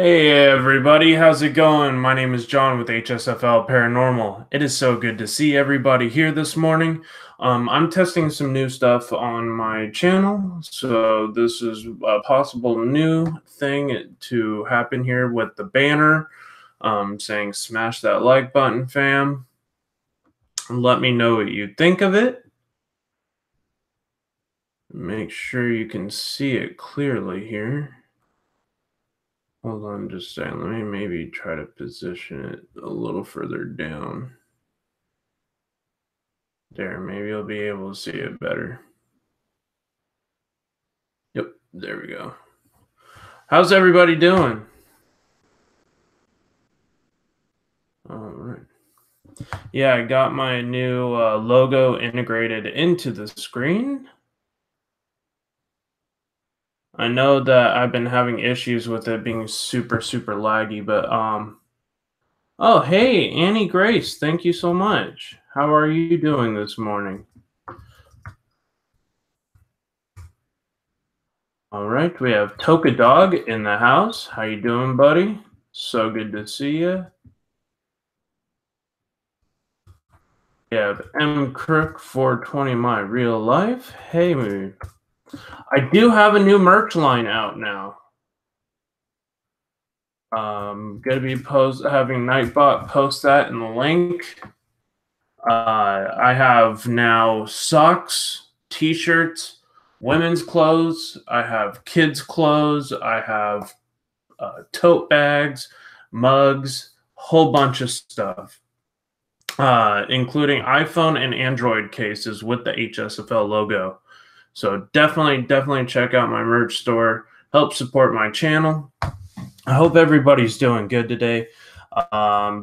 Hey everybody, how's it going? My name is John with Hsfl Paranormal. It is so good to see everybody here this morning. I'm testing some new stuff on my channel, so this is a possible new thing to happen here with the banner saying smash that like button, fam. Let me know what you think of it. Make sure you can see it clearly here. Hold on just a second. Let me maybe try to position it a little further down. There, maybe you'll be able to see it better. Yep, there we go. How's everybody doing? All right. Yeah, I got my new logo integrated into the screen. I know that I've been having issues with it being super, super laggy, but oh, hey, Annie Grace, thank you so much. How are you doing this morning? All right, we have Toka Dog in the house. How you doing, buddy? So good to see you. We have M Crook 420 My Real Life. Hey, I do have a new merch line out now. Gonna be having Nightbot post that in the link. I have now socks, t-shirts, women's clothes. I have kids' clothes. I have tote bags, mugs, whole bunch of stuff, including iPhone and Android cases with the HSFL logo. So definitely check out my merch store. Help support my channel. I hope everybody's doing good today.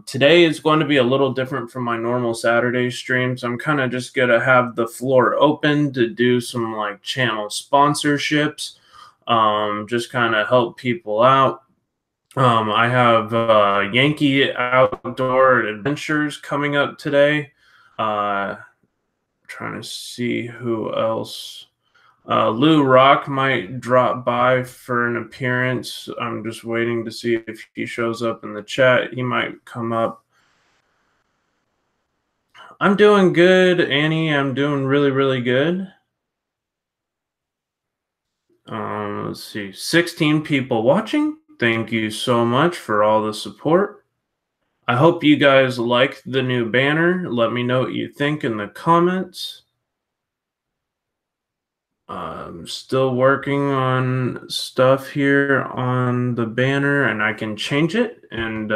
Today is going to be a little different from my normal Saturday streams. I'm kind of just going to have the floor open to do some like channel sponsorships, just kind of help people out. I have Yankee Outdoor Adventures coming up today. Trying to see who else. Lou Rock might drop by for an appearance. I'm just waiting to see if he shows up in the chat. He might come up. I'm doing good, Annie. I'm doing really good. Let's see. 16 people watching. Thank you so much for all the support. I hope you guys like the new banner. Let me know what you think in the comments. I'm still working on stuff here on the banner, and I can change it, and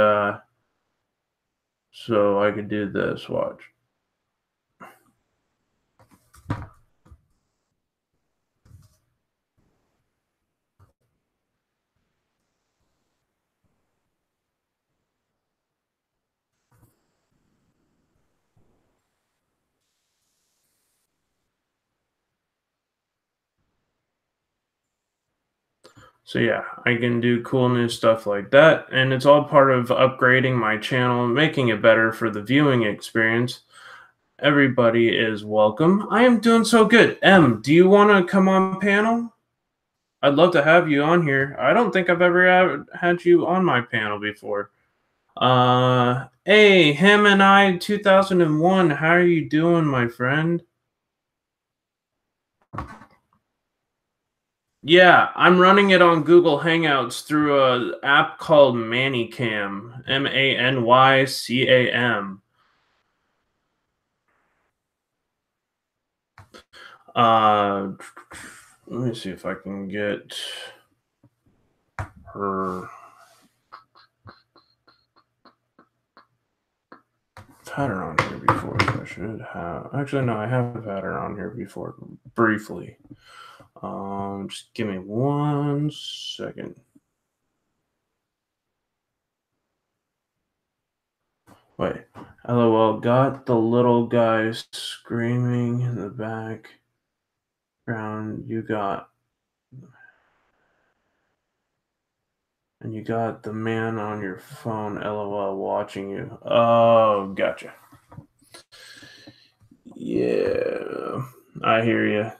so I could do this. Watch. So yeah, I can do cool new stuff like that, and it's all part of upgrading my channel, making it better for the viewing experience. Everybody is welcome. I am doing so good. M, do you want to come on panel? I'd love to have you on here. I don't think I've ever had you on my panel before. Hey, him and I 2001. How are you doing, my friend? Yeah, I'm running it on Google Hangouts through a app called Manycam, Manycam. Uh, let me see if I can get her. I've had her on here before, so I should have. Actually, no, I have had her on here before, briefly. Just give me 1 second. Wait, LOL, got the little guy screaming in the background. You got the man on your phone, LOL, watching you. Oh, gotcha. Yeah, I hear you.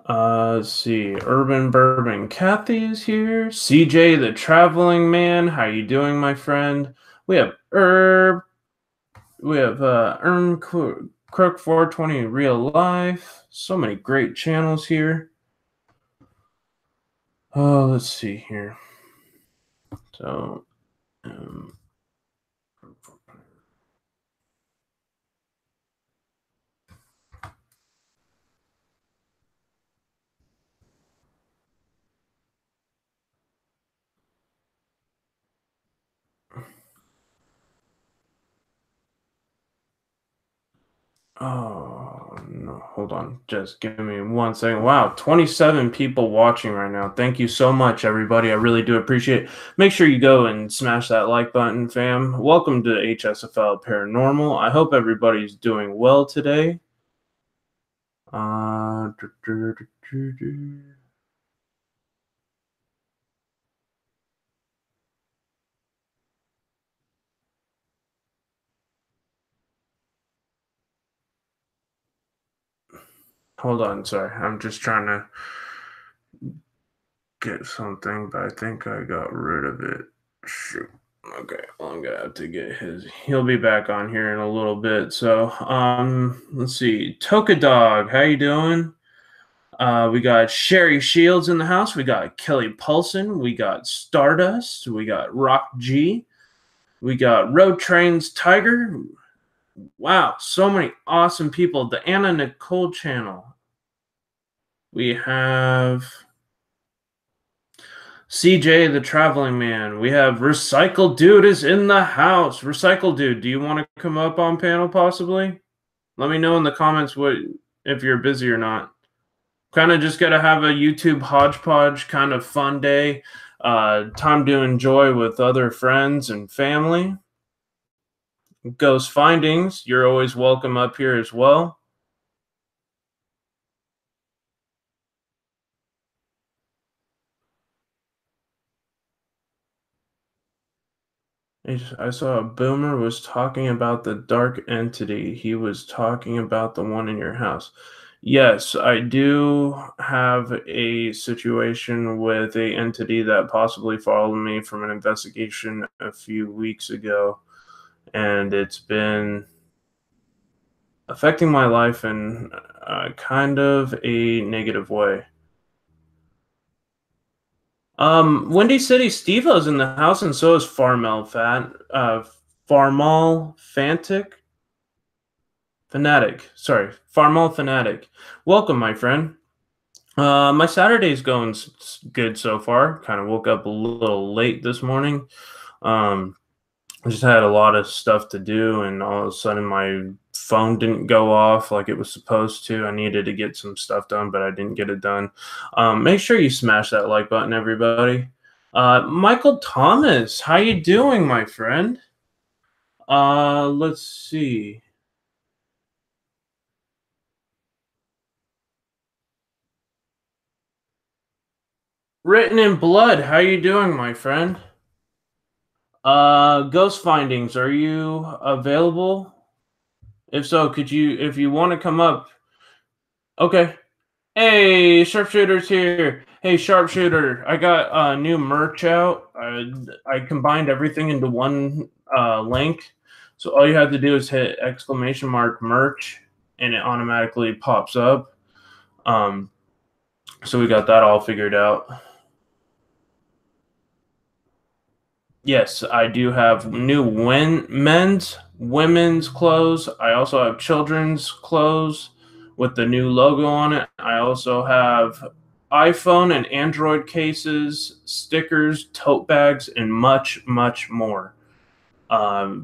Let's see. Urban Bourbon Kathy is here. CJ the Traveling Man. How you doing, my friend? We have Herb. We have Crook 420 in real life. So many great channels here. Oh, let's see here. So, oh no, hold on. Just give me 1 second. Wow, 27 people watching right now. Thank you so much, everybody. I really do appreciate it. Make sure you go and smash that like button, fam. Welcome to HSFL Paranormal. I hope everybody's doing well today. Uh, Hold on, sorry. I'm just trying to get something, but I think I got rid of it. Shoot. Okay, well, I'm gonna have to get his. He'll be back on here in a little bit. So, let's see. Toka Dog, how you doing? We got Sherry Shields in the house. We got Kelly Paulson. We got Stardust. We got Rock G. We got Road Trains Tiger. Wow, so many awesome people. The Anna Nicole channel. We have CJ the Traveling Man. We have Recycle Dude is in the house. Recycle Dude, do you want to come up on panel possibly? Let me know in the comments what if you're busy or not. Kind of just gotta have a YouTube hodgepodge kind of fun day. Time to enjoy with other friends and family. Ghost Findings, you're always welcome up here as well. I saw a boomer was talking about the dark entity. He was talking about the one in your house. Yes, I do have a situation with a entity that possibly followed me from an investigation a few weeks ago, and it's been affecting my life in kind of a negative way. Windy City Steve-O's in the house, and so is Farmal Fanatic. Sorry, Farmal Fanatic. Welcome, my friend. My Saturday's going good so far. Kind of woke up a little late this morning. Um, I just had a lot of stuff to do, and all of a sudden my phone didn't go off like it was supposed to. I needed to get some stuff done, but I didn't get it done. Make sure you smash that like button, everybody. Michael Thomas, how you doing, my friend? Let's see. Written in Blood, how you doing, my friend? Ghost Findings, are you available? If so, could you, if you want to come up? Okay. Hey, Sharpshooter's here. Hey, Sharpshooter, I got new merch out. I combined everything into one link. So all you have to do is hit !merch and it automatically pops up. So we got that all figured out. Yes, I do have new men's, women's clothes. I also have children's clothes with the new logo on it. I also have iPhone and Android cases, stickers, tote bags, and much, much more. I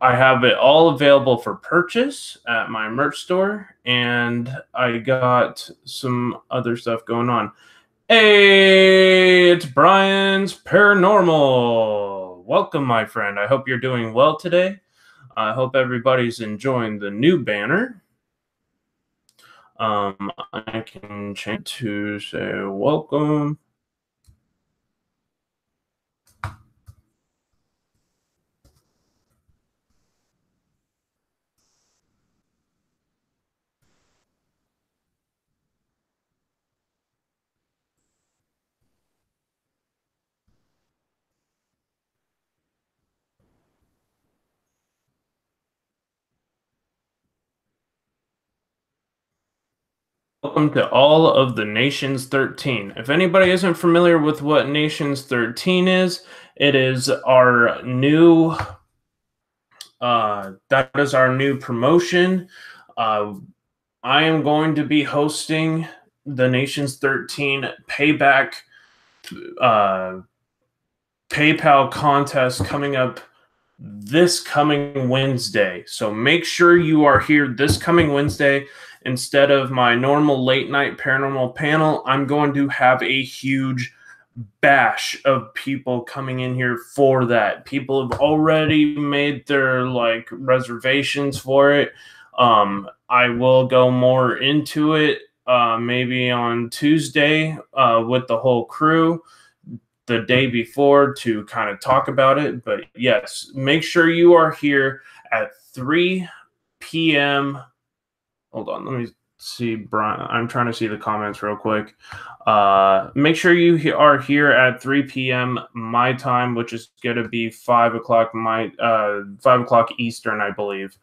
have it all available for purchase at my merch store, and I got some other stuff going on. Hey, it's Brian's Paranormal. Welcome, my friend. I hope you're doing well today. I hope everybody's enjoying the new banner. I can change to say welcome. Welcome to all of the Nations 13. If anybody isn't familiar with what Nations 13 is, it is our new that is our new promotion. I am going to be hosting the Nations 13 payback PayPal contest coming up this coming Wednesday. So make sure you are here this coming Wednesday. Instead of my normal late night paranormal panel, I'm going to have a huge bash of people coming in here for that. People have already made their reservations for it. I will go more into it maybe on Tuesday with the whole crew the day before to kind of talk about it. But yes, make sure you are here at 3 p.m. Hold on, let me see, Brian. I'm trying to see the comments real quick. Make sure you are here at 3 p.m. my time, which is going to be 5 o'clock 5 o'clock Eastern, I believe.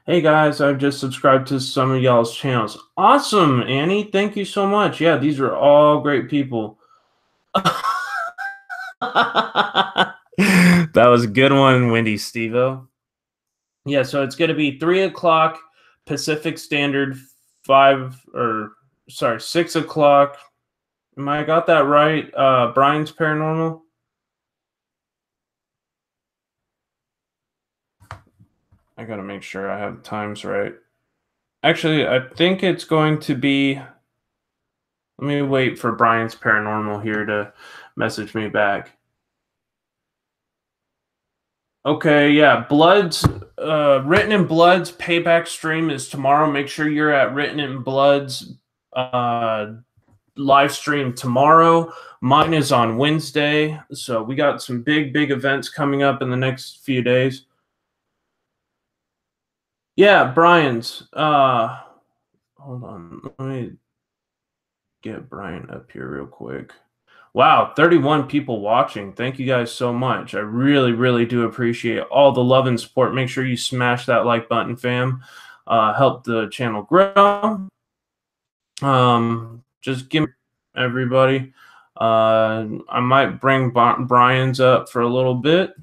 Hey guys, I've just subscribed to some of y'all's channels. Awesome, Annie. Thank you so much. Yeah, these are all great people. That was a good one, Wendy Stevo. Yeah, so it's going to be 3 o'clock Pacific Standard, 6 o'clock. Am I got that right? Brian's Paranormal? I got to make sure I have times right. Actually, I think it's going to be... Let me wait for Brian's Paranormal here to message me back. Okay, yeah. Blood's Written in Blood's payback stream is tomorrow. Make sure you're at Written in Blood's live stream tomorrow. Mine is on Wednesday. So we got some big events coming up in the next few days. Yeah, Brian's. Hold on. Let me get Brian up here real quick. Wow, 31 people watching. Thank you guys so much. I really do appreciate all the love and support. Make sure you smash that like button, fam. Help the channel grow. Just give everybody. I might bring Brian's up for a little bit.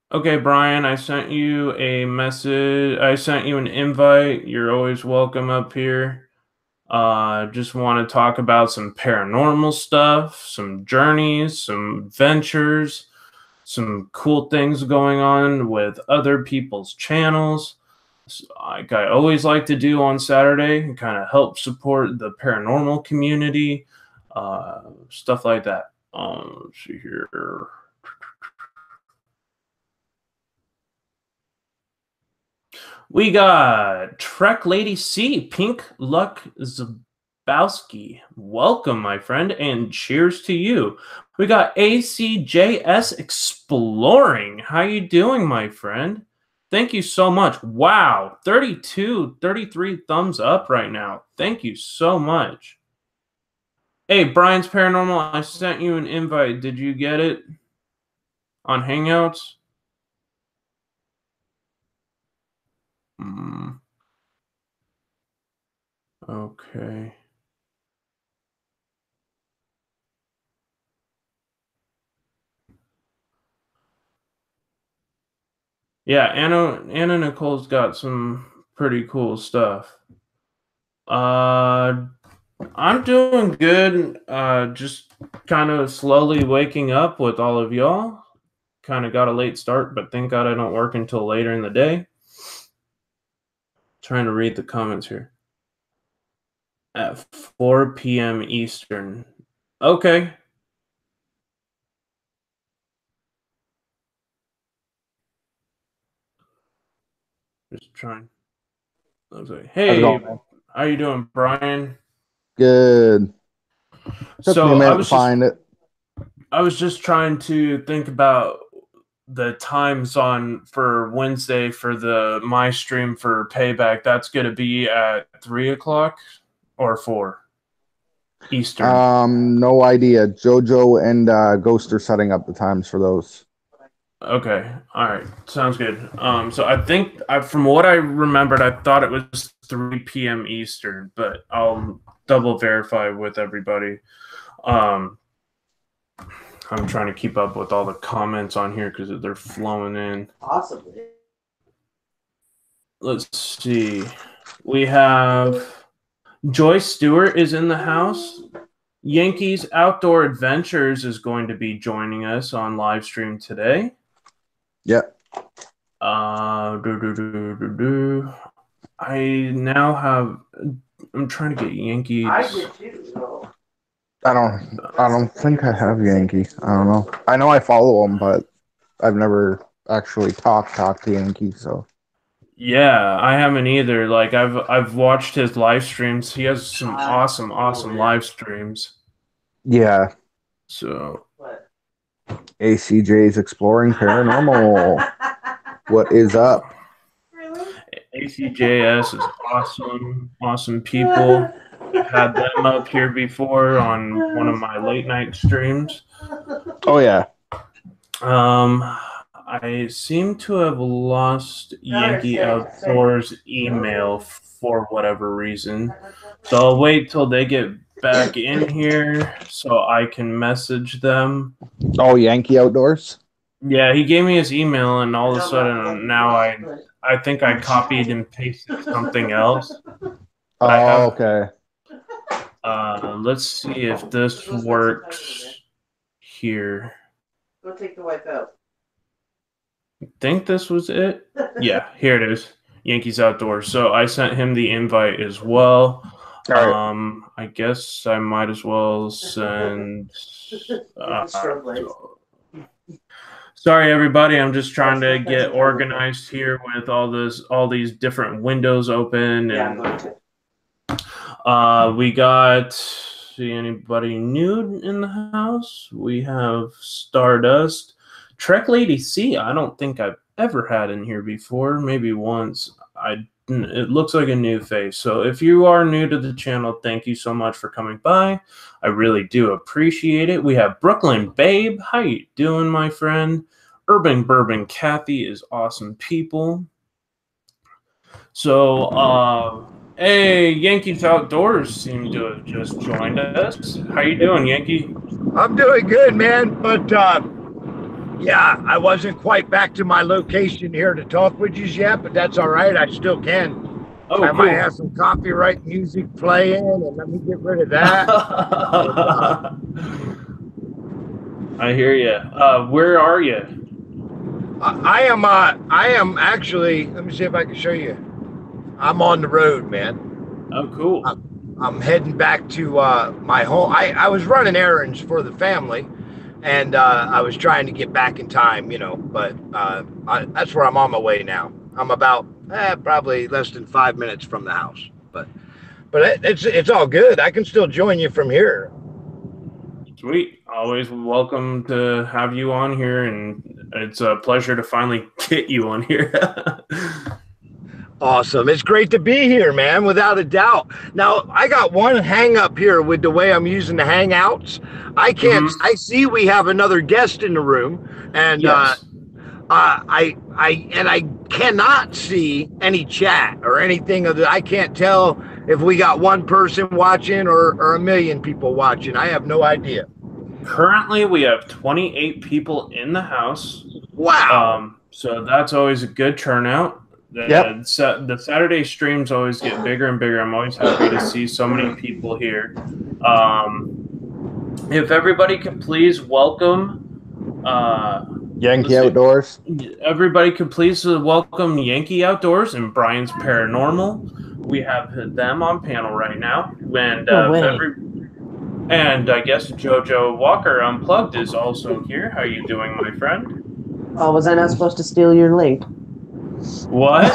Okay, Brian, I sent you a message. I sent you an invite. You're always welcome up here. Just want to talk about some paranormal stuff, some journeys, some adventures, some cool things going on with other people's channels. Like I always like to do on Saturday, and kind of help support the paranormal community, stuff like that. Let's see here. We got Trek Lady C, Pink Luck Zabowski. Welcome, my friend, and cheers to you. We got ACJS Exploring. How you doing, my friend? Thank you so much. Wow, 32, 33 thumbs up right now. Thank you so much. Hey, Brian's Paranormal, I sent you an invite. Did you get it on Hangouts? Okay. Yeah, Anna Nicole's got some pretty cool stuff. I'm doing good. Just kind of slowly waking up with all of y'all. Kind of got a late start, but thank God I don't work until later in the day. Trying to read the comments here. At 4 p.m. Eastern. Okay. Just trying. I was like, hey, how you doing, Brian? Good. Took me a minute to find it. I was just trying to think about the times on for Wednesday for my stream for Payback. That's going to be at 3 o'clock or 4 Eastern. No idea. JoJo and Ghost are setting up the times for those. Okay. All right. Sounds good. So I think from what I remembered, I thought it was 3 p.m. Eastern, but I'll double verify with everybody. I'm trying to keep up with all the comments on here because they're flowing in. Possibly. Let's see. We have Joyce Stewart is in the house. Yankees Outdoor Adventures is going to be joining us on live stream today. Yep. I now have. I'm trying to get Yankees. I did too. I don't think I have Yankee. I don't know. I know I follow him, but I've never actually talked to Yankee. So. Yeah, I haven't either. Like I've watched his live streams. He has some awesome live streams. Yeah. So. ACJ's Exploring Paranormal. What is up? Really? ACJS is awesome people. I've had them up here before on one of my late night streams. Oh yeah. I seem to have lost Yankee Outdoors email for whatever reason. So I'll wait till they get back in here so I can message them. Oh, Yankee Outdoors? Yeah, he gave me his email, and all of a sudden now I think I copied and pasted something else. Oh, okay. Let's see if this works here. Go take the wife out. I think this was it. Yeah, here it is. Yankees Outdoors. So I sent him the invite as well. Right. I guess I might as well send. Sorry, everybody. I'm just trying to get organized here with all these different windows open, and we got. See anybody new in the house? We have Stardust. Trek Lady C, I don't think I've ever had in here before. Maybe once. It looks like a new face. So if you are new to the channel, thank you so much for coming by. I really do appreciate it. We have Brooklyn Babe. How you doing, my friend? Urban Bourbon Kathy is awesome people. So, hey, Yankees Outdoors seem to have just joined us. How you doing, Yankee? I'm doing good, man. But yeah, I wasn't quite back to my location here to talk with you yet, but that's all right. I still can. Oh, I cool. might have some copyright music playing, and let me get rid of that. I hear you. Where are you? I am actually. Let me see if I can show you. I'm on the road, man. Oh, cool. I'm heading back to my home. I was running errands for the family, and I was trying to get back in time, you know. But that's where I'm on my way now. I'm about probably less than 5 minutes from the house. But it's all good. I can still join you from here. Sweet. Always welcome to have you on here, and it's a pleasure to finally get you on here. Awesome. It's great to be here, man, without a doubt. Now, I got one hang up here with the way I'm using the Hangouts. I can't, I see we have another guest in the room, and yes. I cannot see any chat or anything of that. I can't tell if we got one person watching or a million people watching. I have no idea. Currently, we have 28 people in the house. Wow. So that's always a good turnout. The Saturday streams always get bigger and bigger. I'm always happy to see so many people here. If everybody could please welcome Yankee Outdoors. Everybody could please welcome Yankee Outdoors and Brian's Paranormal. We have them on panel right now. And I guess JoJo Walker Unplugged is also here. How are you doing, my friend? Oh, was I not supposed to steal your link? What?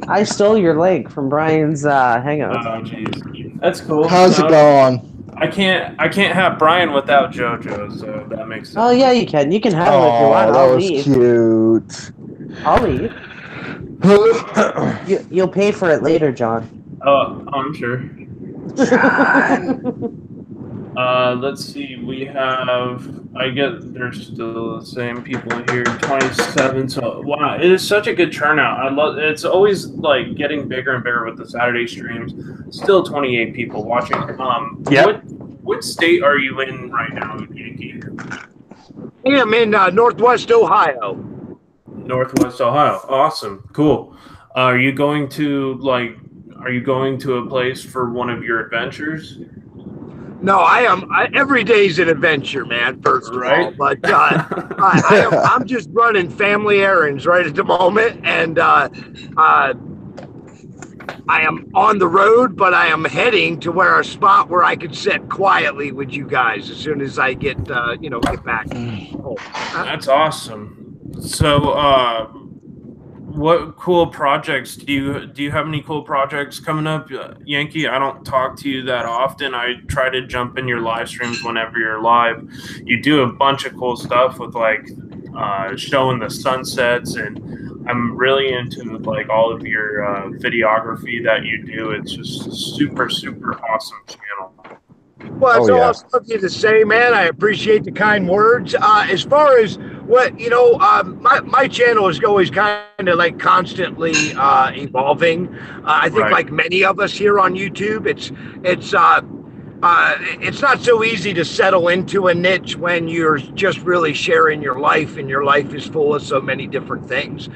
I stole your link from Brian's Hangout. Oh, jeez. That's cool. How's it going? I can't have Brian without JoJo, so that makes sense. Oh yeah, you can. You can have him if you want. That was cute. I'll leave. You'll pay for it later, John. Oh, I'm sure. Let's see. We have. I get there's still the same people here. 27. So wow, it is such a good turnout. I love. It's always like getting bigger and bigger with the Saturday streams. Still 28 people watching. Yep. What state are you in right now, Yankee? Yeah, I'm in Northwest Ohio. Northwest Ohio. Awesome. Cool. Are you going to Are you going to a place for one of your adventures? No, every day's an adventure, man. First of all, Right. but I'm just running family errands right at the moment, and I am on the road, but I am heading to a spot where I can sit quietly with you guys as soon as I get back home. That's awesome. So, what cool projects do you have any cool projects coming up, Yankee? I don't talk to you that often. I try to jump in your live streams whenever you're live. You do a bunch of cool stuff with like showing the sunsets, and I'm really into like all of your videography that you do. It's just a super awesome channel. Well, it's awesome of you to say, man. I appreciate the kind words. As far as what my channel is always kind of like constantly evolving. I think, like many of us here on YouTube, it's not so easy to settle into a niche when you're just really sharing your life, and your life is full of so many different things.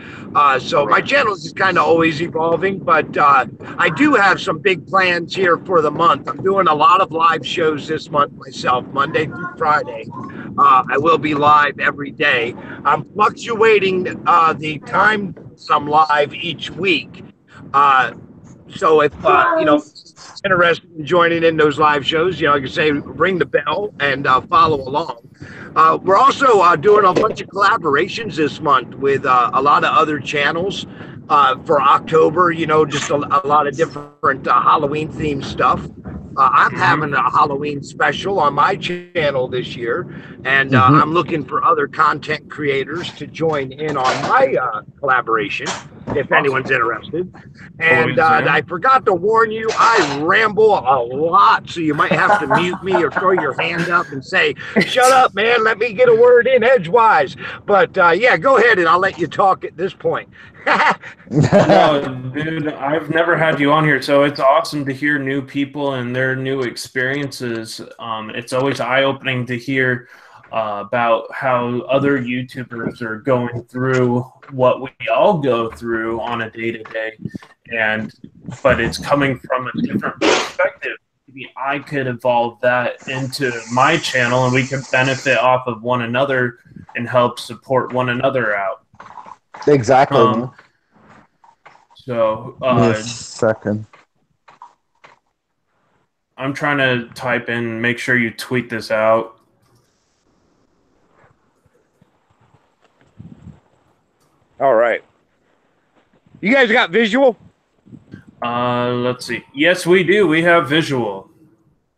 So my channel is kind of always evolving, but I do have some big plans here for the month. I'm doing a lot of live shows this month myself, Monday through Friday. I will be live every day. I'm fluctuating the time I'm live each week. So if interested in joining in those live shows, like I say, ring the bell and follow along. We're also doing a bunch of collaborations this month with a lot of other channels for October. Just a lot of different Halloween themed stuff. I'm having a Halloween special on my channel this year, and I'm looking for other content creators to join in on my collaboration, if anyone's interested. And I forgot to warn you, I ramble a lot, so you might have to mute me or throw your hand up and say, "Shut up, man, let me get a word in edgewise." But yeah, go ahead, and I'll let you talk at this point. No, dude, I've never had you on here, so it's awesome to hear new people and their new experiences. It's always eye-opening to hear about how other YouTubers are going through what we all go through on a day-to-day, but it's coming from a different perspective. Maybe I could evolve that into my channel, and we could benefit off of one another and help support one another out. Exactly. So, give me a second. I'm trying to type in, make sure you tweet this out. All right. You guys got visual? Let's see. Yes, we do. We have visual.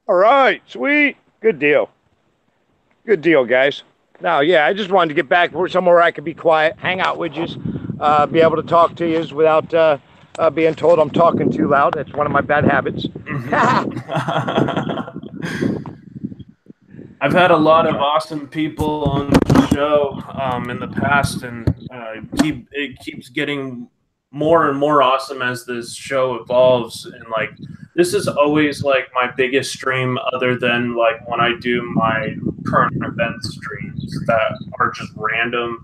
All right. Sweet. Good deal. Good deal, guys. Now, yeah, I just wanted to get back somewhere I could be quiet, hang out with you, be able to talk to you without being told I'm talking too loud. That's one of my bad habits. I've had a lot of awesome people on the show in the past, and it keeps getting more and more awesome as this show evolves. And like, this is always like my biggest stream, other than like when I do my current event streams that are just random,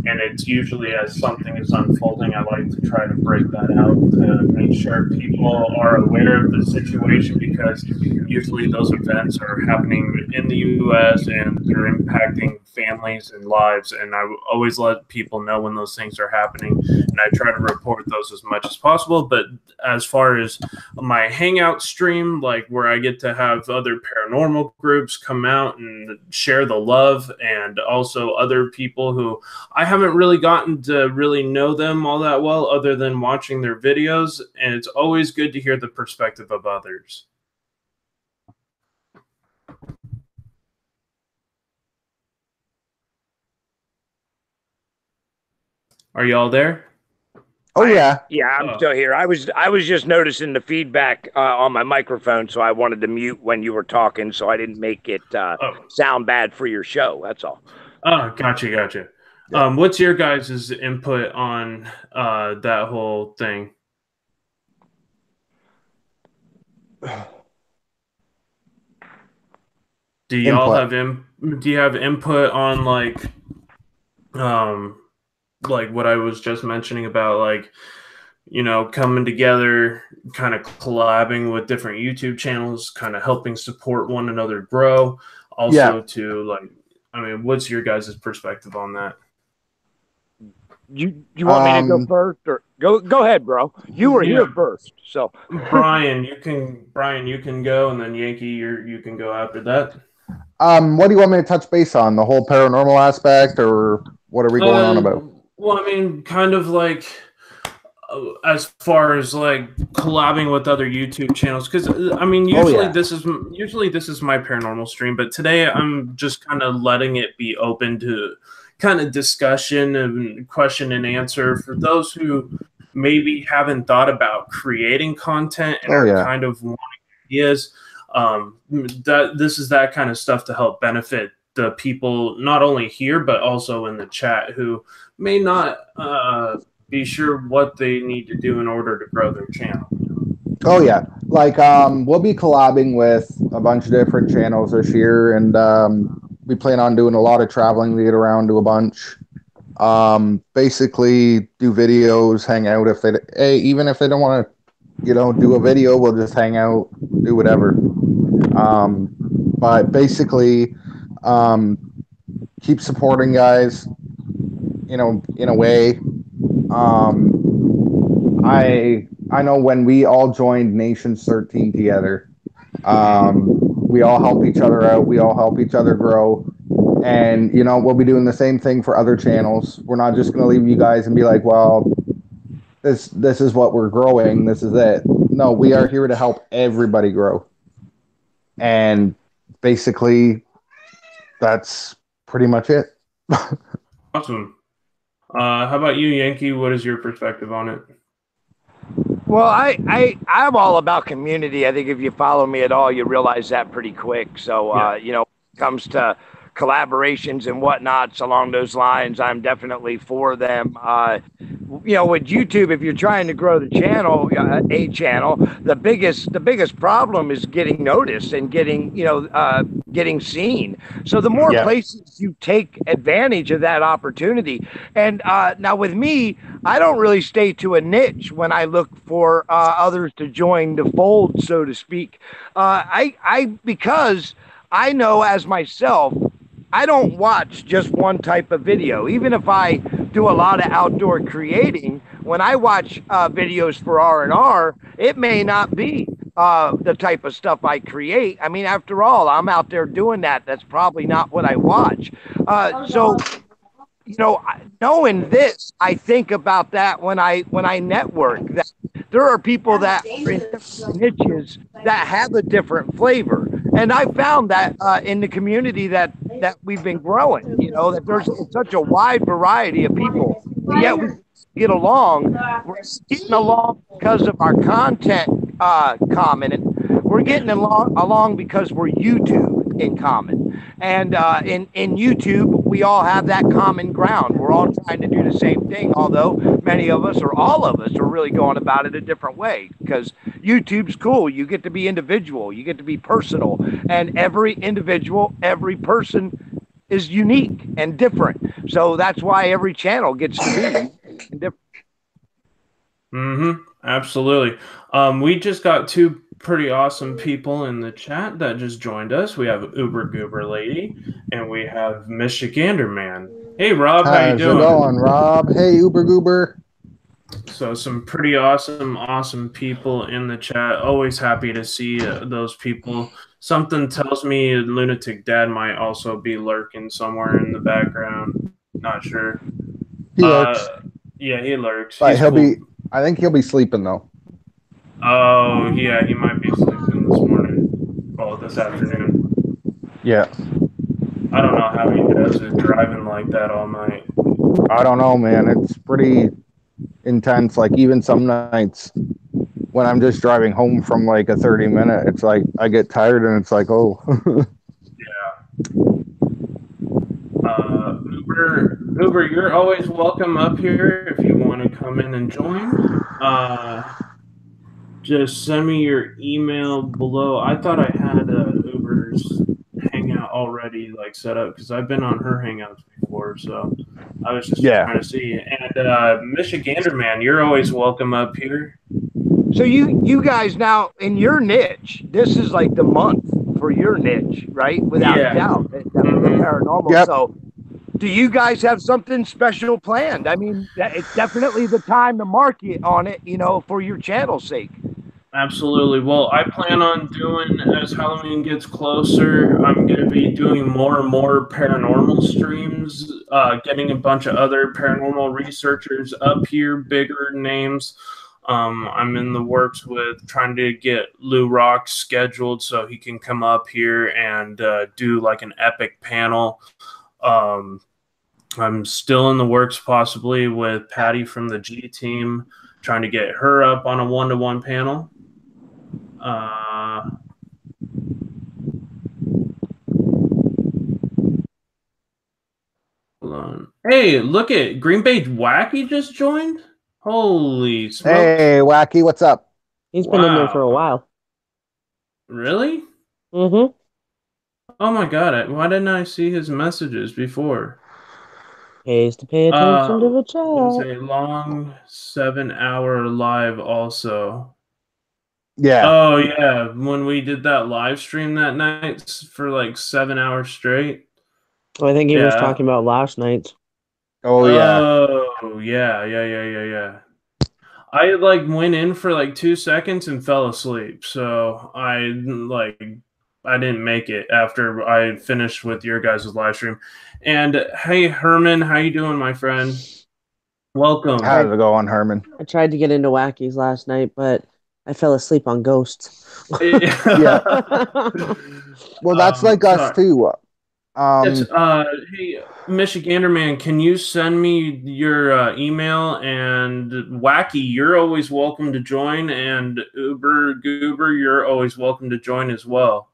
and it's usually as something is unfolding. I like to try to break that out to make sure people are aware of the situation, because usually those events are happening in the U.S. and they're impacting families and lives, and I always let people know when those things are happening, and I try to report those as much as possible. But as far as my hangout stream, like where I get to have other paranormal groups come out and share the love, and also other people who I haven't really gotten to really know them all that well other than watching their videos, and it's always good to hear the perspective of others. Are y'all there? Oh yeah. Yeah, I'm still here. I was just noticing the feedback on my microphone, so I wanted to mute when you were talking, so I didn't make it sound bad for your show. That's all. Oh, gotcha. Yeah. What's your guys' input on that whole thing? Do y'all have do you have input on like what I was just mentioning about like, you know, coming together, kind of collabing with different YouTube channels, kind of helping support one another grow. Also, to like, I mean, what's your guys' perspective on that? You want me to go first, or go ahead, bro? You were here first, so Brian, you can go, and then Yankee, you can go after that. What do you want me to touch base on? The whole paranormal aspect, or what are we going on about? Well, I mean, kind of like as far as like collabing with other YouTube channels, because I mean, usually this is my paranormal stream, but today I'm just kind of letting it be open to kind of discussion and question and answer for those who maybe haven't thought about creating content and are kind of wanting ideas. This is that kind of stuff to help benefit the people not only here but also in the chat who may not be sure what they need to do in order to grow their channel. Oh yeah, like we'll be collabing with a bunch of different channels this year, and we plan on doing a lot of traveling to get around to a bunch. Basically do videos, hang out even if they don't want to, you know, do a video, we'll just hang out, do whatever. But basically, keep supporting guys, you know, in a way. I know when we all joined Nations 13 together, we all help each other out. We all help each other grow. And, you know, we'll be doing the same thing for other channels. We're not just going to leave you guys and be like, well, this is what we're growing. This is it. No, we are here to help everybody grow. And basically, that's pretty much it. Awesome. How about you, Yankee? What is your perspective on it? Well, I'm all about community. I think if you follow me at all, you realize that pretty quick. So, you know, when it comes to collaborations and whatnots along those lines, I'm definitely for them. You know, with YouTube, if you're trying to grow the channel, the biggest problem is getting noticed and getting, you know, getting seen. So the more places you take advantage of that opportunity. And now with me, I don't really stay to a niche when I look for others to join the fold, so to speak. Because I know as myself, I don't watch just one type of video. Even if I do a lot of outdoor creating, when I watch videos for R&R, it may not be the type of stuff I create. I mean, after all, I'm out there doing that. That's probably not what I watch. So, you know, knowing this, I think about that when I network. That there are people that are in different niches that have a different flavor. And I found that in the community that we've been growing, you know, that there's such a wide variety of people, and yet we get along. We're getting along because of our content common, and we're getting along because we're YouTube in common. And in YouTube, we all have that common ground. We're all trying to do the same thing, although many of us or all of us are really going about it a different way, because YouTube's cool. You get to be individual. You get to be personal. And every individual, every person is unique and different. So that's why every channel gets to be different. Mm-hmm. Absolutely. We just got two pretty awesome people in the chat that just joined us. We have Uber Goober Lady and we have Michigander Man. Hey Rob, how you doing? How's it going, Rob? Hey Uber Goober. So some pretty awesome people in the chat. Always happy to see those people. Something tells me Lunatic Dad might also be lurking somewhere in the background. Not sure. He lurks. Yeah, he lurks. But I think he'll be sleeping though. Oh yeah, he might be sleeping this morning. Well, this afternoon. Yeah. I don't know how he does it driving like that all night. I don't know, man. It's pretty intense. Like even some nights when I'm just driving home from like a 30-minute, it's like I get tired and it's like, oh. Uber, you're always welcome up here if you want to come in and join. Just send me your email below. I thought I had Uber's hangout already like set up because I've been on her hangouts before, so I was just Yeah. trying to see. And Michigander man, you're always welcome up here. So you guys now in your niche, this is like the month for your niche, right? Without doubt, the paranormal. Yep. So, do you guys have something special planned? I mean, it's definitely the time to market on it, for your channel's sake. Absolutely. Well, I plan on doing, as Halloween gets closer, I'm going to be doing more and more paranormal streams, getting a bunch of other paranormal researchers up here, bigger names. I'm in the works with trying to get Lou Rock scheduled so he can come up here and do like an epic panel. I'm still in the works possibly with Patty from the G team, trying to get her up on a one-to-one panel. Hold on. Hey, look at Green Bay Wacky just joined. Holy smokes! Hey, Wacky, what's up? He's been in there for a while. Really? Mm-hmm. Oh my god! Why didn't I see his messages before? Pays to pay attention to the chat. It's a long 7-hour live also. Yeah. Oh yeah, when we did that live stream that night for like 7 hours straight. I think he was talking about last night's. Oh yeah. Oh yeah. I like went in for like 2 seconds and fell asleep. So I didn't make it after I finished with your guys' live stream. And hey Herman, how you doing, my friend? Welcome. How's it going, Herman? I tried to get into Wackies last night, but I fell asleep on Ghosts. Yeah. Well, that's like us too. Hey, Michigander man, can you send me your email? And Wacky, you're always welcome to join. And Uber Goober, you're always welcome to join as well.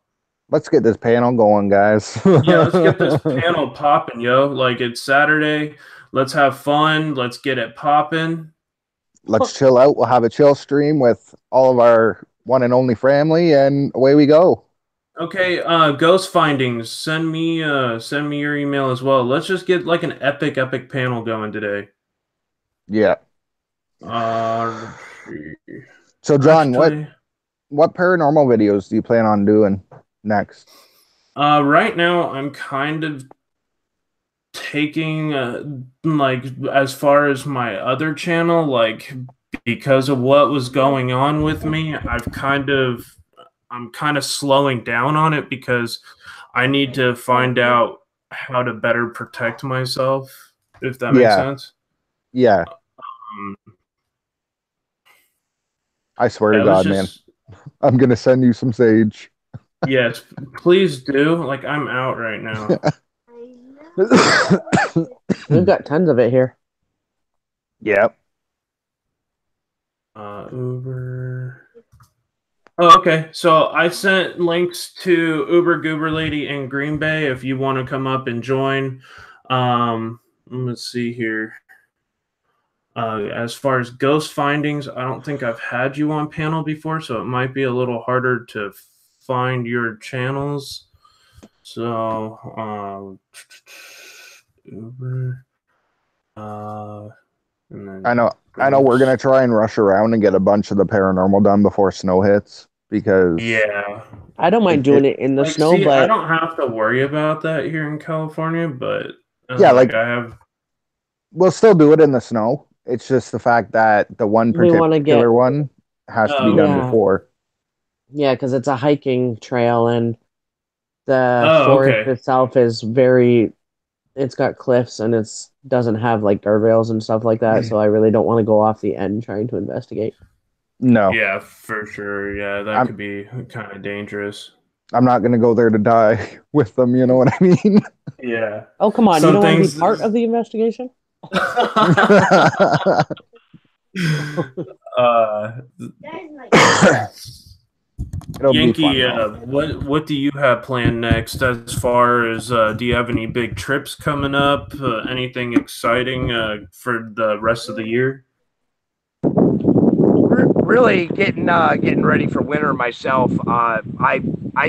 Let's get this panel going, guys. Yeah, let's get this panel popping, yo. Like, it's Saturday. Let's have fun. Let's get it popping. Let's chill out. We'll have a chill stream with all of our one and only family, and away we go. Okay, Ghost Findings, send me your email as well. Let's just get like an epic panel going today. Yeah. So John, what paranormal videos do you plan on doing next? Right now I'm kind of taking like as far as my other channel, like because of what was going on with me, I'm kind of slowing down on it because I need to find out how to better protect myself, if that makes sense. Yeah. I swear to God, man. I'm going to send you some sage. Yes, please do. Like, I'm out right now. We've got tons of it here. Yep. Uber. Oh, okay. So I sent links to Uber Goober Lady in Green Bay if you want to come up and join. Let's see here. As far as Ghost Findings, I don't think I've had you on panel before, so it might be a little harder to find your channels. So, Uber. I know we're gonna try and rush around and get a bunch of the paranormal done before snow hits, because I don't mind doing it in the snow, but I don't have to worry about that here in California. But we'll still do it in the snow. It's just the fact that the one particular one has to be done before. Yeah, because it's a hiking trail and the forest itself is it's got cliffs and it's doesn't have like guardrails and stuff like that. So I really don't want to go off the end trying to investigate. No. Yeah, for sure. Yeah, that could be kind of dangerous. I'm not going to go there to die with them. You know what I mean? Yeah. Oh, come on. You don't want to be part of the investigation? It'll Yankee, be fun, what do you have planned next? As far as do you have any big trips coming up? Anything exciting for the rest of the year? Really getting ready for winter myself. I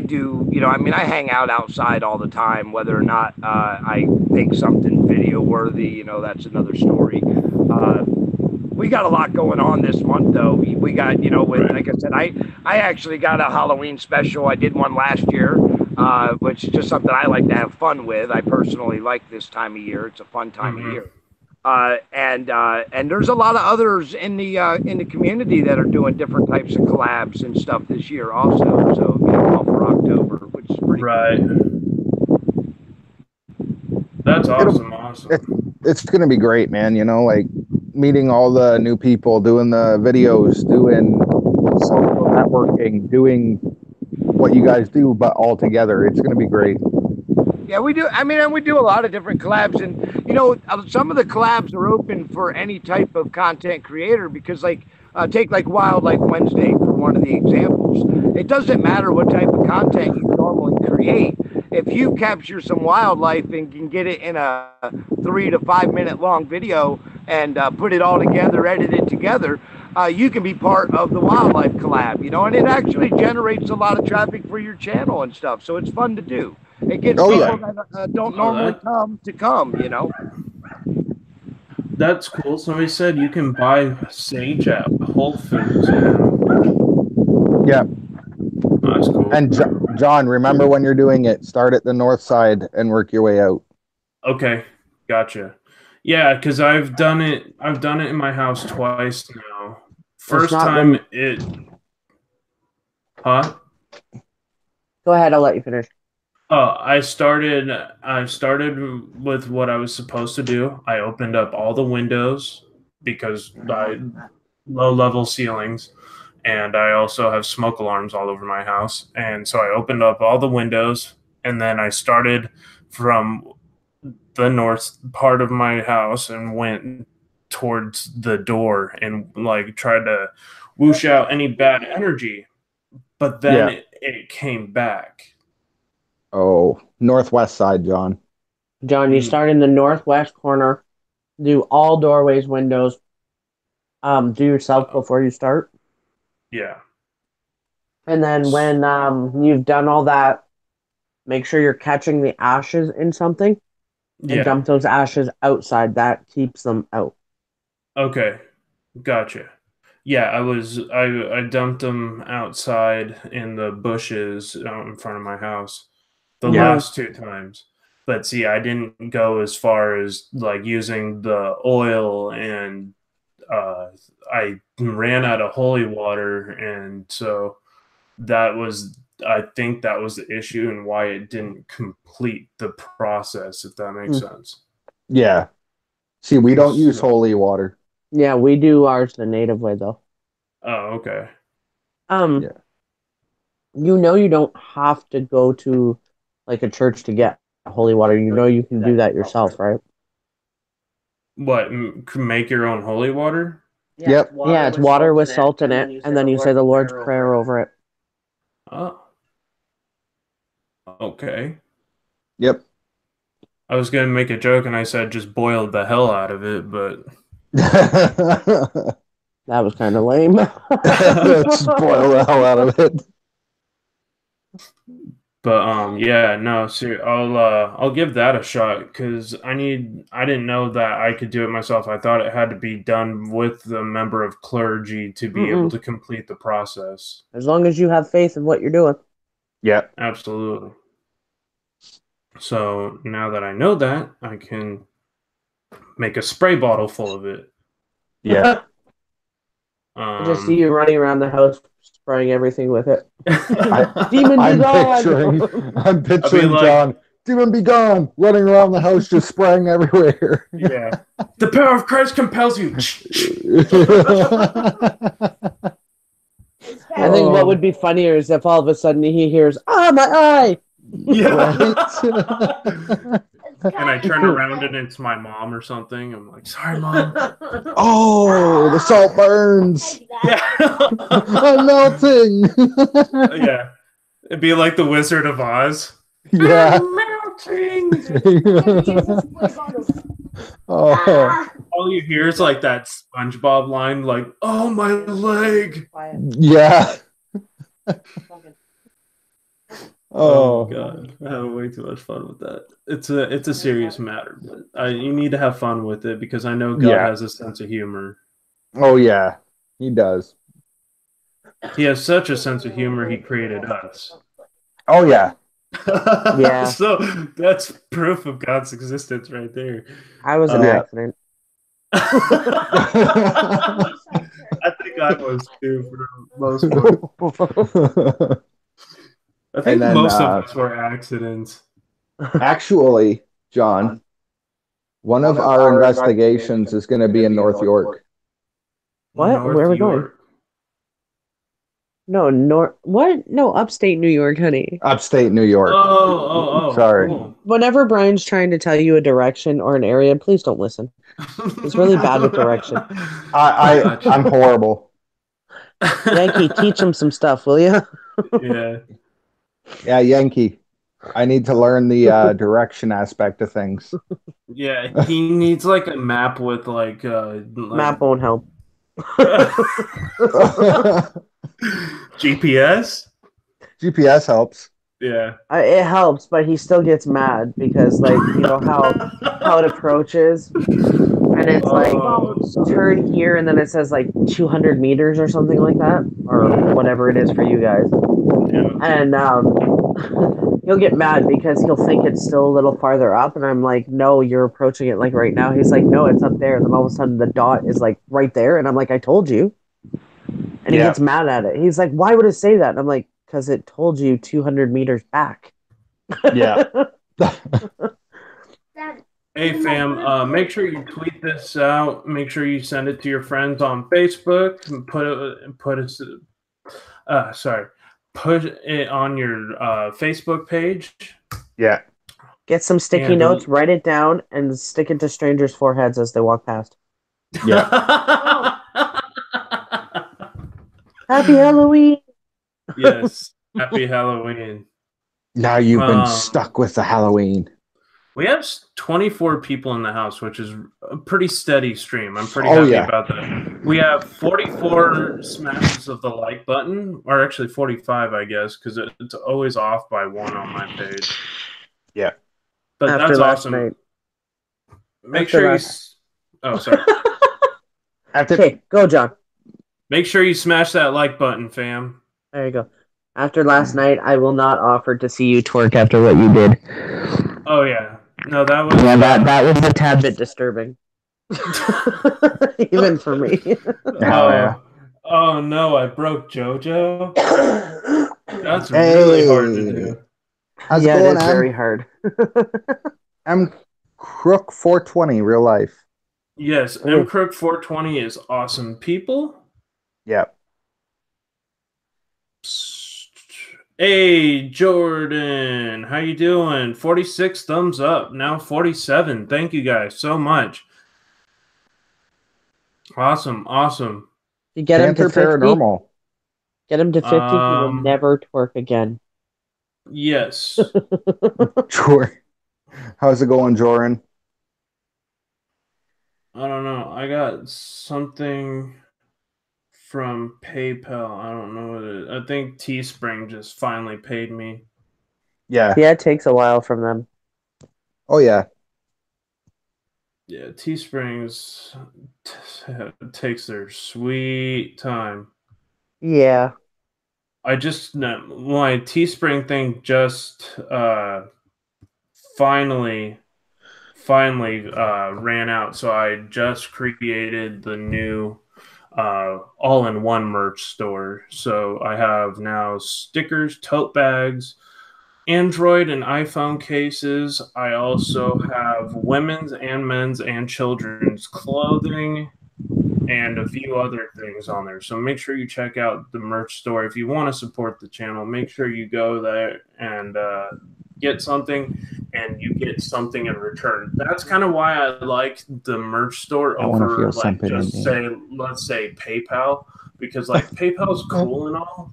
do, you know, I mean, I hang out outside all the time. Whether or not I think something video worthy, you know, that's another story. We got a lot going on this month, though. We got, you know, with, like I said, I actually got a Halloween special. I did one last year, which is just something I like to have fun with. I personally like this time of year. It's a fun time of year. And there's a lot of others in the community that are doing different types of collabs and stuff this year also. So, you know, all for October, which is pretty cool. That's awesome. It's going to be great, man. You know, like meeting all the new people, doing the videos, doing social networking, doing what you guys do, but all together. It's going to be great. Yeah, we do. I mean, and we do a lot of different collabs, and you know, some of the collabs are open for any type of content creator because, like, take like Wildlife Wednesday for one of the examples. It doesn't matter what type of content you normally create. If you capture some wildlife and can get it in a 3 to 5 minute long video and put it all together, edit it together, you can be part of the wildlife collab, you know, and it actually generates a lot of traffic for your channel and stuff. So it's fun to do. It gets people that don't normally come, you know. That's cool. Somebody said you can buy sage at Whole Foods. Yeah. That's cool. And John, remember when you're doing it, start at the north side and work your way out. Okay, gotcha. Yeah, because I've done it in my house twice now. First time it. Huh? Go ahead. I'll let you finish. I started with what I was supposed to do. I opened up all the windows because I low level ceilings, and I also have smoke alarms all over my house. And so I opened up all the windows, and then I started from the north part of my house and went towards the door and like tried to whoosh out any bad energy. But then it came back. Oh, northwest side, John. John, you start in the northwest corner, do all doorways, windows. Do yourself before you start. Yeah. And then when you've done all that, make sure you're catching the ashes in something and dump those ashes outside. That keeps them out. Okay. Gotcha. Yeah, I dumped them outside in the bushes out in front of my house the last 2 times. But see, I didn't go as far as like using the oil, and I ran out of holy water, and so I think that was the issue and why it didn't complete the process, if that makes sense. Yeah. See, we don't use holy water. Yeah, we do ours the native way though. Oh, okay. You know, you don't have to go to like a church to get holy water. You know, you can do that yourself, right? What, make your own holy water? Yep. Yeah, it's water with salt in it, and then you say the Lord's Prayer over it. Oh. Okay. Yep. I was going to make a joke and I said just boiled the hell out of it, but that was kind of lame. Just boil the hell out of it. But yeah, no, seriously, I'll give that a shot because I didn't know that I could do it myself. I thought it had to be done with the member of clergy to be able to complete the process. As long as you have faith in what you're doing. Yeah, absolutely. So now that I know that, I can make a spray bottle full of it. Yeah. I just see you running around the house spraying everything with it. Demon be gone! I'm picturing John. Demon be gone! Running around the house just spraying everywhere. Yeah. The power of Christ compels you. I think what would be funnier is if all of a sudden he hears, "Ah, my eye!" Yeah. and I turn around and it's my mom or something. I'm like, sorry, Mom. Oh, the salt burns. Yeah. I'm melting. Yeah. It'd be like the Wizard of Oz. Yeah. I'm melting. Oh. All you hear is like that SpongeBob line, like, oh, my leg. Yeah. Oh God, I have way too much fun with that. It's a serious matter, but you need to have fun with it because I know God has a sense of humor. Oh yeah, he does. He has such a sense of humor. He created us. Oh yeah. Yeah. So that's proof of God's existence right there. I was an accident. I think I was too for the most part. I think most of us were accidents. Actually, John, one of our investigations is going to be in North York. What? Where are we going? No, what? No, upstate New York, honey. Upstate New York. Oh. Sorry. Cool. Whenever Brian's trying to tell you a direction or an area, please don't listen. He's really bad with direction. I'm horrible. Yankee, teach him some stuff, will you? Yeah. Yeah, Yankee. I need to learn the direction aspect of things. Yeah, he needs like a map with like map won't help. GPS? GPS helps. Yeah. It helps, but he still gets mad because, like, you know how it approaches, and it's like turn here, and then it says like 200 meters or something like that, or whatever it is for you guys. Yeah. And he'll get mad because he'll think it's still a little farther up, and I'm like, no, you're approaching it like right now. He's like, no, it's up there. And then all of a sudden the dot is like right there, and I'm like, I told you. And he gets mad at it. He's like, why would it say that? And I'm like, because it told you 200 meters back. Yeah. Hey fam, make sure you tweet this out. Make sure you send it to your friends on Facebook and put it on your Facebook page. Yeah. Get some sticky notes, write it down, and stick it to strangers' foreheads as they walk past. Yeah. Happy Halloween. Yes. Happy Halloween. Now you've been stuck with the Halloween. We have 24 people in the house, which is a pretty steady stream. I'm pretty happy about that. We have 44 smashes of the like button, or actually 45, I guess, because it's always off by one on my page. Yeah. But After that's last awesome. night. Make sure you... Oh, sorry. Okay, go, John. Make sure you smash that like button, fam. There you go. After last night, I will not offer to see you twerk after what you did. Oh, yeah. No, that was... Yeah, that was a tad bit disturbing. Even for me. Oh, no, I broke JoJo. That's really hard to do. How's it going, it's very hard. I'm Crook 420, real life. Yes, M Crook 420 is awesome. People? Yeah. Hey, Jordan, how you doing? 46 thumbs up, now 47. Thank you guys so much. Awesome. You get him to 50? Paranormal. Get him to 50, he will never twerk again. Yes. Sure. How's it going, Jordan? I don't know. I got something from PayPal. I don't know what it is. I think Teespring just finally paid me. Yeah. Yeah, it takes a while from them. Oh, yeah. Yeah, Teesprings takes their sweet time. Yeah. My Teespring thing just finally ran out, so I just created the new all-in-one merch store. So I have now stickers, tote bags, Android and iPhone cases. I also have women's and men's and children's clothing and a few other things on there. So make sure you check out the merch store. If you want to support the channel, make sure you go there and get something and you get something in return. That's kind of why I like the merch store over like just let's say PayPal, because like PayPal's cool and all,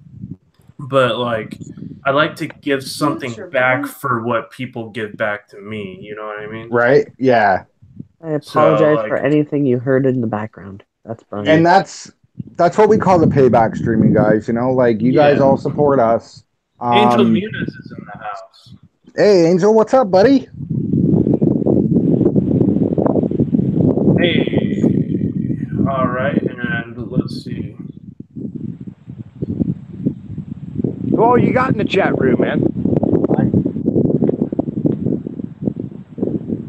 but like I like to give something back for what people give back to me. You know what I mean? Right? Yeah. I apologize for anything you heard in the background. That's Brian. And that's what we call the payback streaming, guys. You know, like you guys all support us. Angel Muniz is in the house. Hey, Angel, what's up, buddy? Hey. All right, and let's see. Well, you got in the chat room, man.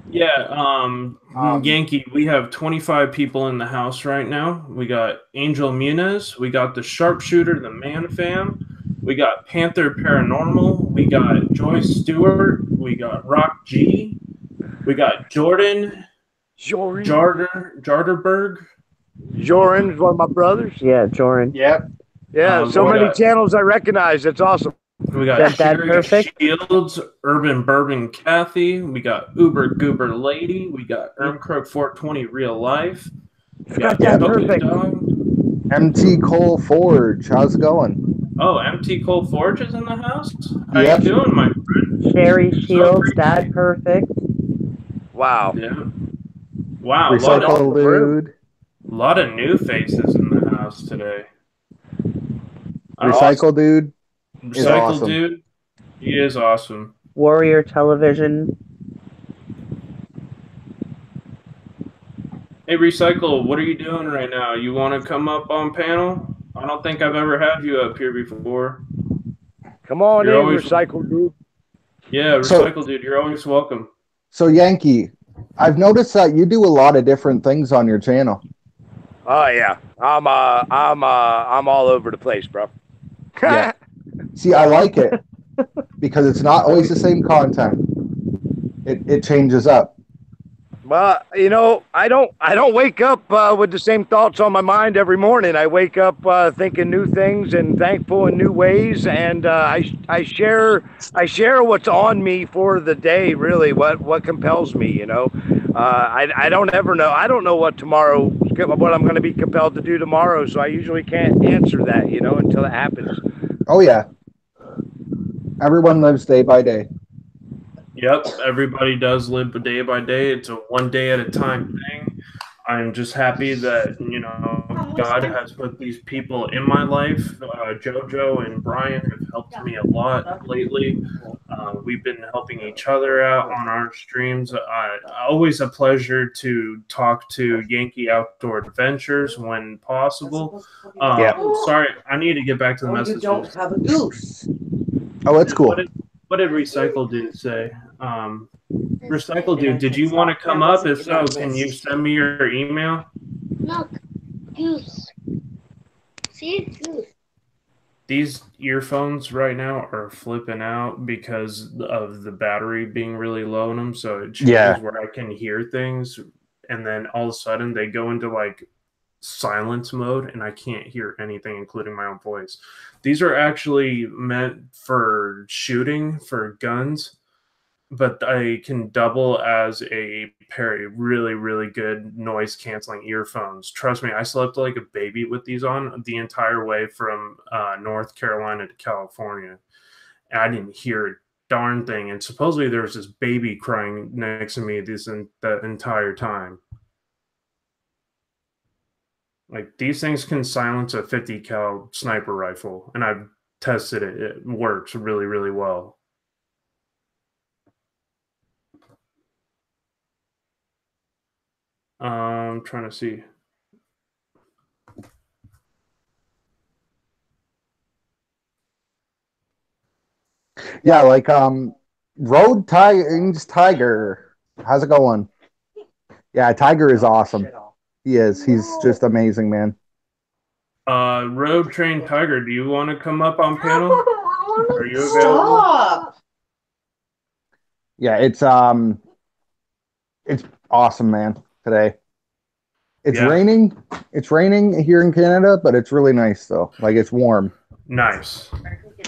Yeah, Yankee, we have 25 people in the house right now. We got Angel Muniz, we got the Sharpshooter, the Man Fam, we got Panther Paranormal, we got Joyce Stewart, we got Rock G, we got Jordan Jarderberg. Joran's one of my brothers. Yeah, Joran. Yep. Yeah, so many channels I recognize. That's awesome. We got Sherry Shields, Urban Bourbon Kathy. We got Uber Goober Lady. We got Ermcrook 420 Real Life. We got perfect. MT Cole Forge. How's it going? Oh, MT Cole Forge is in the house? How you doing, my friend? Sherry Shields, Dad Perfect. Wow. Yeah. Wow. Recycle Dude. A lot of new faces in the house today. Recycle Dude. Recycle Dude. He is awesome. Warrior Television. Hey, Recycle, what are you doing right now? You want to come up on panel? I don't think I've ever had you up here before. Come on Recycle Dude. Yeah, Recycle Dude, you're always welcome. So, Yankee, I've noticed that you do a lot of different things on your channel. Oh yeah, I'm all over the place, bro. Yeah. See, I like it because it's not always the same content. It changes up. Well, you know, I don't wake up with the same thoughts on my mind every morning. I wake up thinking new things and thankful in new ways, and I share what's on me for the day. Really, what compels me. You know, I don't ever know. I don't know what I'm going to be compelled to do tomorrow. So I usually can't answer that. You know, until it happens. Oh yeah. Everyone lives day by day. Yep, everybody does live day by day. It's a one day at a time thing. I'm just happy that, you know, God has put these people in my life. JoJo and Brian have helped me a lot lately. We've been helping each other out on our streams. Always a pleasure to talk to Yankee Outdoor Adventures when possible. Sorry, I need to get back to the messages. You don't have a goose. Oh, that's cool. What did Recycle Dude say? Recycle Dude, did you want to come up? If so, can you send me your email? Look, goose. See, goose. These earphones right now are flipping out because of the battery being really low in them. So it changes where I can hear things, and then all of a sudden they go into like silence mode, and I can't hear anything, including my own voice. These are actually meant for shooting for guns, but I can double as a pair of really, really good noise canceling earphones. Trust me, I slept like a baby with these on the entire way from North Carolina to California. And I didn't hear a darn thing. And supposedly there was this baby crying next to me the entire time. Like, these things can silence a 50 cal sniper rifle, and I've tested it. It works really, really well. I'm trying to see. Yeah, like Road Tiger. How's it going? Yeah, Tiger is awesome. He is. He's just amazing, man. Road Train Tiger, do you want to come up on panel? Are you available? Stop. Yeah, it's awesome, man, today. It's raining. It's raining here in Canada, but it's really nice though. Like, it's warm. Nice.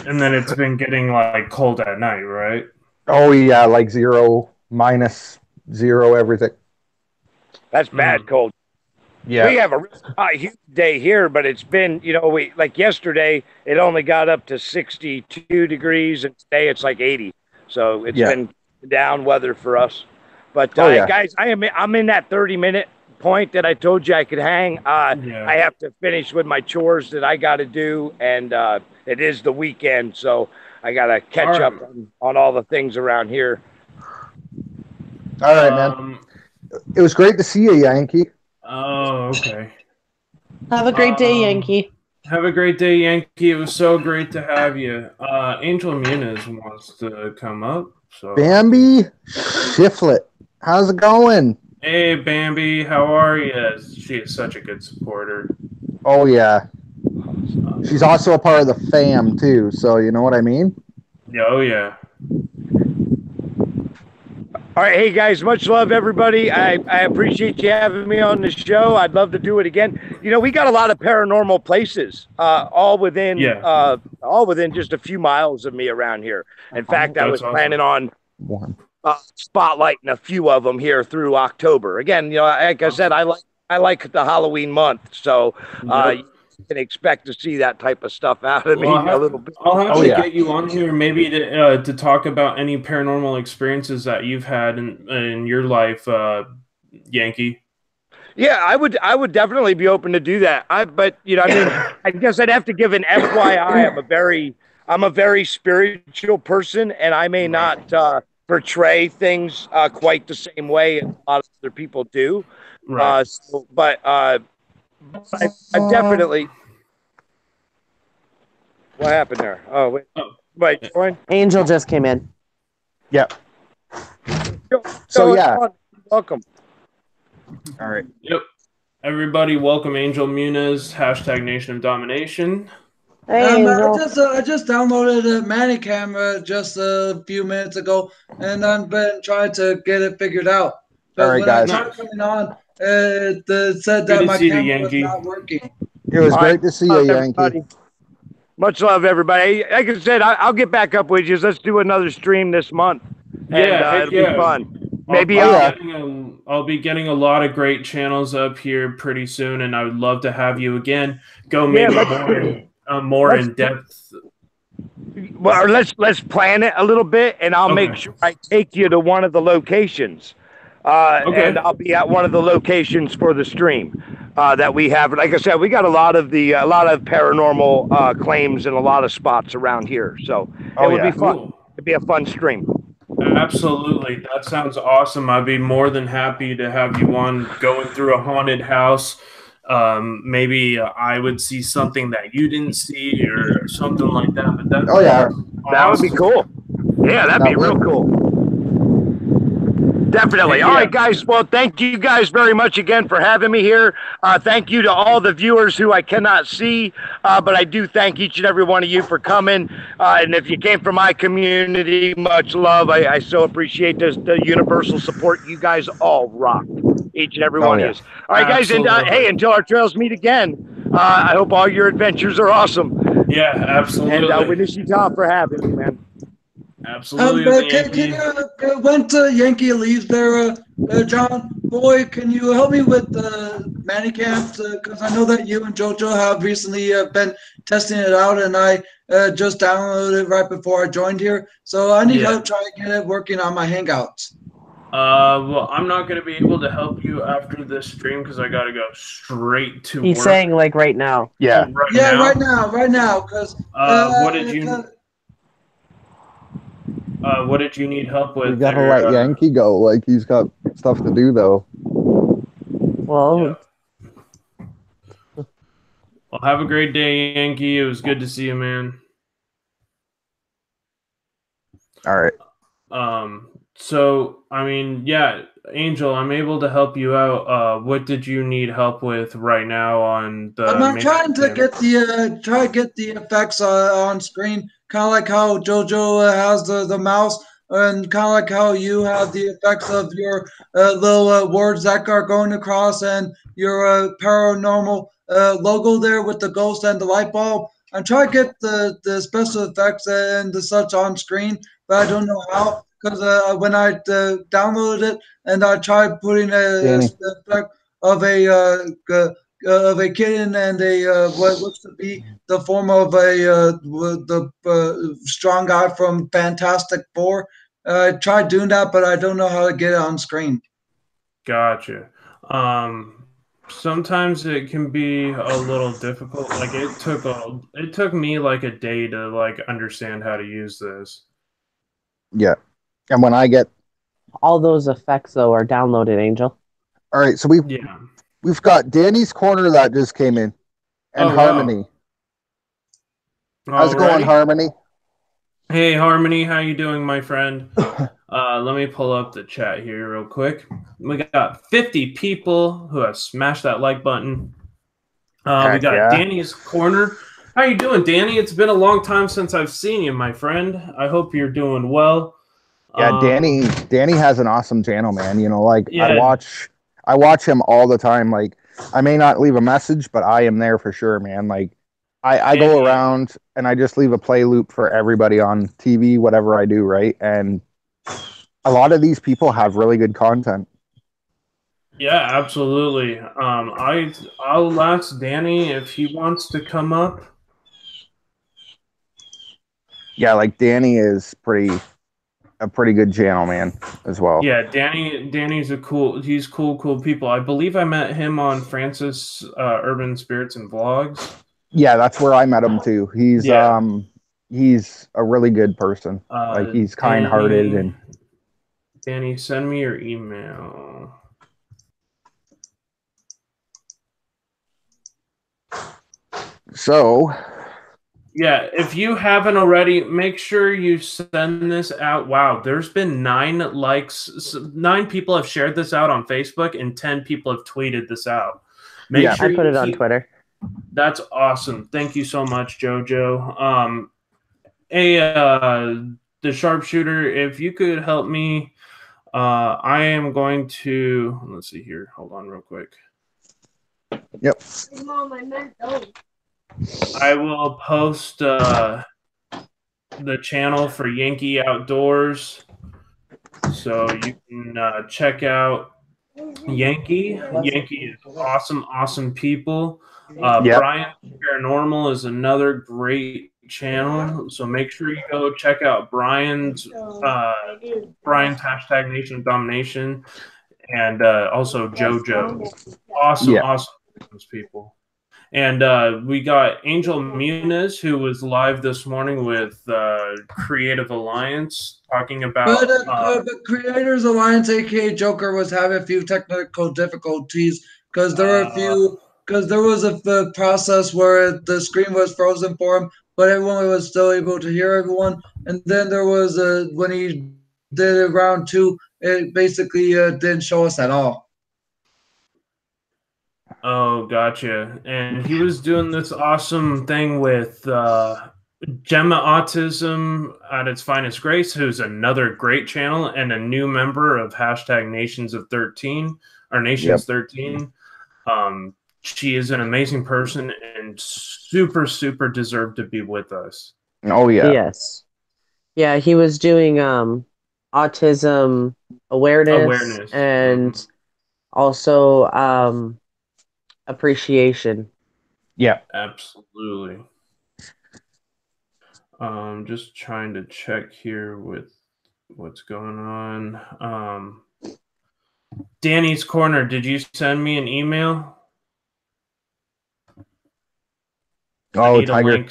And then it's been getting like cold at night, right? Oh yeah, like 0, -0, everything. That's bad cold. Yeah. We have a huge day here, but it's been, we like yesterday, it only got up to 62 degrees, and today it's like 80. So it's been down weather for us. But guys, I'm in that 30-minute point that I told you I could hang. I have to finish with my chores that I got to do, and it is the weekend, so I got to catch up on all the things around here. All right, man. It was great to see you, Yankee. Oh, okay. Have a great day, Yankee. Have a great day, Yankee. It was so great to have you. Angel Muniz wants to come up. So Bambi Hsfl, how's it going? Hey, Bambi, how are you? She is such a good supporter. Oh, yeah. She's also a part of the fam, too, so you know what I mean? Oh, yeah. All right, hey guys, much love, everybody. I appreciate you having me on the show. I'd love to do it again. We got a lot of paranormal places, all within just a few miles of me around here. In fact, I was planning on spotlighting a few of them here through October. Again, like I said, I like the Halloween month, so you can expect to see that type of stuff out of me a little bit. I'll have to get you on here maybe to talk about any paranormal experiences that you've had in your life, Yankee. Yeah, I would definitely be open to do that. I guess I'd have to give an FYI. I'm a very spiritual person, and I may not portray things quite the same way as a lot of other people do. Right. I definitely. What happened there? Oh, wait, join. Angel just came in. Yep. So yeah, welcome. All right. Yep. Everybody, welcome Angel Muniz. #Nation of Domination. Hey, I just downloaded a Manicam just a few minutes ago, and I've been trying to get it figured out. But all right, guys. I tried coming on, it said that my camera was not working. It was great to see you, Yankee. Much love, everybody. Like I said, I'll get back up with you. Let's do another stream this month. It'll be fun. Maybe I'll be getting a lot of great channels up here pretty soon, and I would love to have you again. Go more in depth. Well, let's plan it a little bit, and I'll make sure I take you to one of the locations. And I'll be at one of the locations for the stream that we have. Like I said, we got a lot of paranormal claims in a lot of spots around here, so it would be fun. Cool. It'd be a fun stream. Absolutely, that sounds awesome. I'd be more than happy to have you on going through a haunted house. Maybe I would see something that you didn't see or something like that. But that would be cool. Yeah, that'd be real cool. Definitely. All right, guys. Well, thank you guys very much again for having me here. Thank you to all the viewers who I cannot see, but I do thank each and every one of you for coming. And if you came from my community, much love. I so appreciate the universal support. You guys all rock. Each and every one of you. All right, guys. And hey, until our trails meet again, I hope all your adventures are awesome. Yeah, absolutely. And Winnishita for having me, man. Absolutely. When Yankee leaves there, John, boy, can you help me with the Manicams? Because I know that you and JoJo have recently been testing it out, and I just downloaded it right before I joined here. So I need help trying to get it working on my Hangouts. Well, I'm not going to be able to help you after this stream because I got to go straight to work. He's saying like right now. Yeah. Right now. Because what did you need help with? You gotta let Yankee go. Like he's got stuff to do, though. Well, well, have a great day, Yankee. It was good to see you, man. All right. So I mean, yeah, Angel, I'm able to help you out. What did you need help with right now on the? I'm trying to get the effects on screen. Kind of like how JoJo has the mouse, and kind of like how you have the effects of your little words that are going across, and your paranormal logo there with the ghost and the light bulb. I'm trying to get the special effects and the such on screen, but I don't know how. because when I downloaded it and I tried putting a Danny. effect of a kitten and a what looks to be the form of the strong guy from Fantastic Four. I tried doing that, but I don't know how to get it on screen. Gotcha. Sometimes it can be a little difficult. Like it took me like a day to like understand how to use this. Yeah. And when I get All those effects though are downloaded, Angel. all right, so Yeah. we've got Danny's Corner that just came in, and Oh, Harmony. Wow. How's it going, Alrighty. Harmony? Hey, Harmony, how you doing, my friend? Let me pull up the chat here real quick. We got 50 people who have smashed that like button. We Heck got yeah. Danny's Corner. How you doing, Danny? It's been a long time since I've seen you, my friend. I hope you're doing well. Yeah, Danny has an awesome channel, man. You know, like Yeah. I watch him all the time. Like I may not leave a message, but I am there for sure, man. Like I go around and I just leave a play loop for everybody on TV, whatever I do, right? And a lot of these people have really good content. Yeah, absolutely. I'll ask Danny if he wants to come up. Yeah, like Danny is a pretty good channel, man, as well. Yeah, Danny's he's cool people. I believe I met him on Francis Urban Spirits and Vlogs. Yeah, that's where I met him too. He's a really good person. Like he's kind-hearted and Danny, send me your email. So yeah, if you haven't already, make sure you send this out. Wow, there's been 9 likes. 9 people have shared this out on Facebook, and 10 people have tweeted this out. Make sure I put it on Twitter. That's awesome. Thank you so much, JoJo. The sharpshooter, if you could help me, I am going to. Let's see here. Hold on, real quick. Yep. Mom, I meant those. I will post the channel for Yankee Outdoors, so you can check out Yankee. Yankee is awesome people. Brian Paranormal is another great channel, so make sure you go check out Brian's hashtag Nation of Domination, and also JoJo. Awesome people. And we got Angel Muniz, who was live this morning with Creative Alliance, talking about. But Creators Alliance, aka Joker, was having a few technical difficulties because there were a few. Because there was a process where the screen was frozen for him, but everyone was still able to hear everyone. And then there was when he did it round 2, it basically didn't show us at all. Oh, gotcha. And he was doing this awesome thing with Gemma Autism at its finest grace, who's another great channel and a new member of hashtag Nations of 13 or Nations 13. She is an amazing person and super deserved to be with us. Oh yeah. Yes. Yeah, he was doing autism awareness. And also appreciation. Yeah. Absolutely. Just trying to check here with what's going on. Danny's Corner, did you send me an email? Oh, Tiger.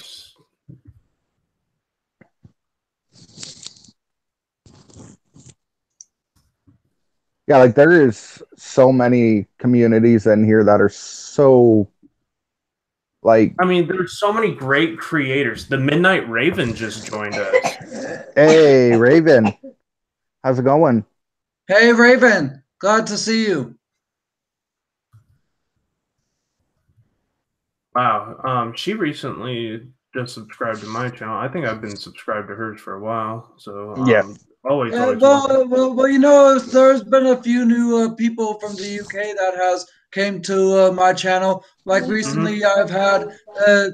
Yeah, like there is so many communities in here that are so like. I mean, there's so many great creators. The Midnight Raven just joined us. Hey, Raven. How's it going? Hey, Raven. Glad to see you. Wow. She recently just subscribed to my channel. I think I've been subscribed to hers for a while. So always. Well, you know, there's been a few new people from the UK that has came to my channel. Like recently, I've had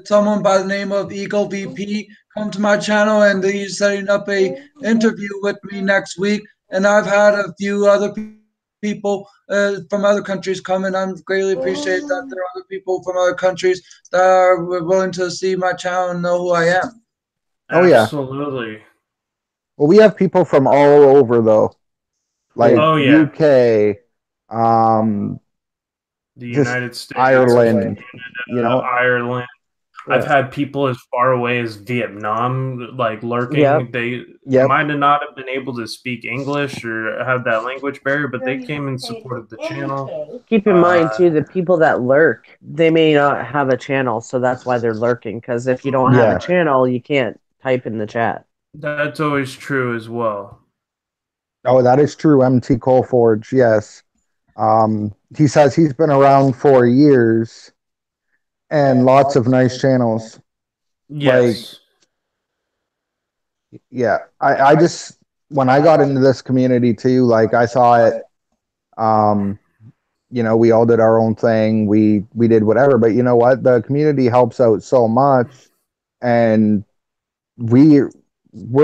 someone by the name of Eagle VP come to my channel, and he's setting up a interview with me next week. And I've had a few other people from other countries come, and I'm greatly appreciate that there are other people from other countries that are willing to see my channel and know who I am. Oh yeah, absolutely. Well, we have people from all over though, like UK, the just United States, Ireland, Canada, Ireland. I've had people as far away as Vietnam, like lurking. Yep. They might not have been able to speak English or have that language barrier, but they came and supported the channel. Keep in mind too, the people that lurk, they may not have a channel, so that's why they're lurking. Because if you don't have a channel, you can't type in the chat. That's always true as well. Oh, that is true. MT Coalforge, yes. He says he's been around for years and lots of nice channels. Yes. Like, yeah, I just, when I got into this community too, like I saw it, you know, we all did our own thing. We did whatever, but you know what? The community helps out so much, and we're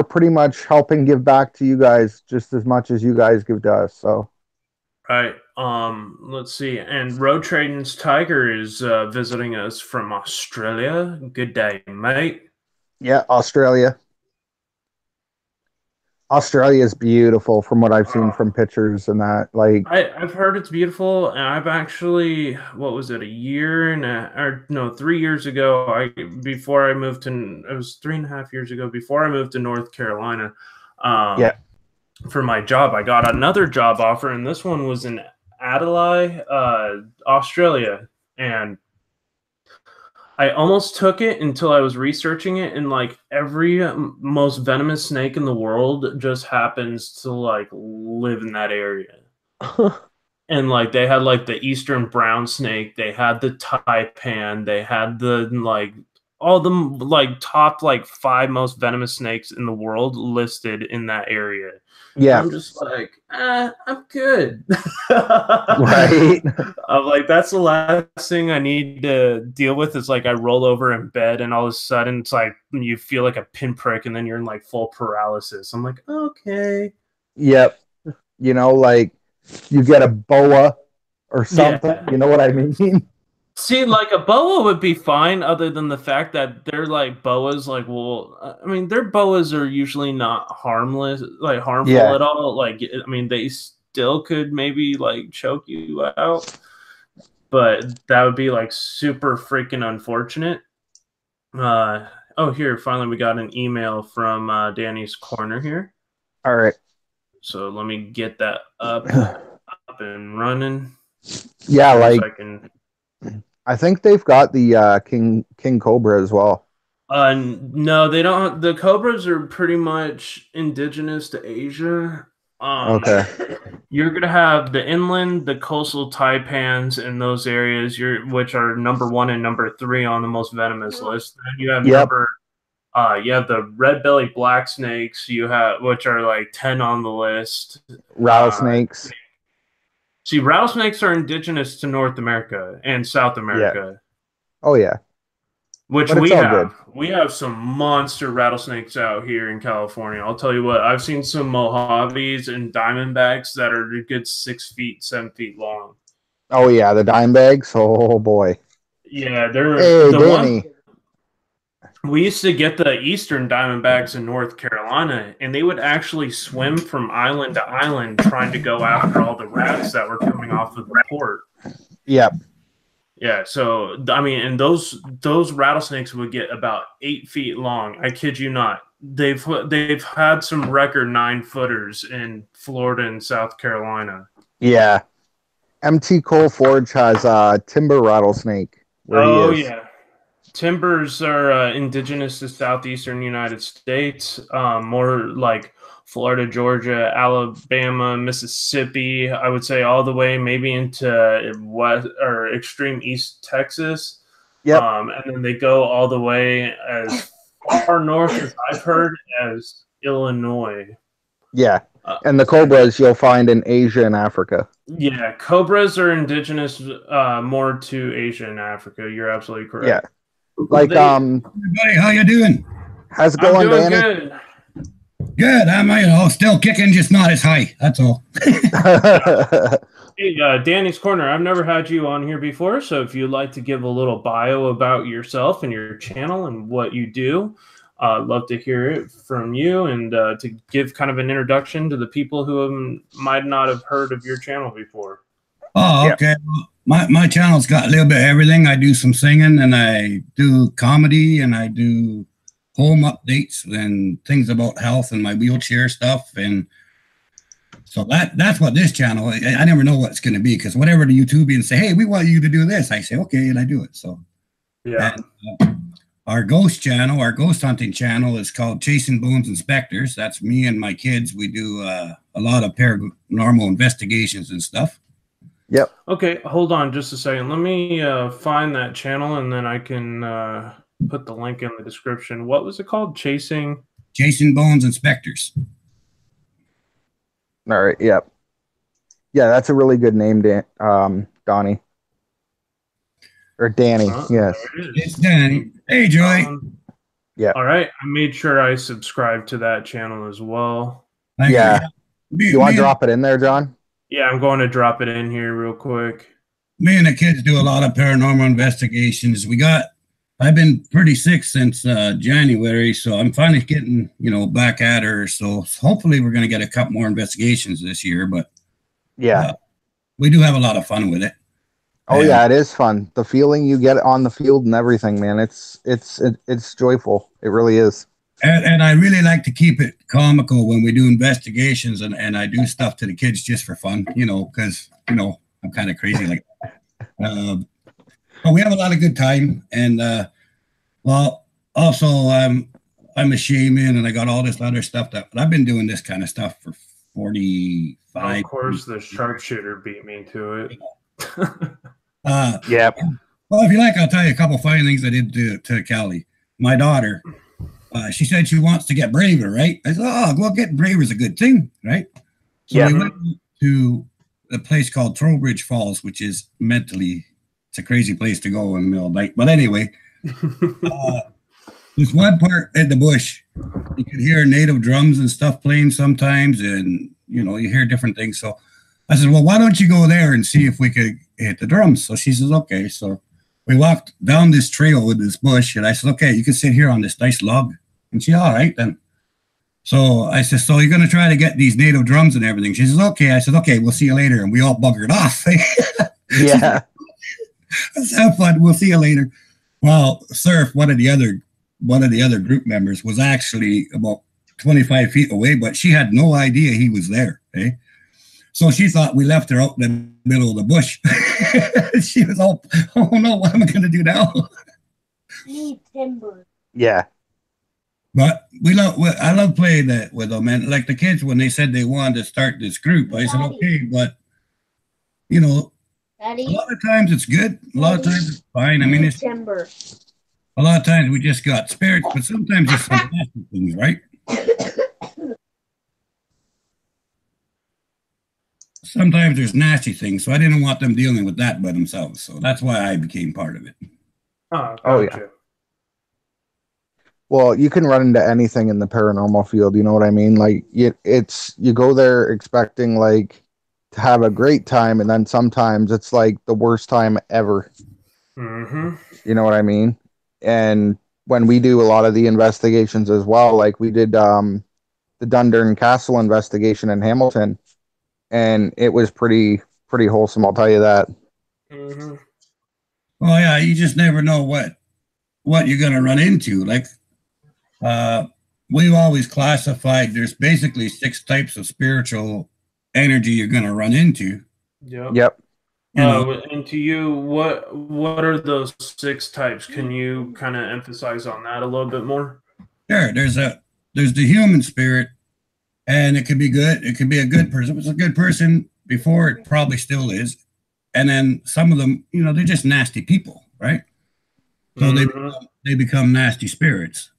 pretty much helping give back to you guys just as much as you guys give to us. So. Right. Let's see. And Road Trading's Tiger is visiting us from Australia. Good day, mate. Yeah, Australia. Australia is beautiful from what I've seen from pictures and that. Like, I've heard it's beautiful, and I've actually, what was it, 3 years ago? Before I moved to, it was 3.5 years ago. Before I moved to North Carolina, for my job, I got another job offer, and this one was in Adelaide, Australia, and I almost took it until I was researching it, and like every most venomous snake in the world just happens to like live in that area. And like they had like the eastern brown snake, they had the taipan, they had the like all the like top like 5 most venomous snakes in the world listed in that area. Yeah, I'm just like, I'm good. Right. I'm like, that's the last thing I need to deal with. Is like I roll over in bed, and all of a sudden it's like you feel like a pinprick, and then you're in like full paralysis. I'm like, okay. Yep. You know, like you get a boa or something. You know what I mean? See, like a boa would be fine, other than the fact that they're like boas. Like, well, I mean, their boas are usually not harmless, like harmful at all. Like, I mean, they still could maybe like choke you out, but that would be like super freaking unfortunate. Oh, here, finally, we got an email from Danny's Corner here. All right. So let me get that up and running. Yeah, like I think they've got the King Cobra as well. No, they don't. The cobras are pretty much indigenous to Asia. Okay. You're gonna have the inland, the coastal taipans in those areas, which are number 1 and number 3 on the most venomous list. Then you have you have the red belly black snakes. Which are like 10 on the list. Rattlesnakes. See, rattlesnakes are indigenous to North America and South America. Yeah. Oh yeah. Which we have. We have some monster rattlesnakes out here in California. I'll tell you what, I've seen some Mojaves and Diamondbacks that are a good 6 feet, 7 feet long. Oh yeah, the Diamondbacks. Oh boy. Yeah, they're Danny. We used to get the eastern Diamondbacks in North Carolina, and they would actually swim from island to island trying to go after all the rats that were coming off of the port. Yep. Yeah, so I mean, and those rattlesnakes would get about 8 feet long. I kid you not. They've had some record 9-footers in Florida and South Carolina. Yeah. MT Coalforge has a timber rattlesnake. Yeah. Timbers are indigenous to southeastern United States, more like Florida, Georgia, Alabama, Mississippi. I would say all the way maybe into west or extreme East Texas. Yep. And then they go all the way as far north as I've heard as Illinois. Yeah. And the cobras you'll find in Asia and Africa. Yeah, cobras are indigenous more to Asia and Africa. You're absolutely correct. Yeah. Like everybody, how you doing? How's it going, doing Danny? good. Good. I'm still kicking, just not as high. That's all. Hey, Danny's Corner. I've never had you on here before, so if you'd like to give a little bio about yourself and your channel and what you do, I'd love to hear it from you, and to give kind of an introduction to the people who might not have heard of your channel before. Oh, okay. Yeah. My channel's got a little bit of everything. I do some singing, and I do comedy, and I do home updates and things about health and my wheelchair stuff. And so that's what this channel, I never know what it's going to be, because whatever the YouTubians say, hey, we want you to do this, I say, okay, and I do it. So yeah. And, our ghost channel, our ghost hunting channel is called Chasing Bones Inspectors. That's me and my kids. We do a lot of paranormal investigations and stuff. Yep. Okay, hold on just a second. Let me find that channel, and then I can put the link in the description. What was it called? Chasing Bones Inspectors. All right. Yep. Yeah, that's a really good name, Donnie. Or Danny. Yes. It's Danny. Hey, Joy. Yeah. All right. I made sure I subscribed to that channel as well. Yeah. You want to drop it in there, John? Yeah, I'm going to drop it in here real quick. Me and the kids do a lot of paranormal investigations. I've been pretty sick since January, so I'm finally getting, back at her. So hopefully we're going to get a couple more investigations this year, but yeah, we do have a lot of fun with it. Oh yeah, it is fun. The feeling you get on the field and everything, man, it's joyful. It really is. And I really like to keep it comical when we do investigations, and I do stuff to the kids just for fun, because, I'm kind of crazy like that. But we have a lot of good time. And, also I'm a shaman, and I got all this other stuff but I've been doing this kind of stuff for 45. Of course, the sharpshooter beat me to it. Yeah. Well, if you like, I'll tell you a couple funny things I did to Callie, my daughter. She said she wants to get braver, right? I said, oh, well, getting braver is a good thing, right? So we went to a place called Trowbridge Falls, which is it's a crazy place to go in the middle of the night. But anyway, there's one part in the bush, you could hear native drums and stuff playing sometimes, and, you hear different things. So I said, well, why don't you go there and see if we could hit the drums? So she says, okay. So we walked down this trail with this bush, and I said, okay, you can sit here on this nice log. And she, all right, then. So I said, so you're going to try to get these native drums and everything? She says, okay. I said, okay, we'll see you later. And we all buggered off. Yeah. Let's have fun. We'll see you later. Well, Surf, one of the other group members, was actually about 25 feet away, but she had no idea he was there. Eh? So she thought we left her out in the middle of the bush. She was all, oh no, what am I going to do now? Need timber. Yeah. But I love playing that with them. And like the kids, when they said they wanted to start this group, I said, okay, but, Daddy? a lot of times it's good. A lot of times it's fine. I mean, it's timber. a lot of times we just got spirits, but sometimes it's some nasty things, right? Sometimes there's nasty things, so I didn't want them dealing with that by themselves. So that's why I became part of it. Oh yeah. Well, you can run into anything in the paranormal field. You know what I mean? Like you go there expecting like to have a great time, and then sometimes it's like the worst time ever. Mm-hmm. You know what I mean? And when we do a lot of the investigations as well, like we did the Dundurn Castle investigation in Hamilton, and it was pretty wholesome. I'll tell you that. Mm-hmm. Well, yeah, you just never know what you're going to run into. Like, we've always classified there's basically 6 types of spiritual energy you're going to run into. Yep. And to you, what are those 6 types? Can you kind of emphasize on that a little bit more? Sure. There's the human spirit, and it could be good. It could be a good person. If it's a good person before, it probably still is. And then some of them, they're just nasty people, right? So they become nasty spirits.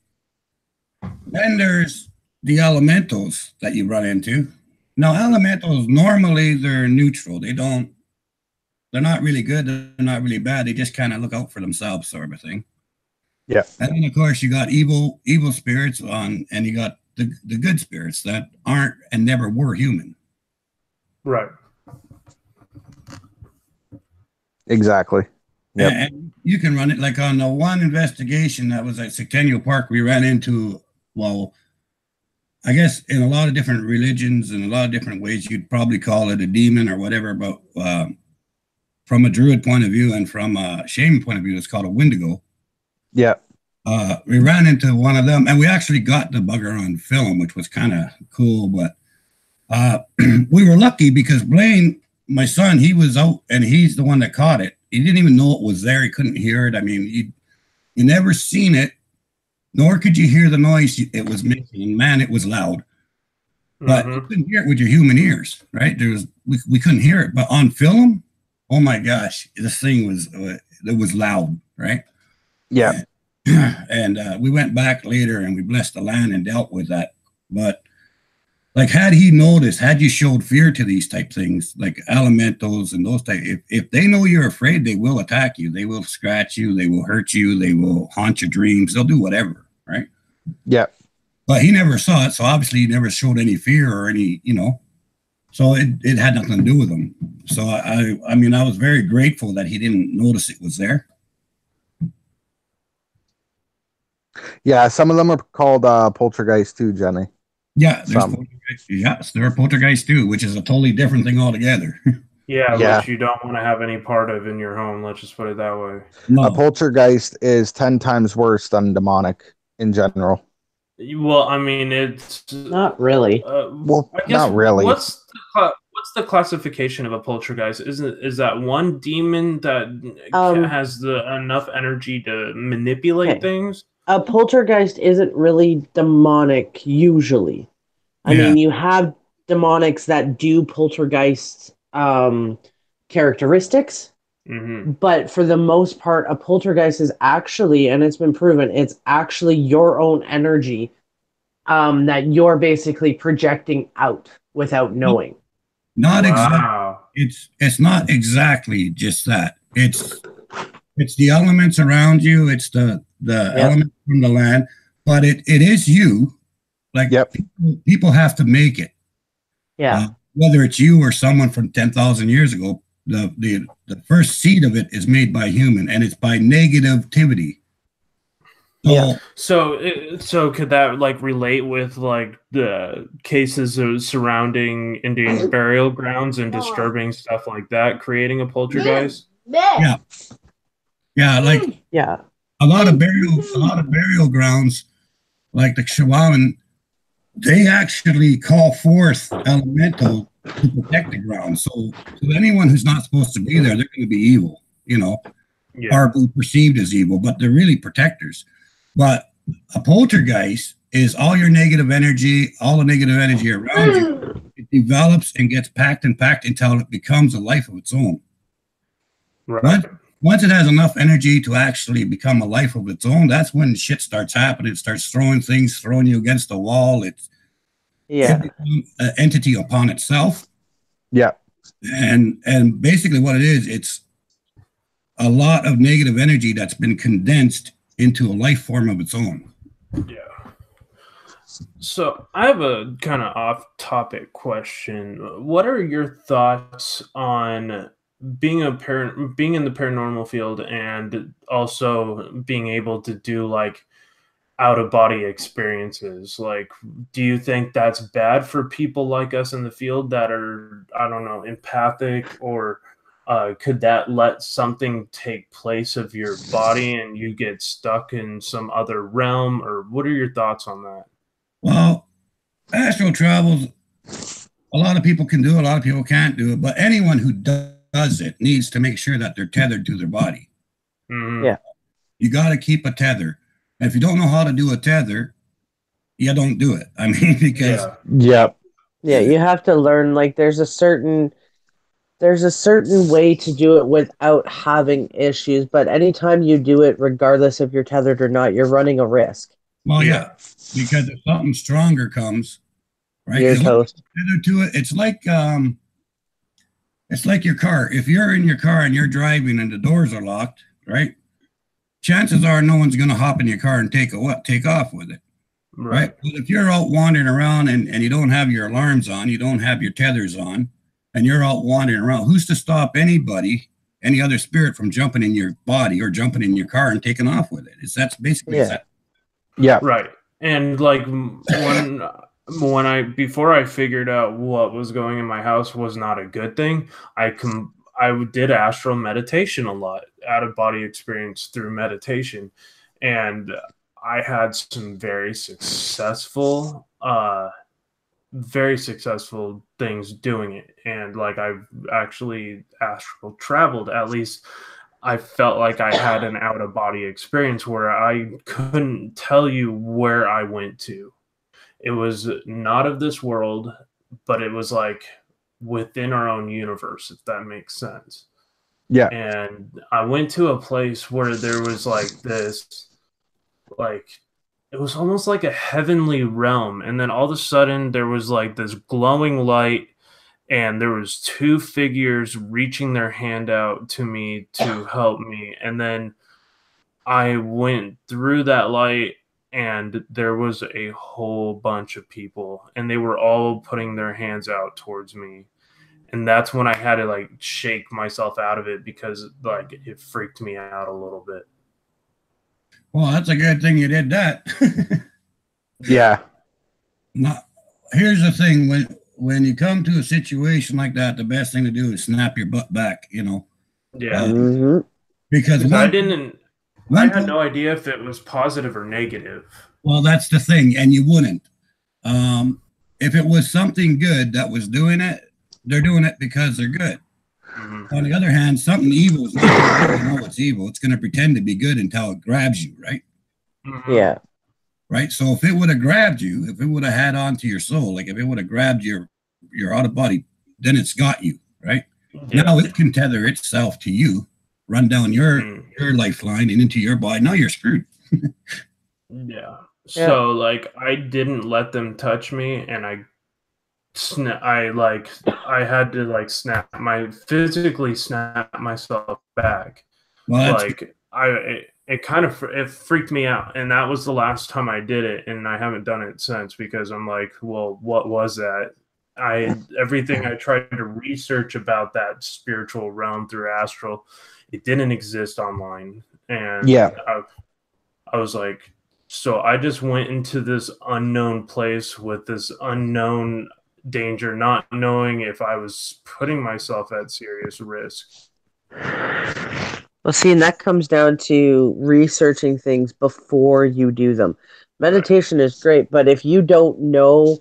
Then there's the elementals that you run into. Now, elementals, normally they're neutral. They're not really good. They're not really bad. They just kind of look out for themselves, sort of a thing. Yeah. And then of course you got evil spirits on, and you got the good spirits that aren't and never were human. Right. Exactly. Yep. And you can run it like on the one investigation that was at Centennial Park. We ran into, well, I guess in a lot of different religions and a lot of different ways, you'd probably call it a demon or whatever. But from a Druid point of view and from a shaman point of view, it's called a Wendigo. Yeah. We ran into one of them, and we actually got the bugger on film, which was kind of cool. But we were lucky because Blaine, my son, he was out, and he's the one that caught it. He didn't even know it was there. He couldn't hear it. I mean, you never seen it, nor could you hear the noise it was making. And man, it was loud. But you couldn't hear it with your human ears, right? We couldn't hear it. But on film, oh my gosh, this thing was it was loud, right? Yeah. And we went back later and we blessed the land and dealt with that. But like, had he noticed, had you showed fear to these type things, like elementals and those type, if they know you're afraid, they will attack you. They will scratch you. They will hurt you. They will haunt your dreams. They'll do whatever, right? Yeah. But he never saw it, so obviously he never showed any fear or any, so it had nothing to do with him. So I mean, I was very grateful that he didn't notice it was there. Yeah, some of them are called poltergeist too, Jenny. Yeah, there are poltergeists too, which is a totally different thing altogether. Yeah, which you don't want to have any part of in your home. Let's just put it that way. No. A poltergeist is 10 times worse than demonic in general. Well, I mean, it's not really. Well, I guess, not really. What's the classification of a poltergeist? Is that one demon that has enough energy to manipulate things? A poltergeist isn't really demonic usually. I mean, you have demonics that do poltergeist characteristics, but for the most part, a poltergeist is actually, and it's been proven, it's actually your own energy that you're basically projecting out without knowing. Not exactly. It's not exactly just that. It's the elements around you. It's the elements from the land, but it is you. Like, people have to make it. Yeah. Whether it's you or someone from 10,000 years ago, the first seed of it is made by human, and it's by negativity. So could that like relate with like the cases of surrounding Indian burial grounds and disturbing stuff like that, creating a poltergeist? Yeah. Like a lot of burial grounds, like the Shawaman, they actually call forth elemental to protect the ground. So to anyone who's not supposed to be there, they're going to be evil, or be perceived as evil, but they're really protectors. But a poltergeist is all your negative energy, all the negative energy around you. It develops and gets packed until it becomes a life of its own. Right. Once it has enough energy to actually become a life of its own, that's when shit starts happening. It starts throwing you against the wall. It becomes an entity upon itself. Yeah. And basically what it is, it's a lot of negative energy that's been condensed into a life form of its own. Yeah. So I have a kind of off-topic question. What are your thoughts on being in the paranormal field and also being able to do like out-of-body experiences? Like, do you think that's bad for people like us in the field that are, I don't know, empathic, or could that let something take place of your body and you get stuck in some other realm? Or what are your thoughts on that? Well, astral travels, a lot of people can do it, a lot of people can't do it, but anyone who does it needs to make sure that they're tethered to their body. Yeah. You got to keep a tether. And if you don't know how to do a tether, you don't do it. I mean, because... Yeah, you have to learn, like, there's a certain way to do it without having issues, but anytime you do it, regardless if you're tethered or not, you're running a risk. Well, yeah, because if something stronger comes, right, you're toast. Tethered to it. It's like your car. If you're in your car and you're driving and the doors are locked, right, chances are no one's going to hop in your car and take off with it. Right. But if you're out wandering around and you don't have your alarms on, you don't have your tethers on, and you're out wandering around, who's to stop anybody, any other spirit, from jumping in your body or jumping in your car and taking off with it? That's basically that. Yeah. Right. And like before I figured out what was going in my house was not a good thing, I did astral meditation a lot, out of body experience through meditation, and I had some very successful things doing it. And like, I've actually astral traveled. At least I felt like I had an out of body experience where I couldn't tell you where I went to. It was not of this world, but it was like within our own universe, if that makes sense. Yeah. And I went to a place where there was like this, like, it was almost like a heavenly realm. And then all of a sudden there was like this glowing light, and there was two figures reaching their hand out to me to help me. And then I went through that light, and there was a whole bunch of people, and they were all putting their hands out towards me. And that's when I had to like shake myself out of it, because like it freaked me out a little bit. Well, that's a good thing you did that. Yeah. Now, here's the thing: when you come to a situation like that, the best thing to do is snap your butt back. Yeah. Because I had no idea if it was positive or negative. Well, that's the thing, and you wouldn't. If it was something good that was doing it, they're doing it because they're good. Mm-hmm. On the other hand, something evil is not going to know it's evil. It's going to pretend to be good until it grabs you, right? Mm-hmm. Yeah. Right? So if it would have grabbed you, if it would have had onto your soul, like if it would have grabbed your out of body, then it's got you, right? Yeah. Now it can tether itself to you, run down your lifeline and into your body. Now you're screwed. Yeah. So like, I didn't let them touch me, and I had to physically snap myself back. Well, like it freaked me out, and that was the last time I did it, and I haven't done it since, because I'm like, well, what was that? Everything I tried to research about that spiritual realm through astral, it didn't exist online. And I was like, so I just went into this unknown place with this unknown danger, not knowing if I was putting myself at serious risk. Well, see, and that comes down to researching things before you do them. Meditation is great, but if you don't know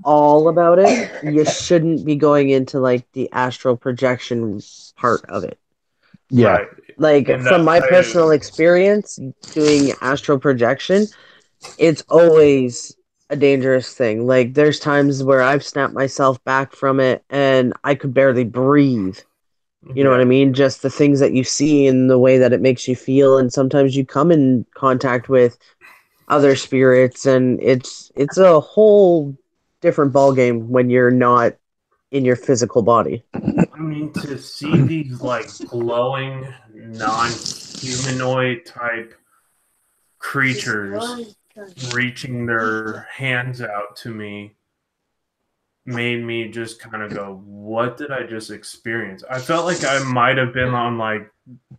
all about it, you shouldn't be going into like the astral projection part of it. Yeah. Right. Like, from my personal experience doing astral projection, it's always a dangerous thing. Like, there's times where I've snapped myself back from it and I could barely breathe. You know what I mean? Just the things that you see and the way that it makes you feel. And sometimes you come in contact with other spirits, and it's a whole different ballgame when you're not in your physical body. I mean, to see these like glowing, non-humanoid type creatures reaching their hands out to me made me just kind of go, what did I just experience? I felt like I might have been on like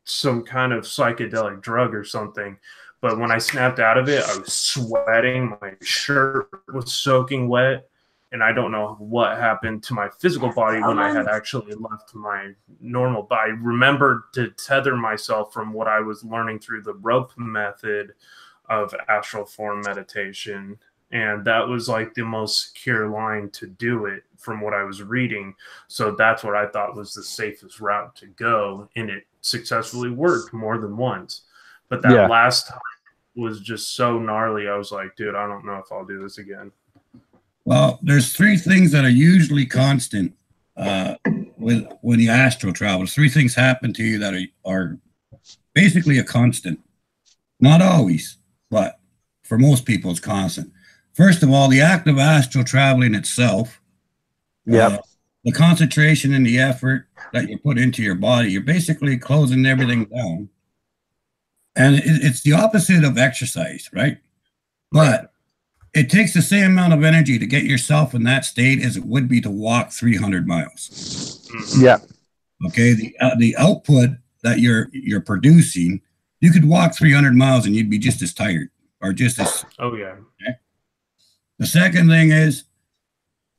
some kind of psychedelic drug or something, but when I snapped out of it, I was sweating, my shirt was soaking wet, and I don't know what happened to my physical body when I had actually left my normal body. I remembered to tether myself from what I was learning through the rope method of astral form meditation. And that was like the most secure line to do it from what I was reading. So that's what I thought was the safest route to go. And it successfully worked more than once. But that last time was just so gnarly. I was like, dude, I don't know if I'll do this again. Well, there's three things that are usually constant when you astral travel. Three things happen to you that are basically a constant. Not always, but for most people, it's constant. First of all, the act of astral traveling itself, the concentration and the effort that you put into your body, you're basically closing everything down And it's the opposite of exercise, right? But it takes the same amount of energy to get yourself in that state as it would be to walk 300 miles. Yeah. Okay. The output that you're producing, you could walk 300 miles and you'd be just as tired or just as. Oh yeah. Okay? The second thing is,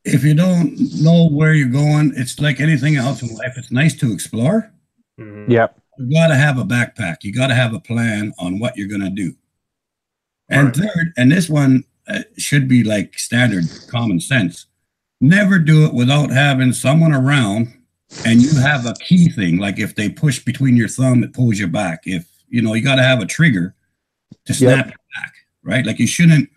if you don't know where you're going, it's like anything else in life. It's nice to explore. Yep. You got to have a backpack. You got to have a plan on what you're going to do. And third, and this one should be like standard common sense. Never do it without having someone around and you have a key thing. Like if they push between your thumb, it pulls you back. If, you know, you got to have a trigger to snap it back, right? Like you shouldn't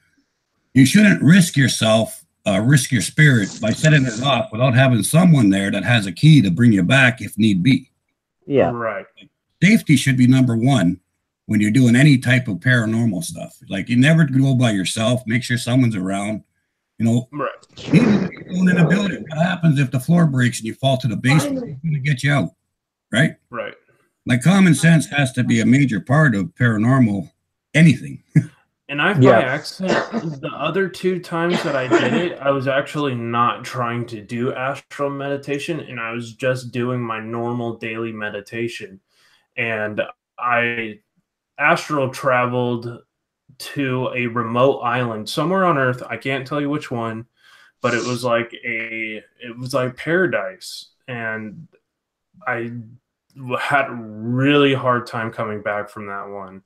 risk yourself, risk your spirit by setting it off without having someone there that has a key to bring you back if need be. Yeah. Right. Safety should be number one when you're doing any type of paranormal stuff. Like you never go by yourself. Make sure someone's around. You know, even if you're going in a building, what happens if the floor breaks and you fall to the basement? Who's going to get you out, right? Right. Like common sense has to be a major part of paranormal anything. And I, by accident, the other 2 times that I did it, I was actually not trying to do astral meditation, and I was just doing my normal daily meditation. And I astral traveled to a remote island somewhere on Earth. I can't tell you which one, but it was like paradise. And I had a really hard time coming back from that one.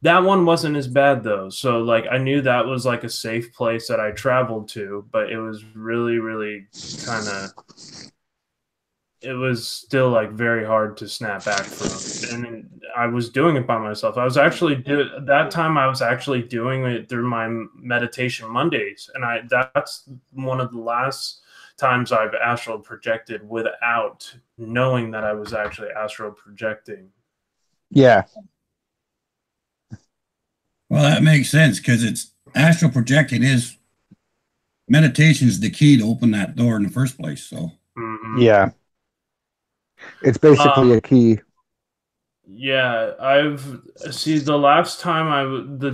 That one wasn't as bad though. So like I knew that was like a safe place that I traveled to, but it was really, really kind of, it was still like very hard to snap back from. And I was doing it by myself. I was actually that time I was actually doing it through my meditation Mondays. And that's one of the last times I've astral projected without knowing that I was actually astral projecting. Yeah. Well, that makes sense because it's astral projecting is meditation is the key to open that door in the first place. So yeah, it's basically a key. Yeah, the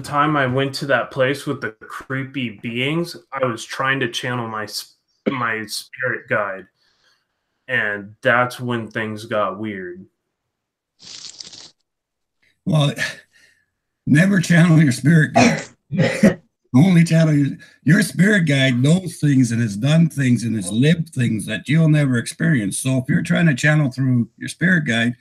time I went to that place with the creepy beings, I was trying to channel my spirit guide, and that's when things got weird. Well, never channel your spirit guide. Only channel your spirit guide knows things and has done things and has lived things that you'll never experience. So if you're trying to channel through your spirit guide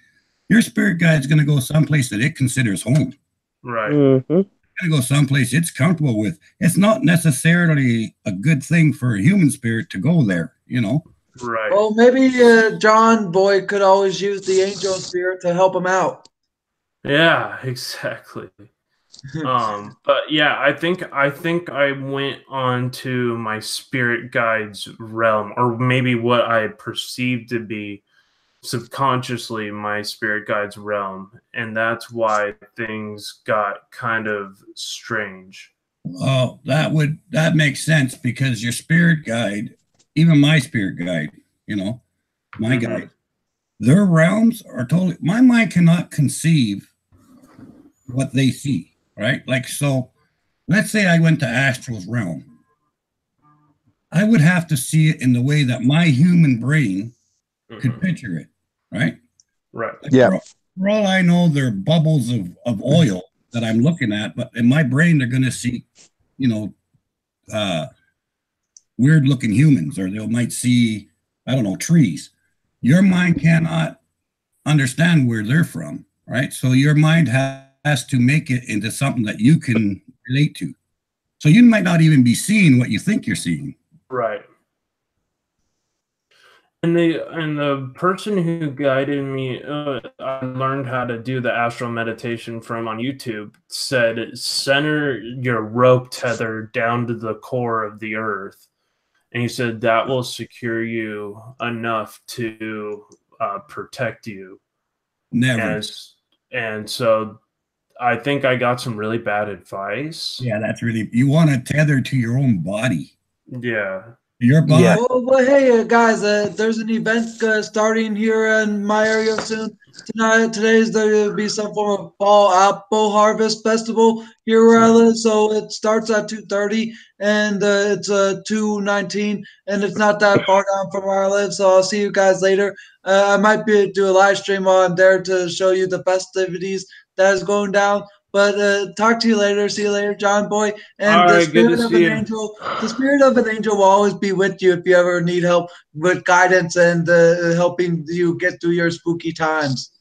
is going to go someplace that it considers home. Right. It's going to go someplace it's comfortable with. It's not necessarily a good thing for a human spirit to go there, you know? Right. Well, maybe John Boy could always use the angel spirit to help him out. Yeah, exactly. But yeah, I think I went on to my spirit guide's realm, or maybe what I perceived to be subconsciously my spirit guide's realm, and that's why things got kind of strange. Oh, that makes sense because your spirit guide, even my spirit guide, you know, my guide, their realms are totally, my mind cannot conceive what they see, right? Like, so let's say I went to Astral's realm. I would have to see it in the way that my human brain could picture it, right? Right. Like for all I know, they're bubbles of oil that I'm looking at, but in my brain, they're going to see, you know, weird looking humans, or they might see, I don't know, trees. Your mind cannot understand where they're from, right? So your mind has to make it into something that you can relate to. So you might not even be seeing what you think you're seeing. Right. And the person who guided me, I learned how to do the astral meditation from on YouTube, said center your rope tether down to the core of the earth. And he said that will secure you enough to protect you. Never. And so I think I got some really bad advice. Yeah, that's really, you want to tether to your own body. Yeah. Your body. Yeah. Well, hey guys, there's an event starting here in my area soon. Today's there will be some form of fall apple harvest festival here where I live. So it starts at 2:30 and it's 2:19, and it's not that far down from where I live. So I'll see you guys later. I might do a live stream while I'm there to show you the festivities that is going down. But talk to you later. See you later, John Boy. And All right, good to see you. the spirit of an angel will always be with you if you ever need help with guidance and helping you get through your spooky times.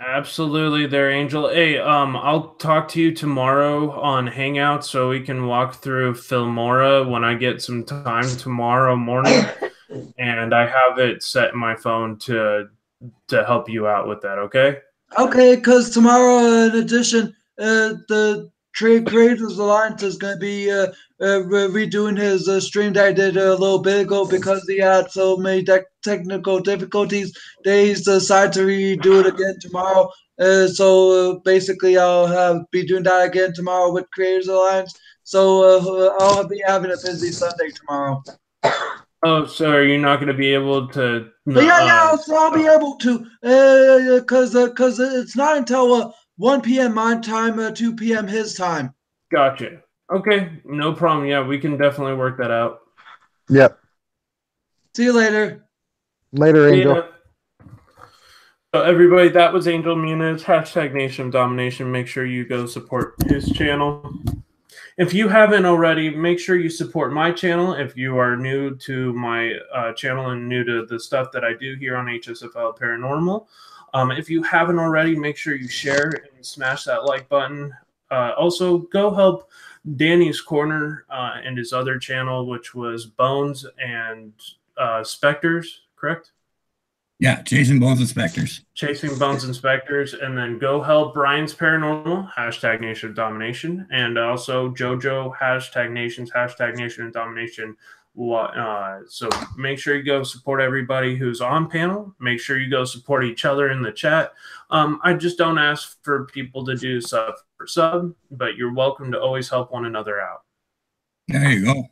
Absolutely there, Angel. Hey, I'll talk to you tomorrow on Hangout so we can walk through Filmora when I get some time tomorrow morning. And I have it set in my phone to help you out with that, okay? Okay, because tomorrow, in addition, the Trade Creators Alliance is going to be redoing his stream that I did a little bit ago because he had so many technical difficulties. He's decided to redo it again tomorrow. So basically, I'll be doing that again tomorrow with Creators Alliance. So I'll be having a busy Sunday tomorrow. Oh, so are you not going to be able to? Yeah, so I'll be able to, because it's not until 1 p.m. my time, 2 p.m. his time. Gotcha. Okay, no problem. Yeah, we can definitely work that out. Yep. See you later. Later, Angel. Yeah. So everybody, that was Angel Muniz, #Nation of Domination. Make sure you go support his channel. If you haven't already, make sure you support my channel. If you are new to my channel and new to the stuff that I do here on Hsfl Paranormal, if you haven't already, make sure you share and smash that like button. Also, go help Danny's Corner and his other channel, which was Bones and Specters, correct? Yeah, Chasing Bones and Specters. Chasing Bones and Specters, and then go help Brian's Paranormal, #Nation of Domination, and also JoJo, #Nations, #Nation of Domination. So make sure you go support everybody who's on panel. Make sure you go support each other in the chat. I just don't ask for people to do sub for sub, but you're welcome to always help one another out. There you go.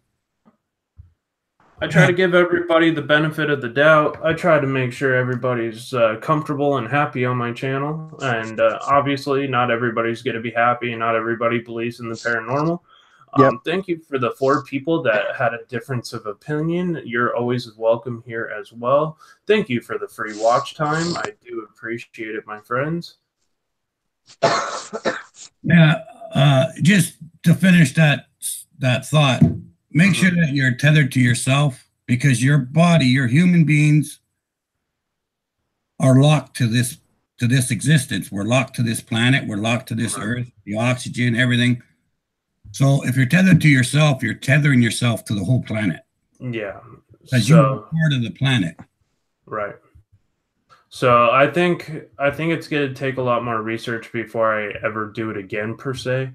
I try to give everybody the benefit of the doubt. I try to make sure everybody's comfortable and happy on my channel. And obviously, not everybody's going to be happy, and not everybody believes in the paranormal. Yep. Thank you for the 4 people that had a difference of opinion. You're always welcome here as well. Thank you for the free watch time. I do appreciate it, my friends. Yeah, just to finish that thought, make sure that you're tethered to yourself, because your body, your human beings are locked to this existence. We're locked to this planet. We're locked to this earth, the oxygen, everything. So if you're tethered to yourself, you're tethering yourself to the whole planet. Yeah. Because you're part of the planet. Right. So I think it's going to take a lot more research before I ever do it again, per se.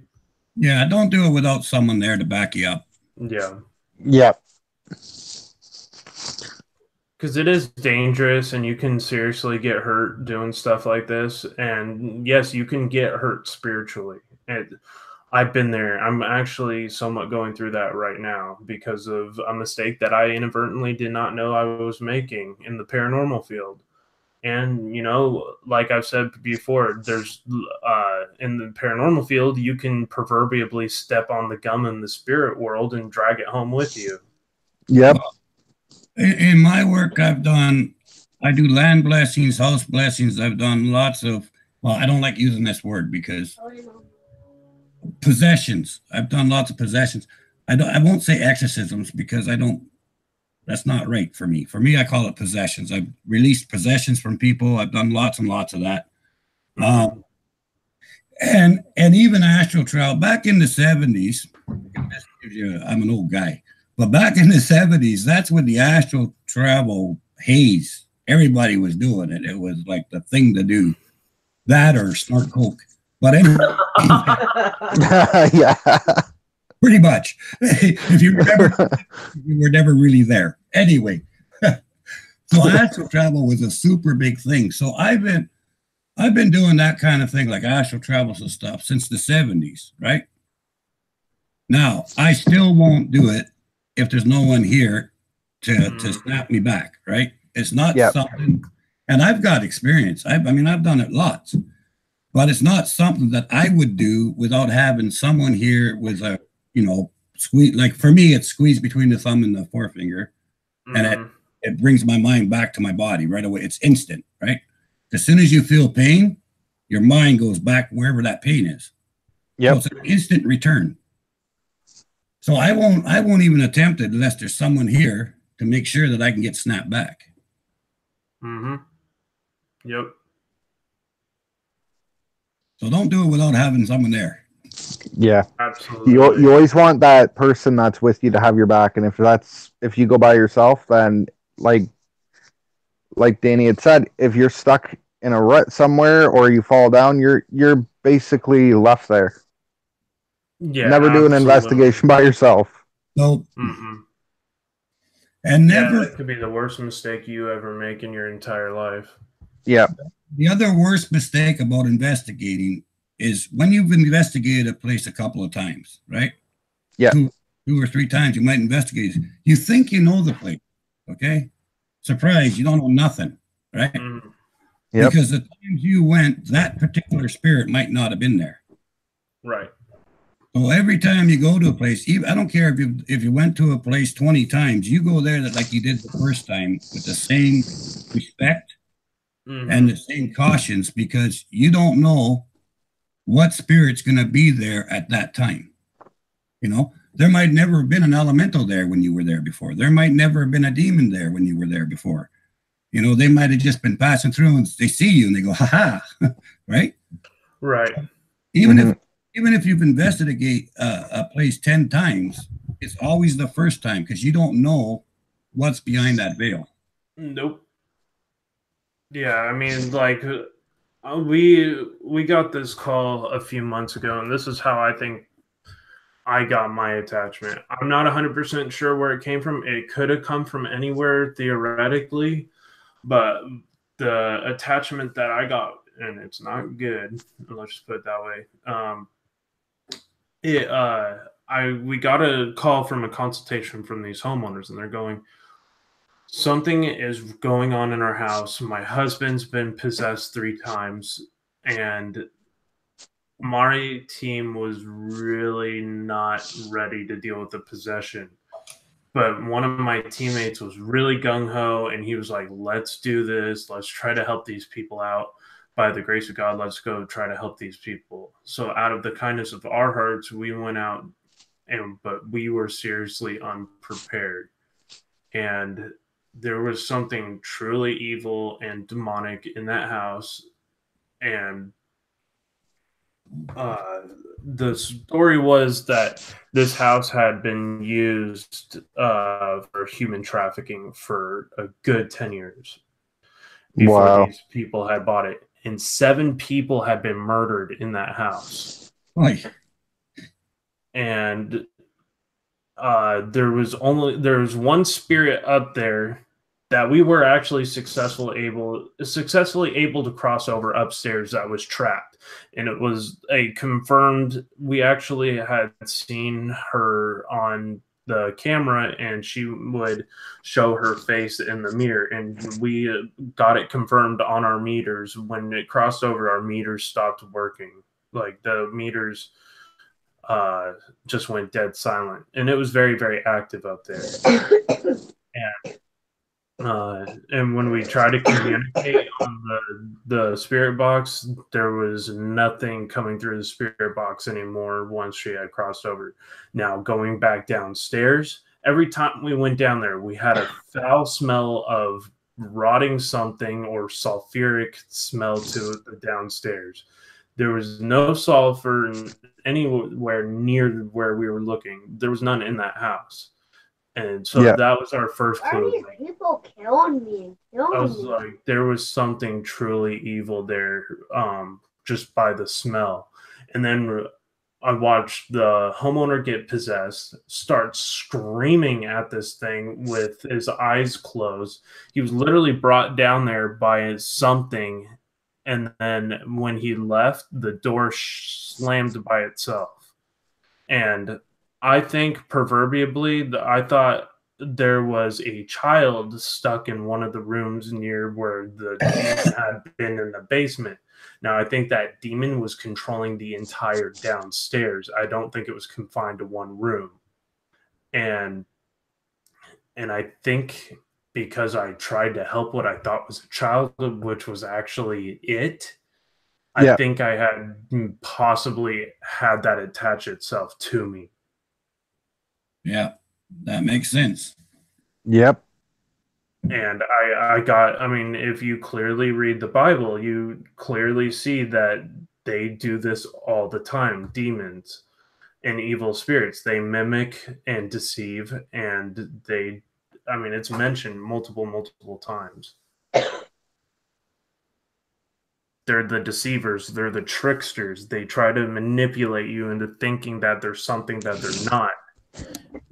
Yeah, don't do it without someone there to back you up. Yeah. Yep. Because it is dangerous, and you can seriously get hurt doing stuff like this. And yes, you can get hurt spiritually. And I've been there. I'm actually somewhat going through that right now because of a mistake that I inadvertently did not know I was making in the paranormal field. And, you know, like I've said before, there's in the paranormal field, you can proverbially step on the gum in the spirit world and drag it home with you. Yep. In my work, I do land blessings, house blessings. I've done lots of, well, I don't like using this word because possessions. I've done lots of possessions. I won't say exorcisms because that's not right for me. For me, I call it possessions. I've released possessions from people. I've done lots and lots of that. And even astral travel back in the 70s. I'm an old guy, but back in the 70s, that's when the astral travel haze. Everybody was doing it. It was like the thing to do. That or snort coke. But anyway, Yeah. pretty much. If you were never really there. Anyway, so astral travel was a super big thing. So I've been doing that kind of thing, like astral travels and stuff, since the 70s, right? Now, I still won't do it if there's no one here to snap me back, right? It's not something, and I've got experience. I mean, I've done it lots, but it's not something that I would do without having someone here with a, squeeze. Like for me, it's squeezed between the thumb and the forefinger, and it brings my mind back to my body right away. It's instant, right? As soon as you feel pain, your mind goes back wherever that pain is. Yeah, so it's an instant return. So I won't even attempt it unless there's someone here to make sure that I can get snapped back. Yep. So don't do it without having someone there. Yeah, absolutely. You always want that person that's with you to have your back, and if you go by yourself, then like Danny had said, if you're stuck in a rut somewhere or you fall down, you're basically left there. Yeah, never do an investigation by yourself. No. And never. That could be the worst mistake you ever make in your entire life. Yeah. The other worst mistake about investigating is when you've investigated a place a couple of times, right? Yeah. Two or three times you might investigate. You think you know the place, okay? Surprise, you don't know nothing, right? Yep. Because the times you went, that particular spirit might not have been there. Right. So every time you go to a place, I don't care if you went to a place 20 times, you go there like you did the first time with the same respect and the same cautions, because you don't know what spirit's going to be there at that time. There might never have been an elemental there when you were there before. There might never have been a demon there when you were there before. They might have just been passing through and they see you and they go, ha ha, right? Right. Even if you've investigated a place 10 times, it's always the first time because you don't know what's behind that veil. Nope. Yeah, I mean, like, we got this call a few months ago, and this is how I think I got my attachment. I'm not 100% sure where it came from. It could have come from anywhere theoretically, but the attachment that I got, and it's not good, let's just put it that way. We got a call from a consultation from these homeowners, and they're going, something is going on in our house. My husband's been possessed 3 times, and my team was really not ready to deal with the possession. But one of my teammates was really gung-ho, and he was like, let's do this. Let's try to help these people out. By the grace of God, let's go try to help these people. So out of the kindness of our hearts, we went out, but we were seriously unprepared. And there was something truly evil and demonic in that house. And the story was that this house had been used for human trafficking for a good 10 years before these people had bought it. And 7 people had been murdered in that house. And there was one spirit up there that we were actually successfully able to cross over upstairs that was trapped. And it was a confirmed, we actually had seen her on the camera, and she would show her face in the mirror, and we got it confirmed on our meters. When it crossed over, our meters stopped working. Like the meters just went dead silent, and it was very, very active up there. And when we tried to communicate on the spirit box, there was nothing coming through the spirit box anymore once she had crossed over. Now, going back downstairs, every time we went down there, we had a foul smell of rotting something or sulfuric smell to the downstairs. There was no sulfur anywhere near where we were looking. There was none in that house. And so that was our first clue. Why are these people killing me? I was like, there was something truly evil there, just by the smell. And then I watched the homeowner get possessed, start screaming at this thing with his eyes closed. He was literally brought down there by something. And then when he left, the door slammed by itself. And I think proverbially, I thought there was a child stuck in one of the rooms near where the demon had been in the basement. Now, I think that demon was controlling the entire downstairs. I don't think it was confined to one room. And I think because I tried to help what I thought was a child, which was actually it, I think I had possibly had that attach itself to me. Yeah, that makes sense. Yep. And I mean, if you clearly read the Bible, you clearly see that they do this all the time. Demons and evil spirits, they mimic and deceive, and I mean, it's mentioned multiple times. They're the deceivers, they're the tricksters. They try to manipulate you into thinking that there's something that they're not.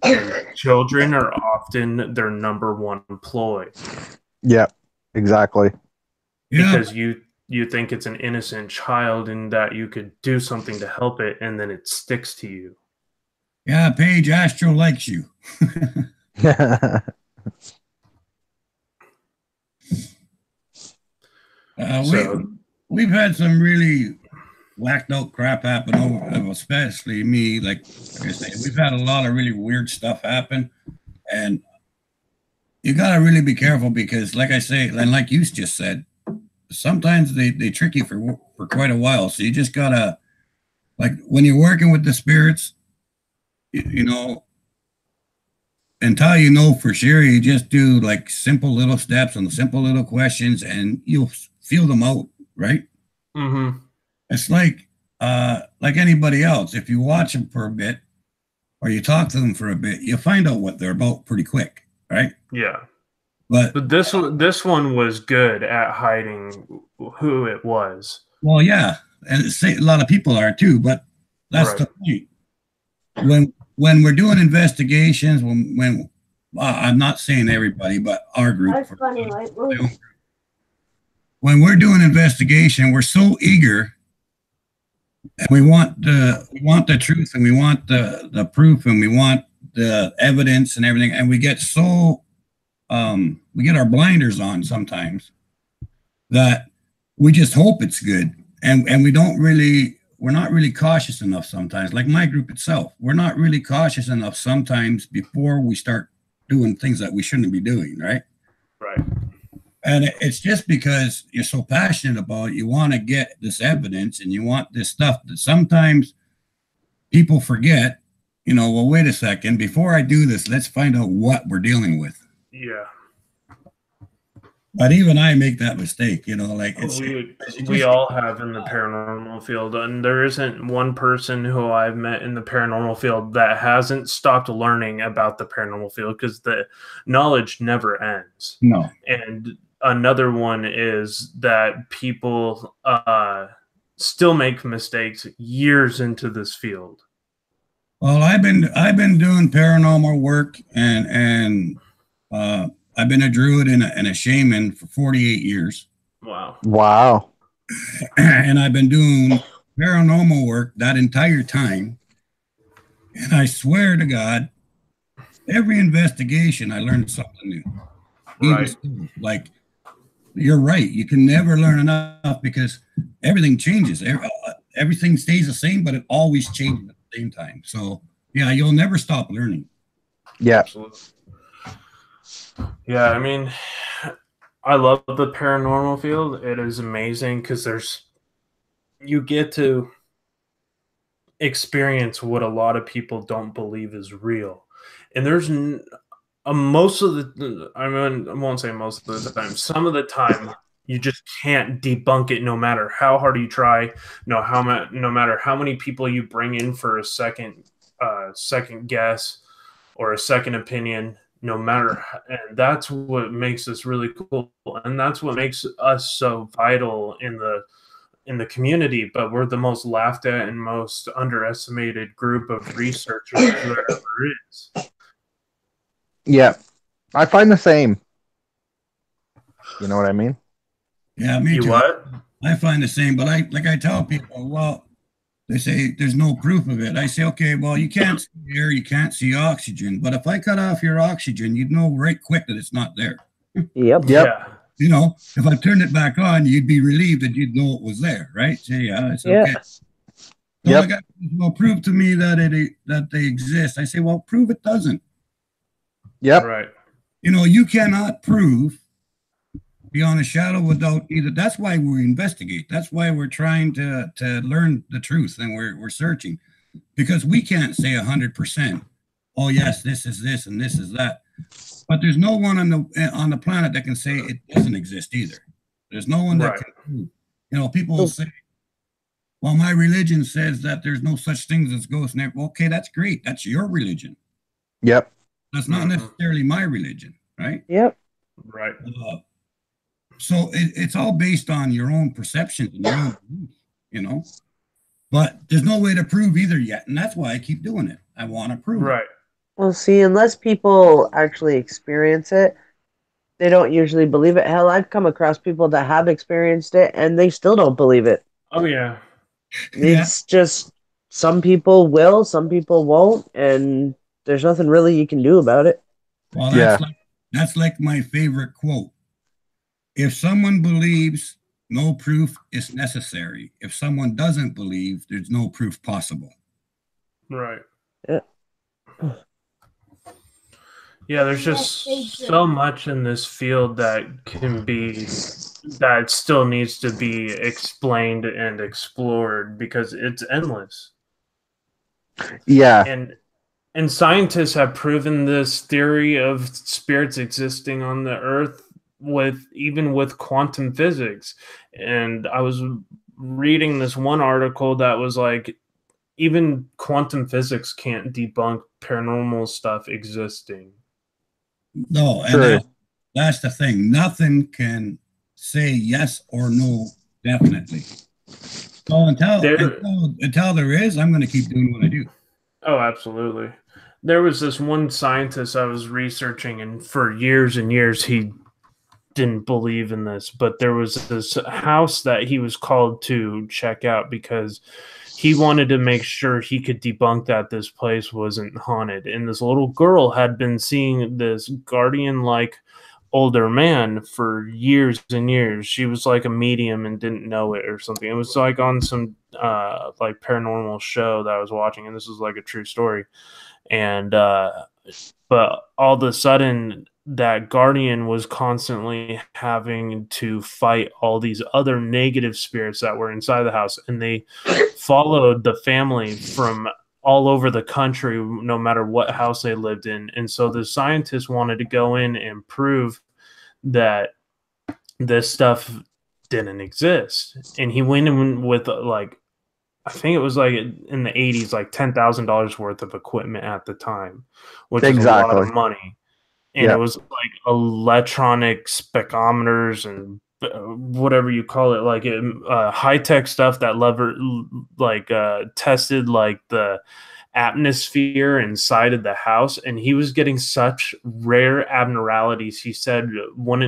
And children are often their number one ploy. Yeah, exactly. Because you think it's an innocent child and that you could do something to help it, and then it sticks to you. Yeah, Paige, Astral likes you. We've had some really whacked out crap happen over, especially me. Like I say, we've had a lot of really weird stuff happen, and you gotta really be careful because, like I say, and like you just said, sometimes they trick you for quite a while. So you just gotta, like, when you're working with the spirits, you know, until you know for sure, you just do like simple little steps and simple little questions, and you'll feel them out, right? Mm-hmm. It's like anybody else. If you watch them for a bit, or you talk to them for a bit, you find out what they're about pretty quick, right? Yeah. But this one was good at hiding who it was. Well, yeah, and a lot of people are too. But that's the point. When we're doing investigations, when I'm not saying everybody, but our group. When we're doing investigation, we're so eager, and we want the truth, and we want the proof, and we want the evidence and everything, and we get so we get our blinders on sometimes that we just hope it's good, and we're not really cautious enough sometimes. Like my group itself, we're not really cautious enough sometimes before we start doing things that we shouldn't be doing, right? Right. And it's just because you're so passionate about it, you want to get this evidence and you want this stuff that sometimes people forget, well, wait a second, before I do this, let's find out what we're dealing with. Yeah. But even I make that mistake, like we all have in the paranormal field, and there isn't one person who I've met in the paranormal field that hasn't stopped learning about the paranormal field, because the knowledge never ends. No. And another one is that people still make mistakes years into this field. Well, I've been doing paranormal work and I've been a druid and a shaman for 48 years. Wow. And I've been doing paranormal work that entire time. And I swear to God, every investigation, I learned something new. Right. Like, you're right. You can never learn enough because everything changes. Everything stays the same, but it always changes at the same time. So, yeah, you'll never stop learning. Yeah. Absolutely. Yeah, I mean, I love the paranormal field. It is amazing because you get to experience what a lot of people don't believe is real. And there's most of the, I won't say most of the time, some of the time, you just can't debunk it no matter how hard you try, no matter how many people you bring in for a second guess or a second opinion. No matter, and that's what makes this really cool, and that's what makes us so vital in the community. But we're the most laughed at and most underestimated group of researchers there ever is. Yeah, I find the same. You know what I mean? Yeah, me too. What? I find the same, but I tell people, well, They say there's no proof of it. I say, okay, well, you can't see air, you can't see oxygen, but if I cut off your oxygen, you'd know right quick that it's not there. Yep. Yeah. You know, if I turned it back on, you'd be relieved that you'd know it was there, right? Say, yeah, I said, okay. So Yep. the guy says, well, prove to me that they exist. I say, well, prove it doesn't. Yep. Right. You know, you cannot prove beyond a shadow of a doubt either. That's why we investigate. That's why we're trying to learn the truth, and we're searching, because we can't say 100%. Oh yes, this is this and this is that. But there's no one on the planet that can say it doesn't exist either. There's no one that can prove. You know, people will say, well, my religion says that there's no such things as ghosts. And okay, that's great. That's your religion. Yep. That's not necessarily my religion, right? Yep. Right. So it's all based on your own perceptions and your own beliefs, you know. But there's no way to prove either yet, and that's why I keep doing it. I want to prove it. Well, see, unless people actually experience it, they don't usually believe it. Hell, I've come across people that have experienced it, and they still don't believe it. Oh, yeah. It's just some people will, some people won't, and there's nothing really you can do about it. Well, that's like my favorite quote. If someone believes, no proof is necessary. If someone doesn't believe, there's no proof possible. Right. Yeah. Yeah, there's just so much in this field that still needs to be explained and explored, because it's endless. Yeah. And scientists have proven this theory of spirits existing on the earth even with quantum physics. And I was reading this one article that was like, even quantum physics can't debunk paranormal stuff existing. No, and that's the thing. Nothing can say yes or no definitely. So until there is, I'm going to keep doing what I do. Oh, absolutely. There was this one scientist I was researching, and for years and years he didn't believe in this, but there was this house that he was called to check out because he wanted to make sure he could debunk that this place wasn't haunted. And this little girl had been seeing this guardian-like older man for years and years. She was like a medium and didn't know it or something. It was like on some like paranormal show that I was watching, and this was like a true story. And but all of a sudden, that guardian was constantly having to fight all these other negative spirits that were inside the house, and they followed the family from all over the country, no matter what house they lived in. And so the scientists wanted to go in and prove that this stuff didn't exist. And he went in with like, I think it was like in the 80s, like $10,000 worth of equipment at the time, which is a lot of money. And it was like electronic spechometers and whatever you call it, like high-tech stuff that tested like the atmosphere inside of the house. And he was getting such rare abnormalities, he said would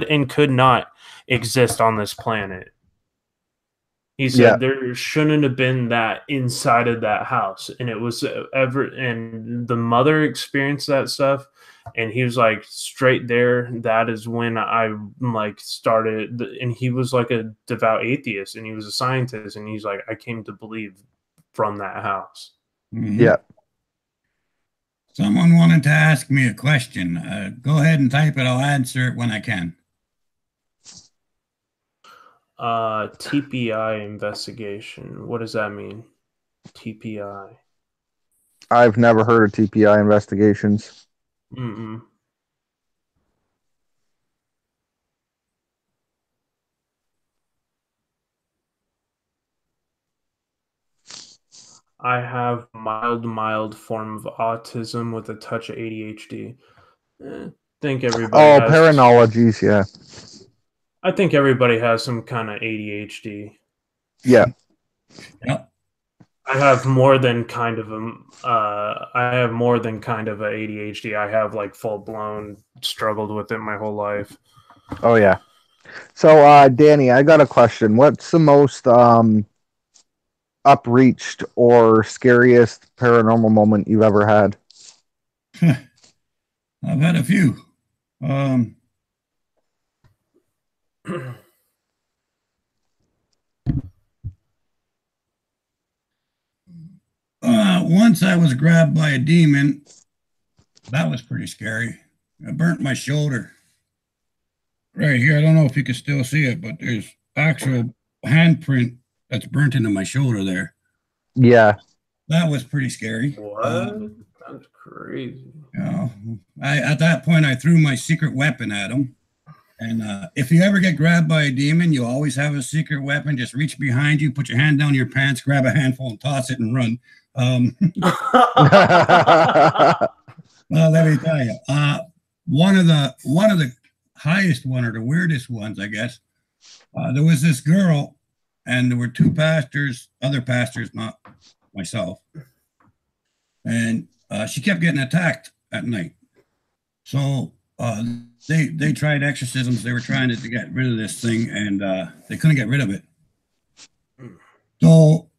and could not exist on this planet. He said there shouldn't have been that inside of that house. And it was and the mother experienced that stuff. And he was like, straight there, that is when I like started. And he was like a devout atheist, and he was a scientist. And he's like, I came to believe from that house. Mm-hmm. Yeah. Someone wanted to ask me a question. Go ahead and type it. I'll answer it when I can. TPI investigation. What does that mean? TPI. I've never heard of TPI investigations. Mm-mm. I have mild form of autism with a touch of ADHD. I think everybody has... Paranologies, yeah. I think everybody has some kind of ADHD. Yeah. Yep. I have more than kind of a ADHD. I have like full blown struggled with it my whole life. Oh yeah. So Danny, I got a question. What's the most upreached or scariest paranormal moment you've ever had? I've had a few. Once I was grabbed by a demon. That was pretty scary. I burnt my shoulder. Right here, I don't know if you can still see it, but there's actual handprint that's burnt into my shoulder there. Yeah. That was pretty scary. What? That's crazy. You know, at that point, I threw my secret weapon at him. And if you ever get grabbed by a demon, you always have a secret weapon. Just reach behind you, put your hand down your pants, grab a handful and toss it and run. Well, let me tell you, one of the highest one or the weirdest ones, I guess. There was this girl, and there were two pastors, other pastors, not myself, and she kept getting attacked at night. So they tried exorcisms. They were trying to get rid of this thing, and they couldn't get rid of it. So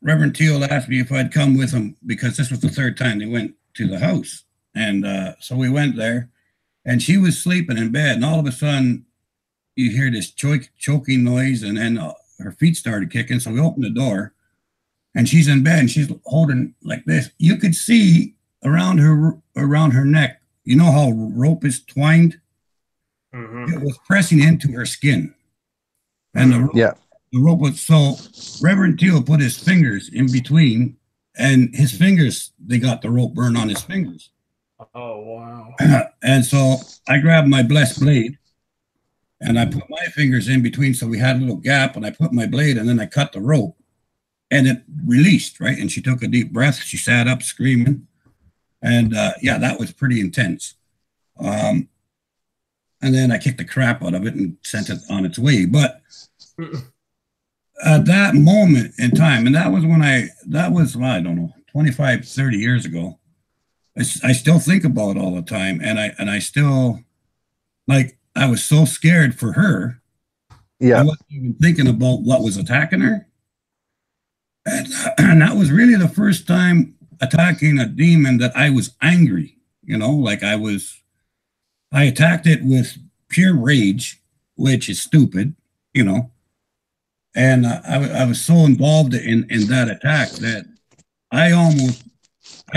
Reverend Teal asked me if I'd come with him because this was the third time they went to the house. And so we went there, and she was sleeping in bed, and all of a sudden you hear this choking noise, and then her feet started kicking. So we opened the door, and she's in bed, and she's holding like this. You could see around her neck, you know how rope is twined? Mm-hmm. It was pressing into her skin. And the rope was, so Reverend Teal put his fingers in between, and his fingers, they got the rope burned on his fingers. Oh, wow. And so I grabbed my blessed blade, and I put my fingers in between, so we had a little gap, and I put my blade, and then I cut the rope, and it released, right? And she took a deep breath. She sat up screaming. And yeah, that was pretty intense. And then I kicked the crap out of it and sent it on its way. But at that moment in time, and that was well, I don't know, 25, 30 years ago, I still think about it all the time. And I still, like, I was so scared for her. Yeah. I wasn't even thinking about what was attacking her. And that was really the first time attacking a demon that I was angry, you know, like I attacked it with pure rage, which is stupid, you know. And I was so involved in that attack that I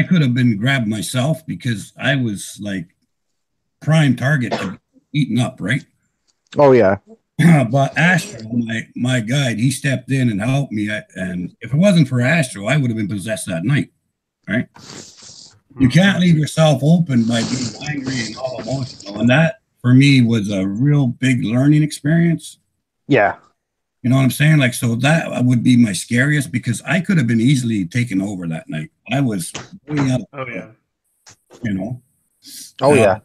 could have been grabbed myself because I was like prime target to be eaten up, right? Oh, yeah. But Astral, my guide, he stepped in and helped me. And if it wasn't for Astral, I would have been possessed that night, right? You can't leave yourself open by being angry and all emotional. And that, for me, was a real big learning experience. Yeah. You know what I'm saying? Like, so that would be my scariest because I could have been easily taken over that night. I was way out of control, you know? Oh, yeah.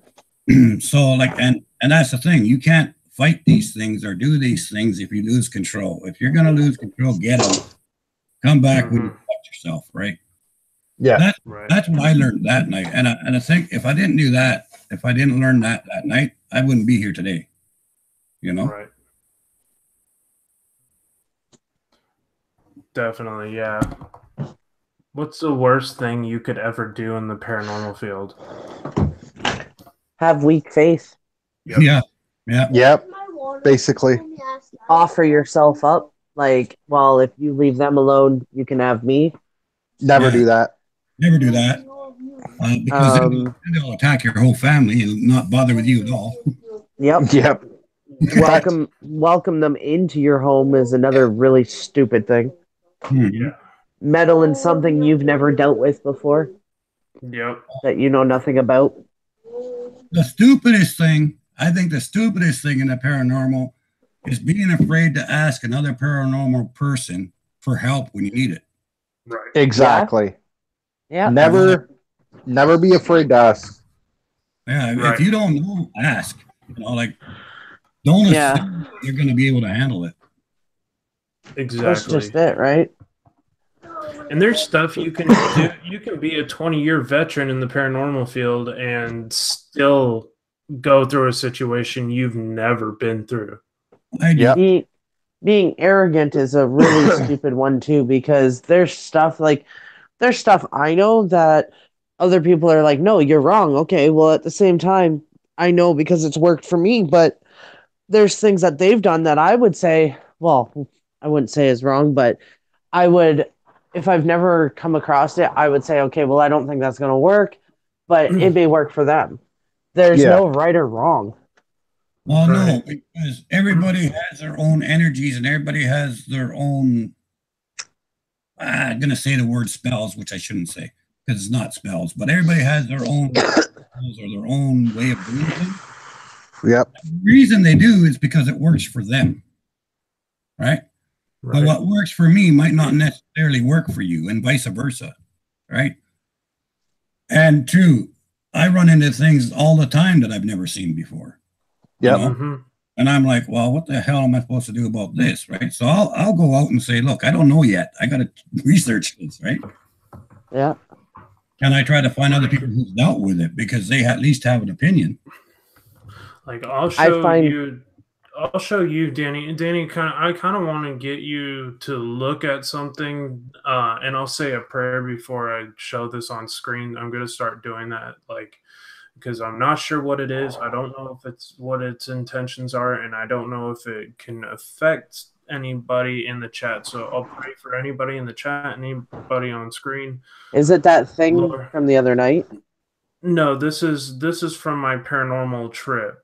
So, like, and that's the thing. You can't fight these things or do these things if you lose control. If you're going to lose control, get out. Come back when you protect yourself, right? Yeah. That's what I learned that night. And I think if I didn't do that, if I didn't learn that night, I wouldn't be here today, you know? Right. Definitely, yeah. What's the worst thing you could ever do in the paranormal field? Have weak faith. Yep. Yeah. Yeah. Yep. Basically. Offer yourself up. Like, well, if you leave them alone, you can have me. Never do that. Never do that. Because then they'll attack your whole family and not bother with you at all. Yep. Yep. Welcome them into your home is another really stupid thing. Yeah. Meddle in something you've never dealt with before. Yep. That you know nothing about. The stupidest thing, I think the stupidest thing in the paranormal is being afraid to ask another paranormal person for help when you need it. Right. Exactly. Yeah. Never be afraid to ask. Yeah. Right. If you don't know, ask. You know, like, don't assume you're going to be able to handle it. Exactly. That's just it, right? And there's stuff you can do. You can be a 20-year veteran in the paranormal field and still go through a situation you've never been through. I do. Yep. being arrogant is a really stupid one too, because there's stuff I know that other people are like, no, you're wrong. Okay, well, at the same time, I know because it's worked for me, but there's things that they've done that I would say, well, I wouldn't say is wrong, but I would, if I've never come across it, I would say, okay, well, I don't think that's going to work, but it may work for them. There's no right or wrong. Well, no, because everybody has their own energies and everybody has their own. I'm going to say the word spells, which I shouldn't say because it's not spells, but everybody has their own spells or their own way of doing things. Yep. The reason they do is because it works for them, right? But what works for me might not necessarily work for you, and vice versa, right? And two, I run into things all the time that I've never seen before. Yeah. You know? And I'm like, well, what the hell am I supposed to do about this, right? So I'll go out and say, look, I don't know yet. I got to research this, right? Yeah. And I try to find other people who've dealt with it because they at least have an opinion. Like I'll show you, Danny. Danny, I kind of want to get you to look at something, and I'll say a prayer before I show this on screen. I'm gonna start doing that, like, because I'm not sure what it is. I don't know if it's what its intentions are, and I don't know if it can affect anybody in the chat. So I'll pray for anybody in the chat, anybody on screen. Is it that thing from the other night? No, this is from my paranormal trip.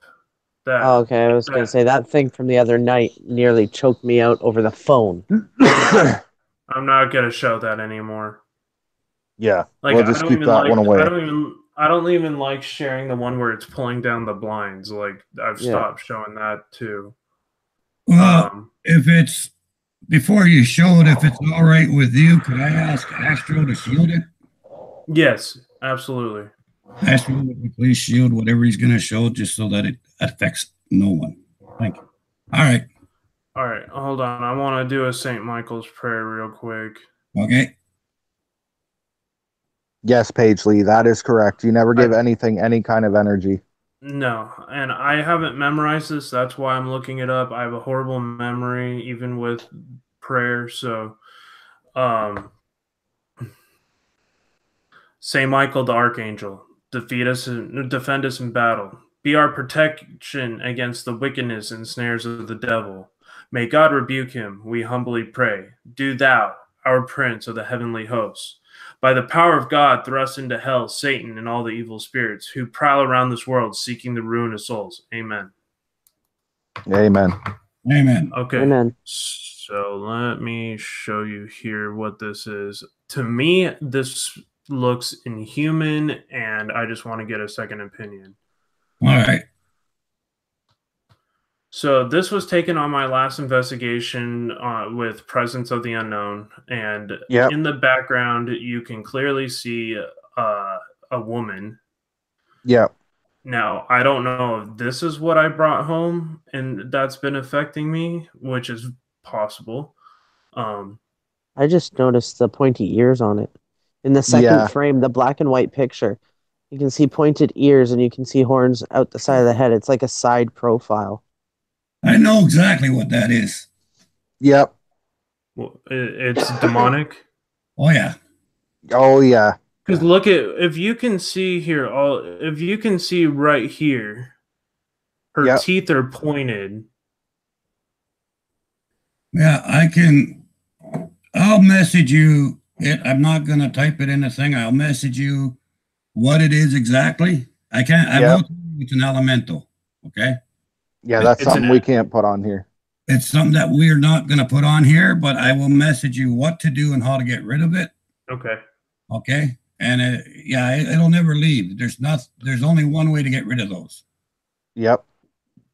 Okay, I was going to say that thing from the other night nearly choked me out over the phone. I'm not going to show that anymore. Yeah, like, we'll just keep that one away. I don't even like sharing the one where it's pulling down the blinds. Like, I've stopped showing that too. Well, if it's before you show it, if it's all right with you, could I ask Astral to shield it? Yes, absolutely. Astral, please shield whatever he's going to show, just so that it affects no one. Thank you. All right. All right, hold on. I want to do a St. Michael's prayer real quick. Okay. Yes, Pagely, that is correct. You never give anything any kind of energy. No, and I haven't memorized this. That's why I'm looking it up. I have a horrible memory, even with prayer. So, Saint Michael the Archangel, defend us in battle. Be our protection against the wickedness and snares of the devil. May God rebuke him, we humbly pray. Do thou, our Prince of the heavenly hosts, by the power of God, thrust into hell Satan and all the evil spirits who prowl around this world seeking the ruin of souls. Amen. Amen. Amen. Okay. Amen. So let me show you here what this is. To me, this looks inhuman, and I just want to get a second opinion. All right. So this was taken on my last investigation with Presence of the Unknown, and in the background you can clearly see a woman. Yeah. Now, I don't know if this is what I brought home and that's been affecting me, which is possible. I just noticed the pointy ears on it. In the second frame, the black and white picture, you can see pointed ears and you can see horns out the side of the head. It's like a side profile. I know exactly what that is. Yep. Well, it's demonic. Oh, yeah. Oh, yeah. Because look at, if you can see here, if you can see right here, her teeth are pointed. Yeah, I'll message you it. I'm not going to type it in the thing. I'll message you what it is exactly. I can't, I will tell you it's an elemental. Okay. Yeah, that's something we can't put on here. It's something that we're not going to put on here, but I will message you what to do and how to get rid of it. Okay. Okay. And it'll never leave. There's only one way to get rid of those. Yep.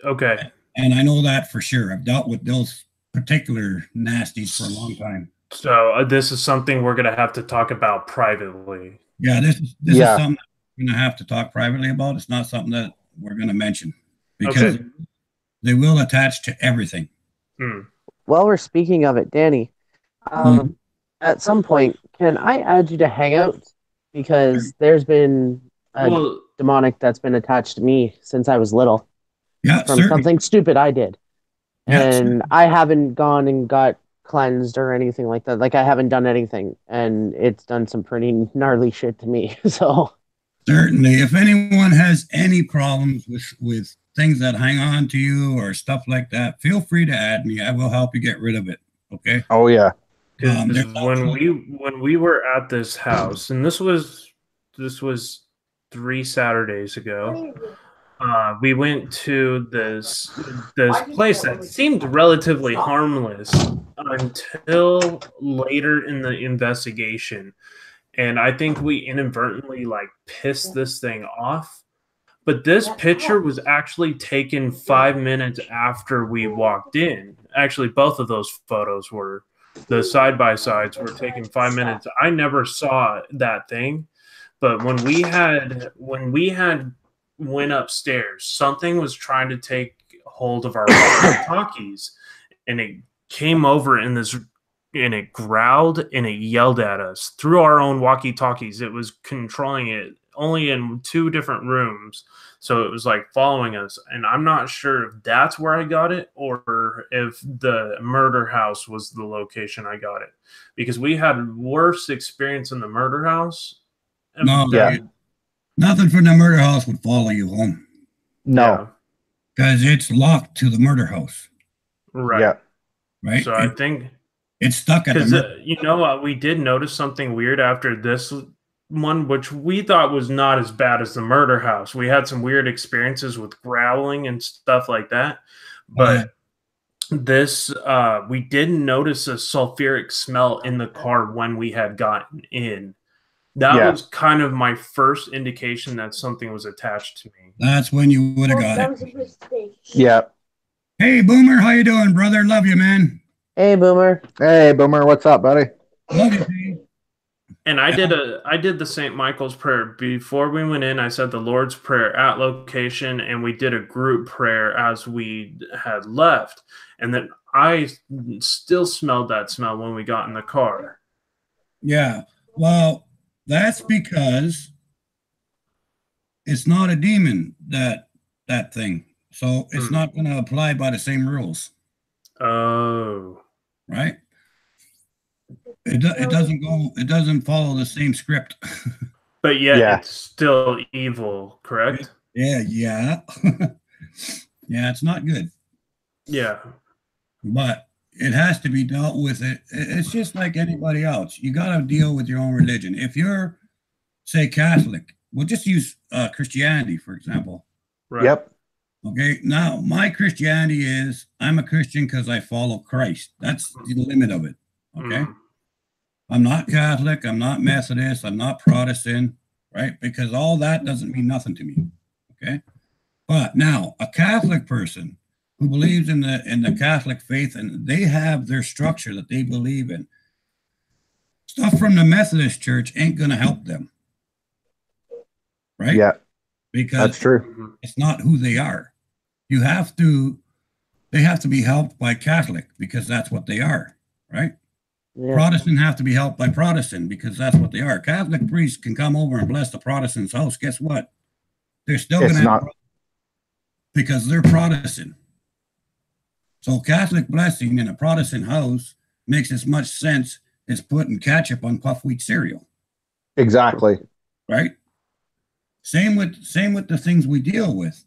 Okay. And I know that for sure. I've dealt with those particular nasties for a long time. So this is something we're going to have to talk about privately. Yeah, this is something that we're going to have to talk privately about. It's not something that we're going to mention because they will attach to everything. While we're speaking of it, Danny, at some point, can I add you to Hangouts? Because there's been a demonic that's been attached to me since I was little. Yeah, from something stupid I did. and I haven't gone and got cleansed or anything like that. Like I haven't done anything, and it's done some pretty gnarly shit to me. So certainly, if anyone has any problems with things that hang on to you or stuff like that, feel free to add me. I will help you get rid of it. Okay. Oh yeah. Because when we were at this house, and this was 3 Saturdays ago, we went to this place that seemed relatively harmless until later in the investigation, and I think we inadvertently like pissed this thing off. But this picture was actually taken 5 minutes after we walked in. Actually, both of those photos were. The side-by-sides were taken 5 minutes. I never saw that thing, but when we had went upstairs, something was trying to take hold of our walkie-talkies, and it came over and it growled and it yelled at us through our own walkie-talkies. It was controlling it only in 2 different rooms. So it was like following us, and I'm not sure if that's where I got it or if the murder house was the location I got it, because we had worse experience in the murder house. No, nothing from the murder house would follow you home. No, because it's locked to the murder house. Right. Yeah. Right. So I think it's stuck at the. You know what? We did notice something weird after this one, which we thought was not as bad as the murder house. We had some weird experiences with growling and stuff like that, but this we didn't notice a sulfuric smell in the car when we had gotten in. That was kind of my first indication that something was attached to me. That's when you would have got it. Yeah. Hey Boomer, how you doing, brother? Love you, man. Hey Boomer. Hey Boomer, what's up, buddy? Love you, Steve. And I did the St. Michael's prayer before we went in. I said the Lord's Prayer at location, and we did a group prayer as we had left. And then I still smelled that smell when we got in the car. Yeah, well, that's because it's not a demon, that thing. So it's not going to apply by the same rules. Oh, right. It doesn't follow the same script. But yet it's still evil, correct? Yeah. Yeah, it's not good. Yeah. But it has to be dealt with. It's just like anybody else. You got to deal with your own religion. If you're, say, Catholic, we'll just use Christianity, for example. Right. Yep. Okay, now my Christianity is I'm a Christian because I follow Christ. That's the limit of it. Okay. I'm not Catholic, I'm not Methodist, I'm not Protestant, right? Because all that doesn't mean nothing to me. Okay. But now a Catholic person who believes in the Catholic faith, and they have their structure that they believe in, stuff from the Methodist church ain't gonna help them. Right? Yeah. Because that's true. It's not who they are. They have to be helped by Catholic because that's what they are, right? Yeah. Protestant have to be helped by Protestant because that's what they are. Catholic priests can come over and bless the Protestant's house. Guess what? They're still going to have because they're Protestant. So Catholic blessing in a Protestant house makes as much sense as putting ketchup on puff wheat cereal. Exactly. Right? Same with the things we deal with.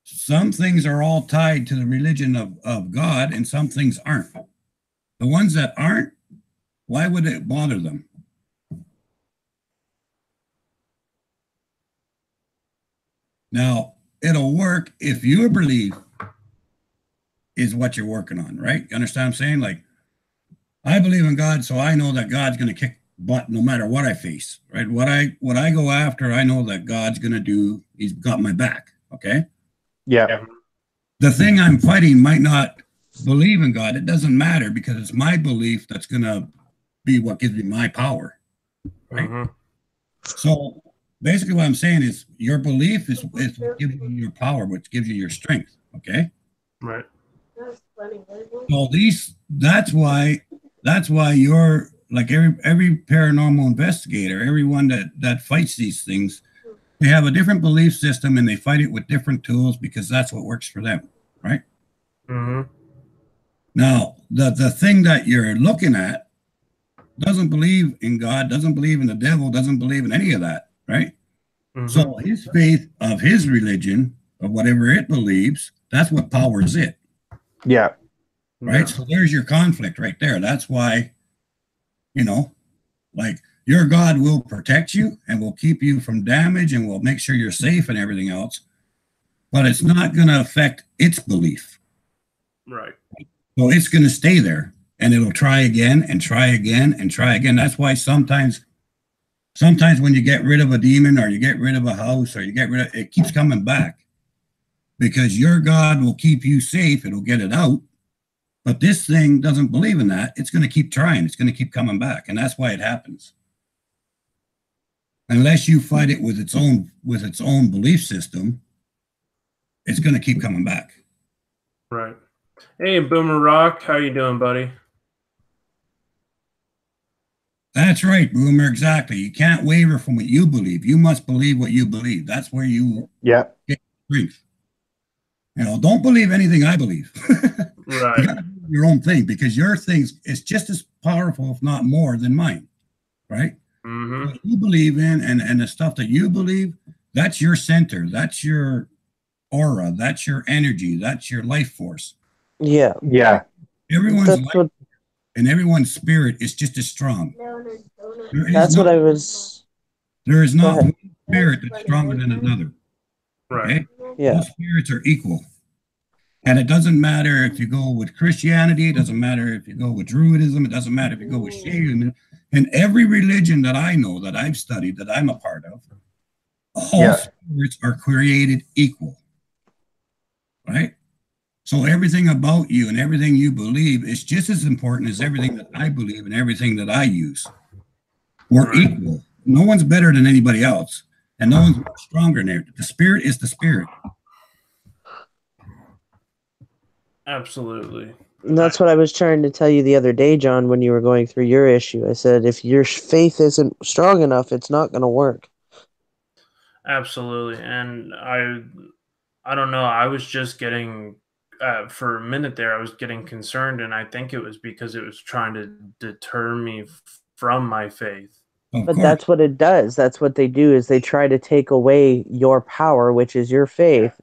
Some things are all tied to the religion of God, and some things aren't. The ones that aren't, why would it bother them? Now, it'll work if your belief is what you're working on, right? You understand what I'm saying? Like, I believe in God, so I know that God's going to kick butt no matter what I face, right? What I go after, I know that God's going to do. He's got my back, okay? Yeah. The thing I'm fighting might not believe in God. It doesn't matter because it's my belief that's going to be what gives me my power, right? So basically what I'm saying is your belief is what gives you your power, which gives you your strength, okay? Right. So that's why you're like every paranormal investigator, everyone that fights these things, they have a different belief system and they fight it with different tools because that's what works for them, right? Now, the thing that you're looking at doesn't believe in God, doesn't believe in the devil, doesn't believe in any of that, right? Mm-hmm. So his faith of his religion, of whatever it believes, that's what powers it. Yeah. Right. Yeah. So there's your conflict right there. That's why, like your God will protect you and will keep you from damage and will make sure you're safe and everything else, but it's not going to affect its belief. Right. So it's going to stay there and it'll try again and try again and try again. That's why sometimes when you get rid of a demon or you get rid of a house or you get rid of it, keeps coming back because your God will keep you safe. It'll get it out. But this thing doesn't believe in that. It's going to keep trying. It's going to keep coming back. And that's why it happens. Unless you fight it with its own belief system, it's going to keep coming back. Right. Hey, Boomer Rock, how you doing, buddy? That's right, Boomer. Exactly. You can't waver from what you believe. You must believe what you believe. That's where you get strength. Don't believe anything I believe. Right. You gotta do your own thing because your thing is just as powerful, if not more, than mine. Right? Mm-hmm. What you believe in and the stuff that you believe, that's your center. That's your aura. That's your energy. That's your life force. Yeah. Yeah. Everyone's life and everyone's spirit is just as strong. That's what I was. There is not one spirit that's stronger than another. Right. Okay? Yeah. All spirits are equal. And it doesn't matter if you go with Christianity, it doesn't matter if you go with Druidism, it doesn't matter if you go with Shaivism. And every religion that I know, that I've studied, that I'm a part of, all spirits are created equal. Right? So everything about you and everything you believe is just as important as everything that I believe and everything that I use. We're equal. No one's better than anybody else. And no one's stronger than it. The spirit is the spirit. Absolutely. And that's what I was trying to tell you the other day, John, when you were going through your issue. I said, if your faith isn't strong enough, it's not going to work. Absolutely. And I don't know. I was just getting, for a minute there, I was getting concerned. And I think it was because it was trying to deter me from my faith. But that's what it does. That's what they do is they try to take away your power, which is your faith,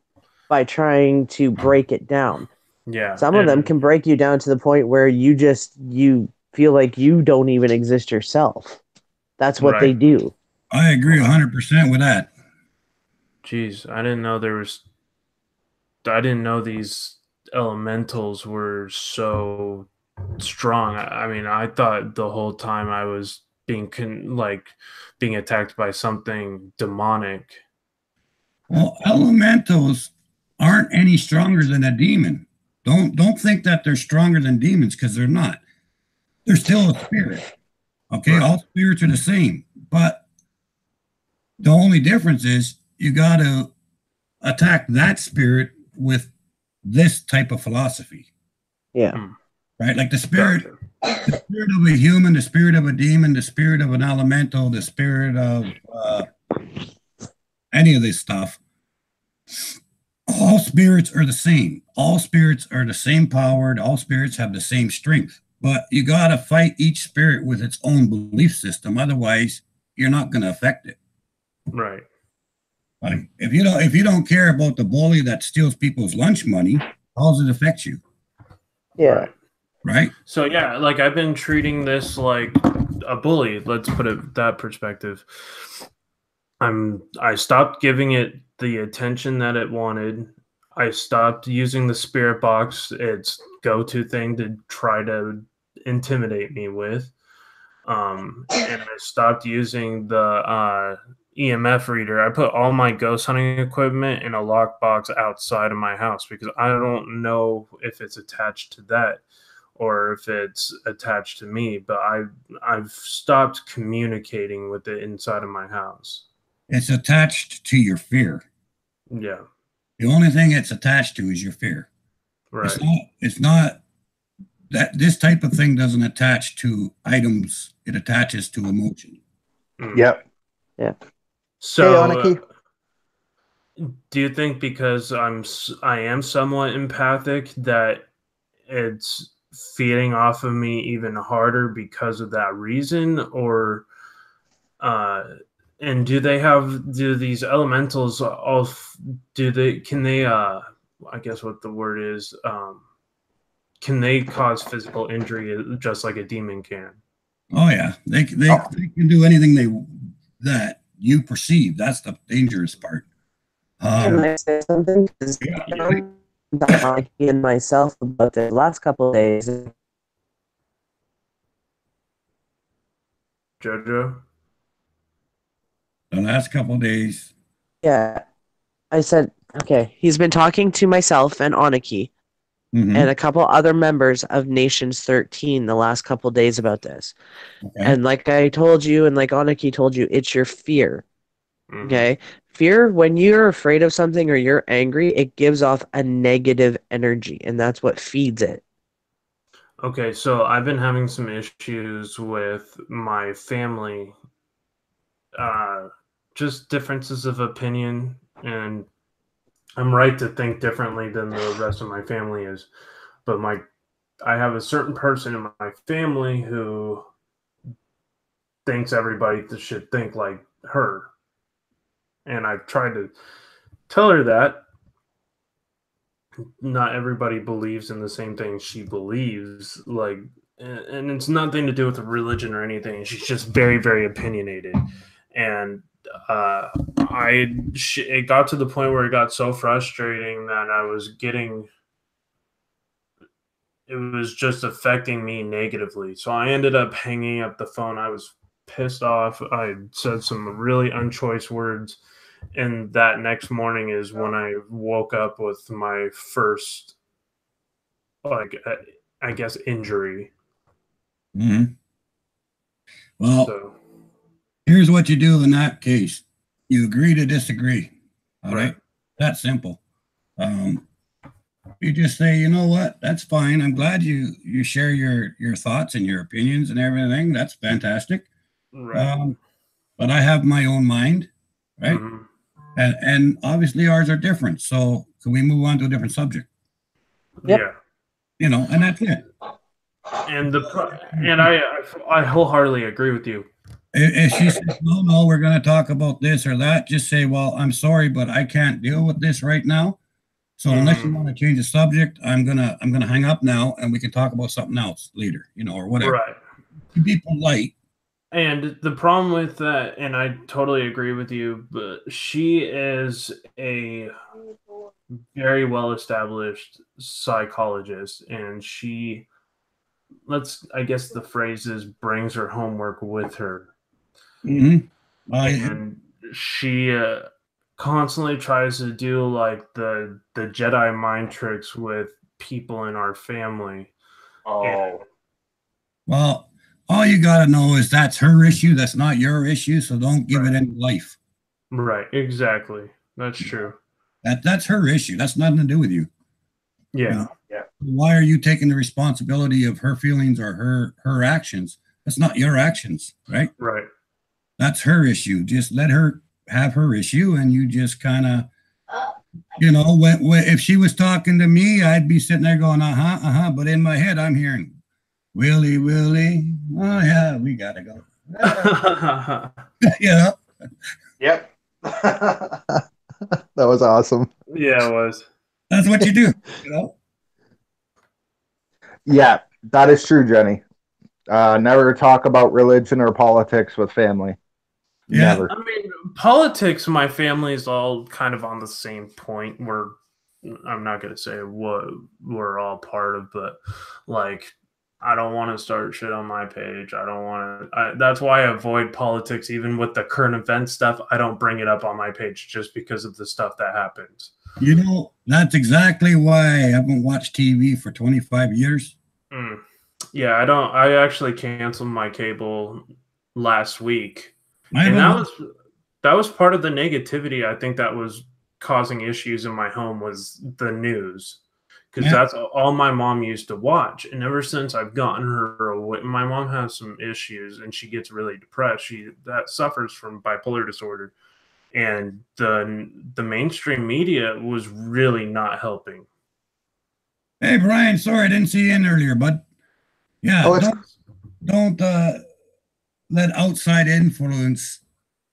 by trying to break it down. Yeah. Some of them can break you down to the point where you feel like you don't even exist yourself. That's what they do. I agree 100% with that. Jeez, I didn't know these elementals were so strong. I mean, I thought the whole time I was being attacked by something demonic. Well, elementals aren't any stronger than a demon. Don't think that they're stronger than demons because they're not. They're still a spirit. Okay, all spirits are the same, but the only difference is you got to attack that spirit with this type of philosophy. Yeah. Right? Like the spirit of a human, the spirit of a demon, the spirit of an elemental, the spirit of any of this stuff. All spirits are the same. All spirits are the same powered. All spirits have the same strength. But you got to fight each spirit with its own belief system. Otherwise, you're not going to affect it. Right. Like if you don't care about the bully that steals people's lunch money, how does it affect you? Yeah. Right. So yeah, like I've been treating this like a bully. Let's put it that perspective. I stopped giving it the attention that it wanted. I stopped using the spirit box, its go-to thing to try to intimidate me with. And I stopped using the EMF reader. I put all my ghost hunting equipment in a lockbox outside of my house because I don't know if it's attached to that or if it's attached to me, but I've stopped communicating with it inside of my house. It's attached to your fear. Yeah. The only thing it's attached to is your fear. Right. It's not that this type of thing doesn't attach to items. It attaches to emotion. Yep. Yeah. So, do you think because I am somewhat empathic that feeding off of me even harder because of that reason, or and do these elementals all can they I guess what the word is, can they cause physical injury just like a demon can? Oh yeah, they can do anything that you perceive. That's the dangerous part. Can I say something? And myself about the last couple of days. Jojo? The last couple of days. Yeah. I said, okay, he's been talking to myself and Aniki and a couple other members of Nations 13 the last couple of days about this. Okay. And like I told you, and like Aniki told you, it's your fear. Okay? Fear, when you're afraid of something or you're angry, it gives off a negative energy, and that's what feeds it. Okay, so I've been having some issues with my family, just differences of opinion, and I'm right to think differently than the rest of my family is, but I have a certain person in my family who thinks everybody should think like her, and I've tried to tell her that not everybody believes in the same thing she believes, like, and it's nothing to do with religion or anything. She's just very, very opinionated, and it got to the point where it got so frustrating that it was just affecting me negatively. So I ended up hanging up the phone. I was pissed off. I said some really unchoice words. And that next morning is when I woke up with my first, like, I guess, injury. Well, here's what you do in that case. You agree to disagree. All right. That's simple. You just say, you know what? That's fine. I'm glad you share your thoughts and your opinions and everything. That's fantastic. Right. But I have my own mind, right? And obviously ours are different. So can we move on to a different subject? Yeah. You know, and that's it. And I wholeheartedly agree with you. If she says, no, we're going to talk about this or that, just say, well, I'm sorry, but I can't deal with this right now. So unless you want to change the subject, I'm gonna hang up now, and we can talk about something else later, you know, or whatever. Right. To be polite. And the problem with that, and I totally agree with you, but she is a very well-established psychologist, and I guess the phrase is, brings her homework with her. And she constantly tries to do like the Jedi mind tricks with people in our family. Well, all you got to know is that's her issue. That's not your issue. So don't give it any life. Right. Exactly. That's true. That's her issue. That's nothing to do with you. Yeah. You know? Yeah. Why are you taking the responsibility of her feelings or her actions? That's not your actions, right? Right. That's her issue. Just let her have her issue, and you just kind of, you know, if she was talking to me, I'd be sitting there going, but in my head, I'm hearing, Willie, oh yeah, we gotta go. You know? Yep. That was awesome. Yeah, it was. That's what you do, you know? Yeah, that is true, Jenny. Never talk about religion or politics with family. Yeah. Never. I mean, politics, my family is all kind of on the same point. I'm not going to say what we're all part of, but like, I don't want to start shit on my page. I don't want to. That's why I avoid politics, even with the current event stuff. I don't bring it up on my page just because of the stuff that happens. You know, that's exactly why I haven't watched TV for 25 years. Yeah, I don't. I actually canceled my cable last week, and that was part of the negativity. I think that was causing issues in my home was the news, because that's all my mom used to watch. And ever since I've gotten her away, my mom has some issues, and she gets really depressed. She suffers from bipolar disorder, and the mainstream media was really not helping. Hey, Brian, sorry I didn't see you in earlier, bud. Yeah, Oh, don't let outside influence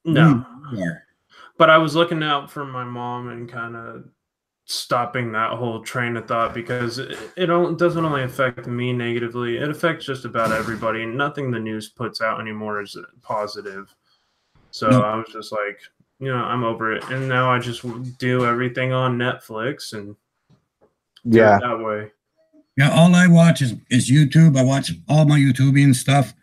No. who you are. But I was looking out for my mom and kind of stopping that whole train of thought because it doesn't only affect me negatively, it affects just about everybody. Nothing the news puts out anymore is positive. So No. I was just like, I'm over it. And now I just do everything on Netflix and do it that way. Yeah, all I watch is YouTube. I watch all my YouTubing stuff,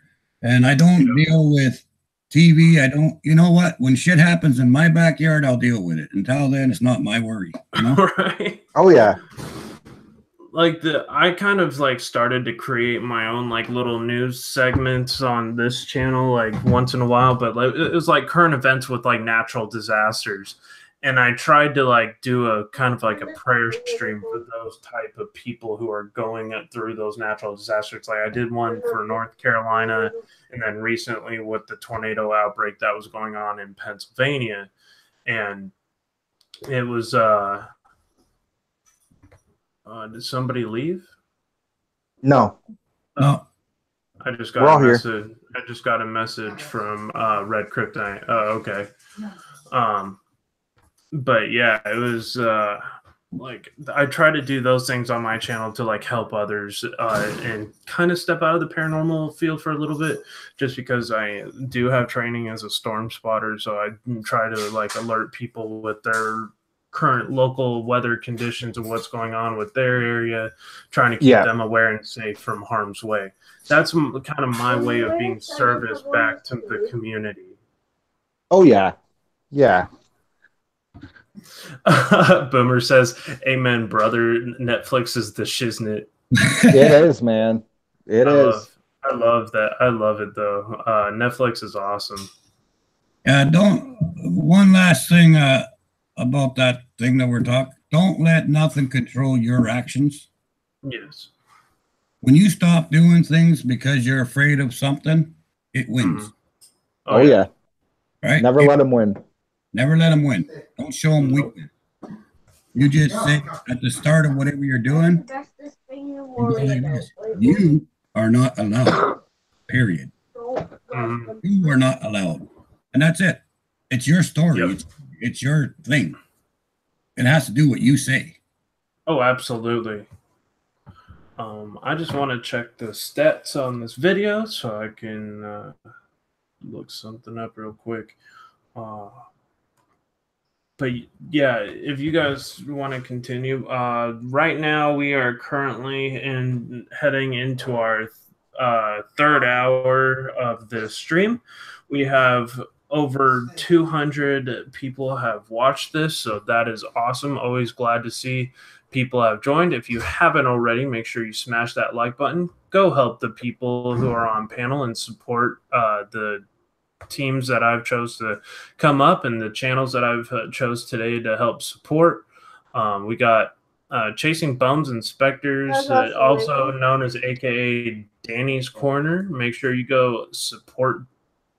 and I don't deal with TV. I don't, you know what? When shit happens in my backyard, I'll deal with it. Until then, it's not my worry. You know? Right. Oh, yeah. Like I kind of like started to create my own like little news segments on this channel like once in a while, but like it was like current events with like natural disasters. And I tried to like do a kind of like a prayer stream for those type of people who are going through those natural disasters. Like I did one for North Carolina, and then recently with the tornado outbreak that was going on in Pennsylvania. And it was did somebody leave? No. No. I just got a message. I just got a message from Red Kryptonite. Oh, okay. But yeah, it was like I try to do those things on my channel to like help others and kind of step out of the paranormal field for a little bit, just because I do have training as a storm spotter. So I try to like alert people with their current local weather conditions and what's going on with their area, trying to keep them aware and safe from harm's way. That's kind of my way of being service back to the community. Oh, yeah. Yeah. Boomer says, "Amen, brother. Netflix is the shiznit." It is, man. I love that. I love it though. Netflix is awesome. One last thing about that thing that we're talking. Don't let nothing control your actions. Yes. When you stop doing things because you're afraid of something, it wins. Oh yeah. Right? Never let them win. Never let them win. Don't show them weakness. You just say at the start of whatever you're doing, you are not allowed. Period. You are not allowed. And that's it. It's your story. It's your thing. It has to do what you say. Oh, absolutely. I just want to check the stats on this video so I can look something up real quick. But yeah, if you guys want to continue, right now we are currently heading into our third hour of the stream. We have over 200 people have watched this, so that is awesome. Always glad to see people have joined. If you haven't already, make sure you smash that like button. Go help the people who are on panel and support the teams that I've chose to come up and the channels that I've chose today to help support. We got Chasing Bums and Specters, also known as AKA Danny's Corner. Make sure you go support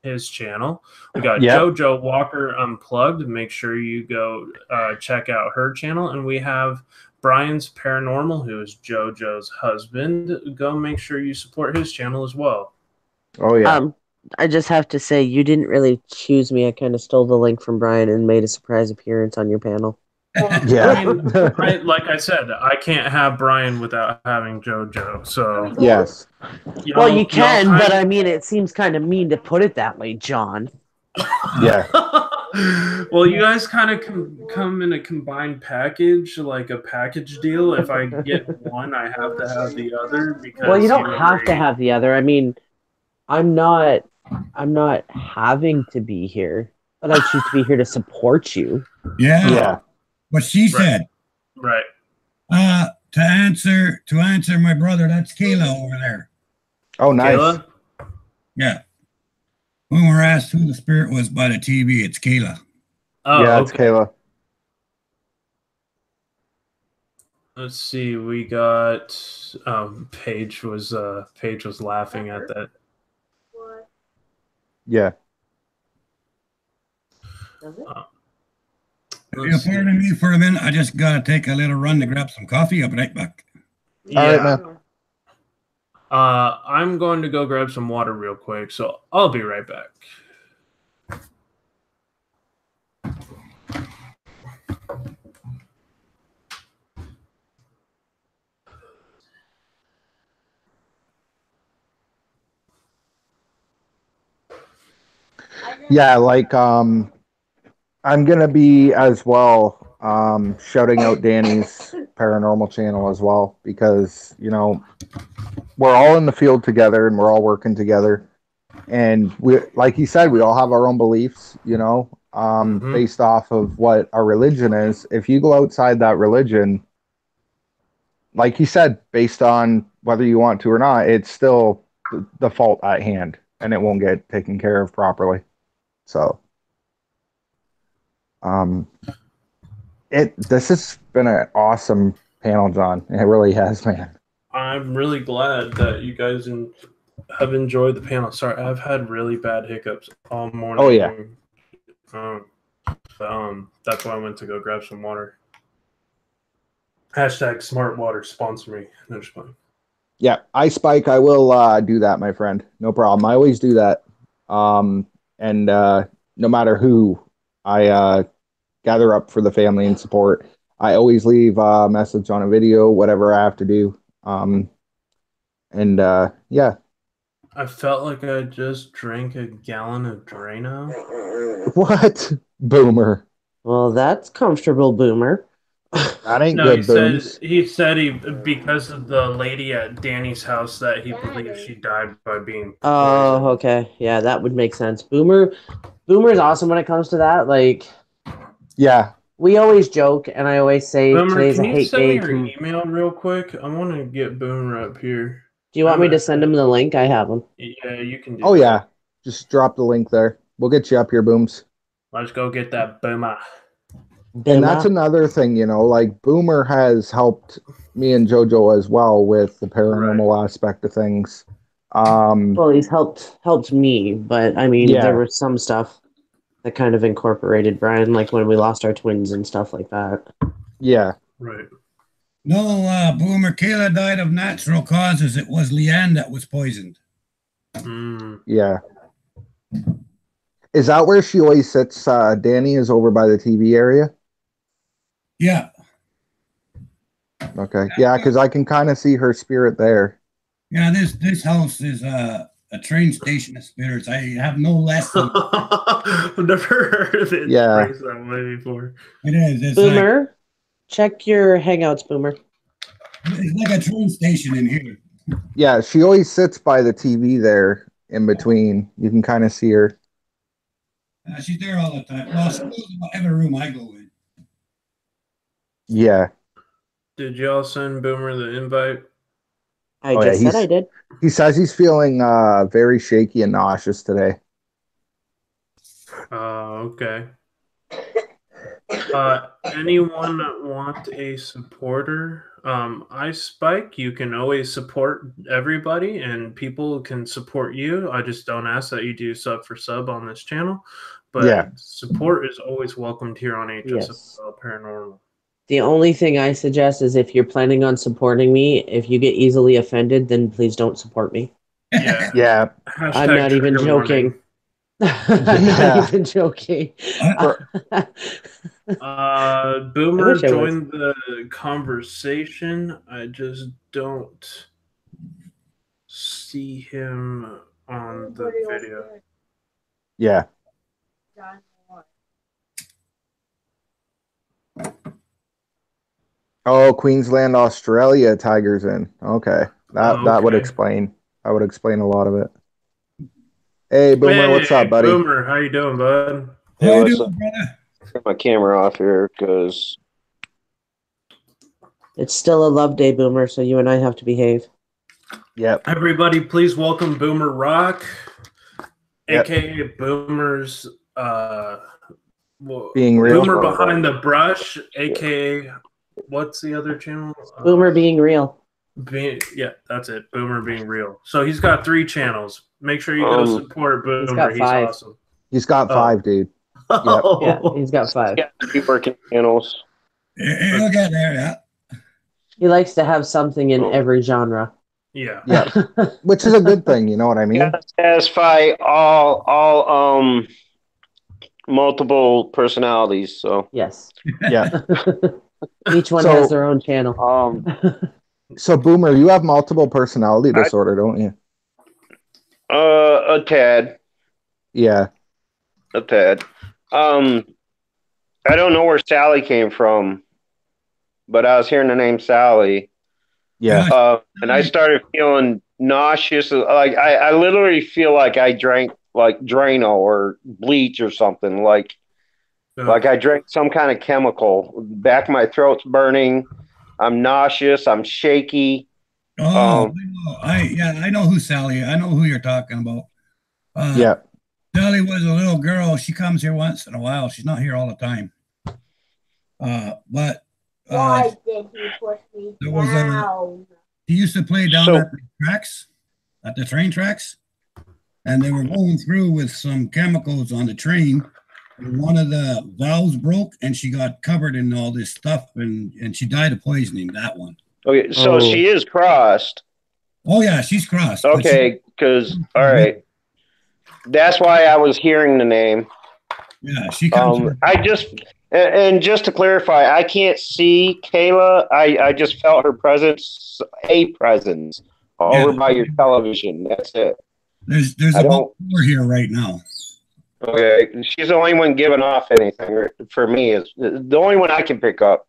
his channel. We got JoJo Walker Unplugged. Make sure you go check out her channel. And we have Brian's Paranormal, who is JoJo's husband. Go make sure you support his channel as well. Oh yeah. I just have to say, you didn't really choose me. I kind of stole the link from Brian and made a surprise appearance on your panel. Brian, like I said, I can't have Brian without having JoJo. So yes. You can, but I mean, it seems kind of mean to put it that way, John. Yeah. Well, you guys kind of come in a combined package, like a package deal. If I get one, I have to have the other. Because you don't have to have the other. I mean, I'm not having to be here, but I choose to be here to support you. Yeah. What she said. Right. To answer my brother, that's Kayla over there. Oh, nice. Kayla? Yeah. When we're asked who the spirit was by the TV, it's Kayla. Oh, yeah, it's Kayla. Let's see. We got Paige was laughing at that. Yeah. Pardon me for a minute. I just gotta take a little run to grab some coffee. I'll be right back. Yeah. All right, man. I'm going to go grab some water real quick, so I'll be right back. Yeah, like I'm gonna be as well shouting out Danny's paranormal channel as well, because we're all in the field together and we're all working together, and we, like he said, we all have our own beliefs, based off of what our religion is. If you go outside that religion, like he said, based on whether you want to or not, it's still the fault at hand, and it won't get taken care of properly. So this has been an awesome panel, John. It really has, man. I'm really glad that you guys have enjoyed the panel. Sorry, I've had really bad hiccups all morning. Oh yeah. That's why I went to go grab some water. Hashtag smart water sponsor me. No, just fine. Yeah, Spike. I will do that, my friend. No problem. I always do that. And no matter who I gather up for the family and support, I always leave a message on a video, whatever I have to do. Yeah. I felt like I just drank a gallon of Drano. What? Boomer. Well, that's comfortable, Boomer. That ain't No, good, Booms. he said because of the lady at Danny's house that he believes she died by being poisoned. Oh, okay. Yeah, that would make sense. Boomer is awesome when it comes to that. Like, yeah. We always joke, and I always say Boomer, today's a can you hate send day. me your email real quick? I want to get Boomer up here. Do you want me to send him the link? I have him. Yeah, you can do Oh, that. yeah. Just drop the link there. We'll get you up here, Booms. Let's go get that Boomer. And that's another thing, like Boomer has helped me and JoJo as well with the paranormal aspect of things. Well, he's helped me, but I mean, there was some stuff that kind of incorporated Brian, like when we lost our twins and stuff like that. Yeah. Right. No, Boomer, Kayla died of natural causes. It was Leanne that was poisoned. Yeah. Is that where she always sits? Danny is over by the TV area? Yeah. Okay. Yeah, because I can kind of see her spirit there. Yeah, this house is a train station of spirits. I have no less than... I've never heard it phrased that way before. It is. It's Boomer, check your Hangouts, Boomer. It's like a train station in here. Yeah, she always sits by the TV there in between. You can kind of see her. She's there all the time. Well, she goes in every room I go in. Yeah. Did y'all send Boomer the invite? I just said I did. He says he's feeling very shaky and nauseous today. Okay. Anyone want a supporter? Spike, you can always support everybody and people can support you. I just don't ask that you do sub for sub on this channel, but support is always welcomed here on HSFL Paranormal. The only thing I suggest is if you're planning on supporting me, if you get easily offended, then please don't support me. Yeah. Yeah. I'm not even joking. I'm not even joking. Boomer joined the conversation. I just don't see him on the video. Yeah. Oh, Queensland, Australia, Tigers in. Okay. That would explain. That would explain a lot of it. Hey, Boomer, what's up, buddy? Boomer, how you doing, bud? Hey, what's up, brother? Turn my camera off here because it's still a love day, Boomer, so you and I have to behave. Yep. Everybody, please welcome Boomer Rock, aka Boomer's being real. Boomer Behind the Brush, aka what's the other channel? Boomer Being Real. Yeah, that's it. Boomer Being Real. So he's got 3 channels. Make sure you go support Boomer. He's got 5. Awesome. He's got 5, dude. Yep. Yeah, he's got 5. yeah, 2 working channels. He'll get there, yeah. He likes to have something in every genre. Yeah. Yeah. Which is a good thing, you know what I mean? Gotta satisfy all multiple personalities. So Yes. Yeah. Each one So- has their own channel. So, Boomer, you have multiple personality disorder, don't you? a tad. Yeah. A tad. I don't know where Sally came from, but I was hearing the name Sally. Yeah. And I started feeling nauseous. Like I literally feel like I drank like Drano or bleach or something. Like I drank some kind of chemical. Back of my throat's burning. I'm nauseous. I'm shaky. I know who Sally is. I know who you're talking about. Yeah. Sally was a little girl. She comes here once in a while. She's not here all the time. But Why did he push me there was down? he used to play down at the tracks, at the train tracks, and they were going through with some chemicals on the train. And one of the valves broke, and she got covered in all this stuff, and she died of poisoning. That one. Okay, so she is crossed. Oh yeah, she's crossed. Okay, because all right, that's why I was hearing the name. Yeah, she comes. And just to clarify, I can't see Kayla. I just felt her presence, a presence over by your television. That's it. There's about 4 here right now. Okay, she's the only one giving off anything for me. Is the only one I can pick up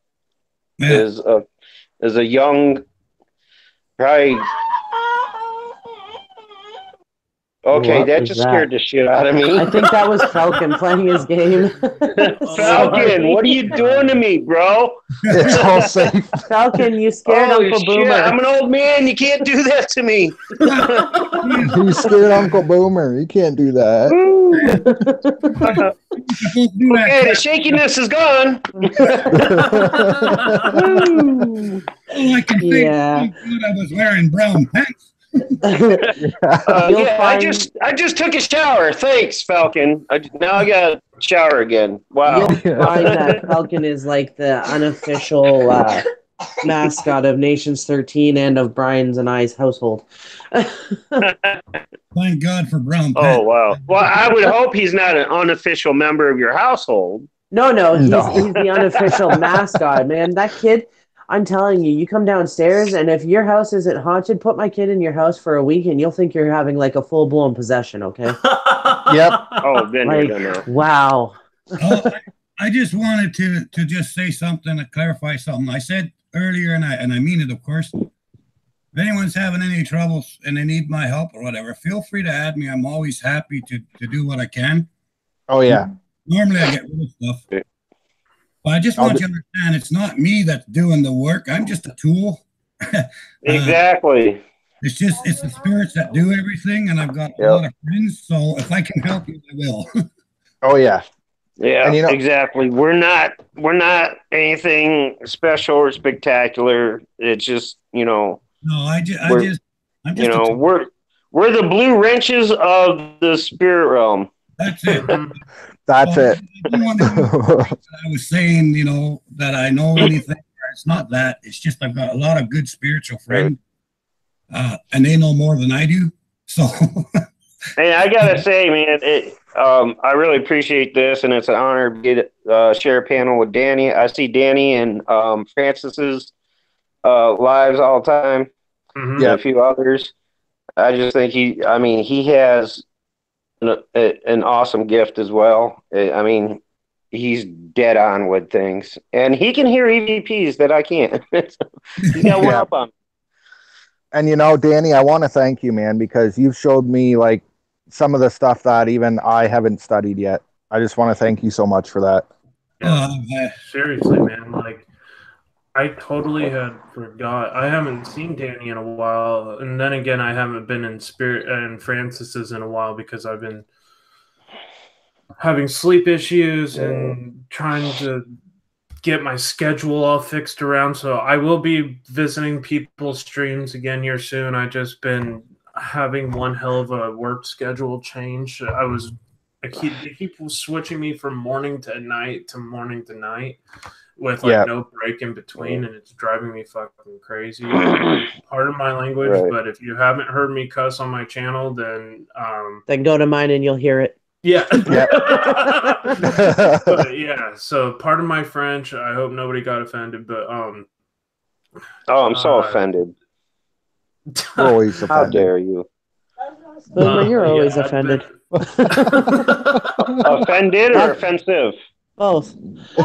is a young, probably. Okay, that just scared the shit out of me. I think that was Falcon playing his game. Falcon, what are you doing to me, bro? It's all safe. Falcon, you scared Uncle Boomer. I'm an old man. You can't do that to me. You scared Uncle Boomer. You can't do that. Okay, the shakiness is gone. I can think I was wearing brown pants. I just took a shower. Thanks, Falcon. Now I got to shower again. Wow. You'll find that Falcon is like the unofficial mascot of Nations 13 and of Brian's and I's household. Thank God for brown pants. Oh, wow. Well, I would hope he's not an unofficial member of your household. No, he's the unofficial mascot, man. That kid, I'm telling you, you come downstairs, and if your house isn't haunted, put my kid in your house for a week, and you'll think you're having like a full-blown possession, okay? Yep. Oh, then wow. I just wanted to just say something to clarify something. I said earlier, and I mean it, of course. If anyone's having any troubles and they need my help or whatever, feel free to add me. I'm always happy to do what I can. Oh, yeah. Normally, I get rid of stuff. But I just want you to understand, it's not me that's doing the work. I'm just a tool. Exactly. It's the spirits that do everything, and I've got a lot of friends, so if I can help you, I will. Oh, yeah. Yeah, and exactly. We're not anything special or spectacular. It's just, No, I'm just we're the blue wrenches of the spirit realm. That's it. That's it. I was saying, that I know anything. It's not that. It's just I've got a lot of good spiritual friends, and they know more than I do. So, hey, I gotta say, man, I really appreciate this, and it's an honor to get share a panel with Danny. I see Danny and Francis's lives all the time. Mm-hmm. And a few others. I just think he has an awesome gift as well. I mean, he's dead on with things, and he can hear EVPs that I can't. He's got one up on me. And Danny, I want to thank you, man, because you've showed me like some of the stuff that even I haven't studied yet. I just want to thank you so much for that. Yeah, seriously, man. Like, I totally had forgot. I haven't seen Danny in a while, and then again, I haven't been in Spirit and Francis's in a while because I've been having sleep issues and trying to get my schedule all fixed around. So I will be visiting people's streams again here soon. I just been having one hell of a work schedule change. They keep switching me from morning to night to morning to night. with like no break in between, and it's driving me fucking crazy. Pardon my language, but if you haven't heard me cuss on my channel, then go to mine and you'll hear it. Yeah. But yeah, so pardon my French. I hope nobody got offended, but oh, I'm so offended. We're always offended. How dare you? Boomer, you're always offended. Offended or offensive? Both. Wait,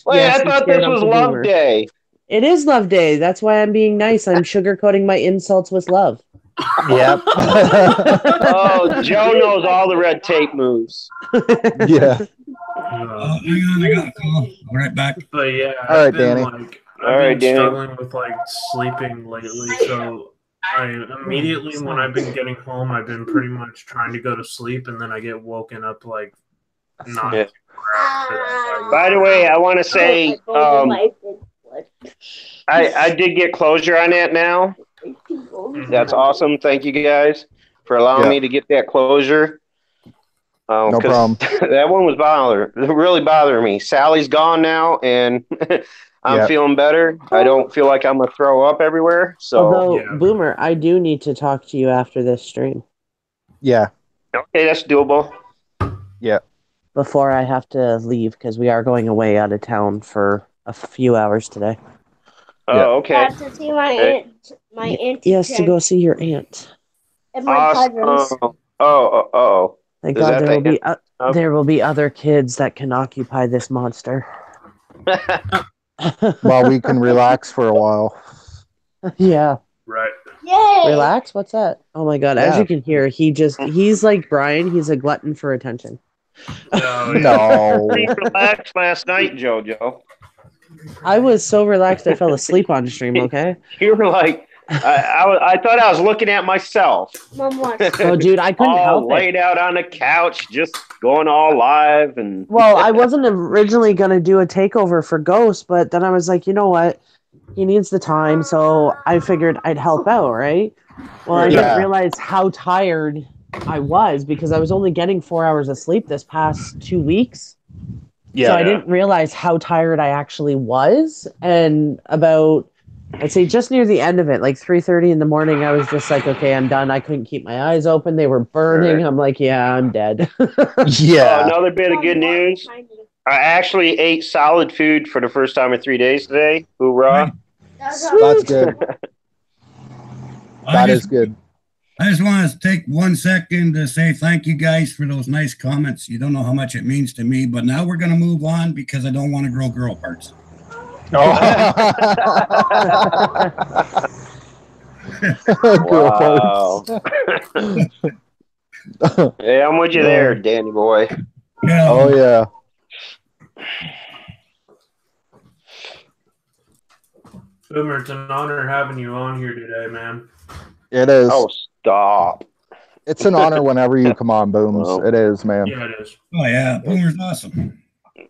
I thought this was Love Day. It is Love Day. That's why I'm being nice. I'm sugarcoating my insults with love. Yep. Oh, Joe knows all the red tape moves. Yeah. Hang on, I got a call. I'll be right back. But yeah, all right, Danny. I've been struggling with like sleeping lately, so I immediately when I've been getting home, I've been pretty much trying to go to sleep, and then I get woken up like not. Yeah. By the way, I want to say I did get closure on that now. That's awesome. Thank you guys for allowing me to get that closure. No problem. That one was really bothering me. Sally's gone now, and I'm feeling better. I don't feel like I'm gonna throw up everywhere. So, although Boomer, I do need to talk to you after this stream. Yeah. Okay, that's doable. Yeah. Before I have to leave, because we are going away out of town for a few hours today. Oh, okay. I have to see my aunt. My aunt. Yes, to go see your aunt. And my cousins. Oh. Thank God there will be other kids that can occupy this monster. While we can relax for a while. Yeah. Right. Yay! Relax? What's that? Oh my God. As you can hear, he's like Brian. He's a glutton for attention. No. Relaxed last night, JoJo. I was so relaxed I fell asleep on stream, okay? You were like, I thought I was looking at myself. Mom, what? Oh, dude, I couldn't help it. Laid out on the couch, just going all live. And well, I wasn't originally going to do a takeover for Ghost, but then I was like, you know what? He needs the time, so I figured I'd help out, right? Well, I didn't realize how tired I was because I was only getting 4 hours of sleep this past 2 weeks. Yeah. So I didn't realize how tired I actually was. And about, I'd say just near the end of it, like 3:30 in the morning, I was just like, okay, I'm done. I couldn't keep my eyes open. They were burning. I'm like, yeah, I'm dead. Yeah. Another bit of good news. I actually ate solid food for the first time in 3 days today. Hoorah. That's good. That is good. I just want to take 1 second to say thank you guys for those nice comments. You don't know how much it means to me, but now we're going to move on because I don't want to grow girl parts. Wow. Yeah, I'm with you there, Danny boy. Yeah. Oh, yeah. Boomer, it's an honor having you on here today, man. It is. Oh, stop. It's an honor whenever you come on, Booms. It is, man. Yeah, it is. Oh, yeah. Boomer's awesome.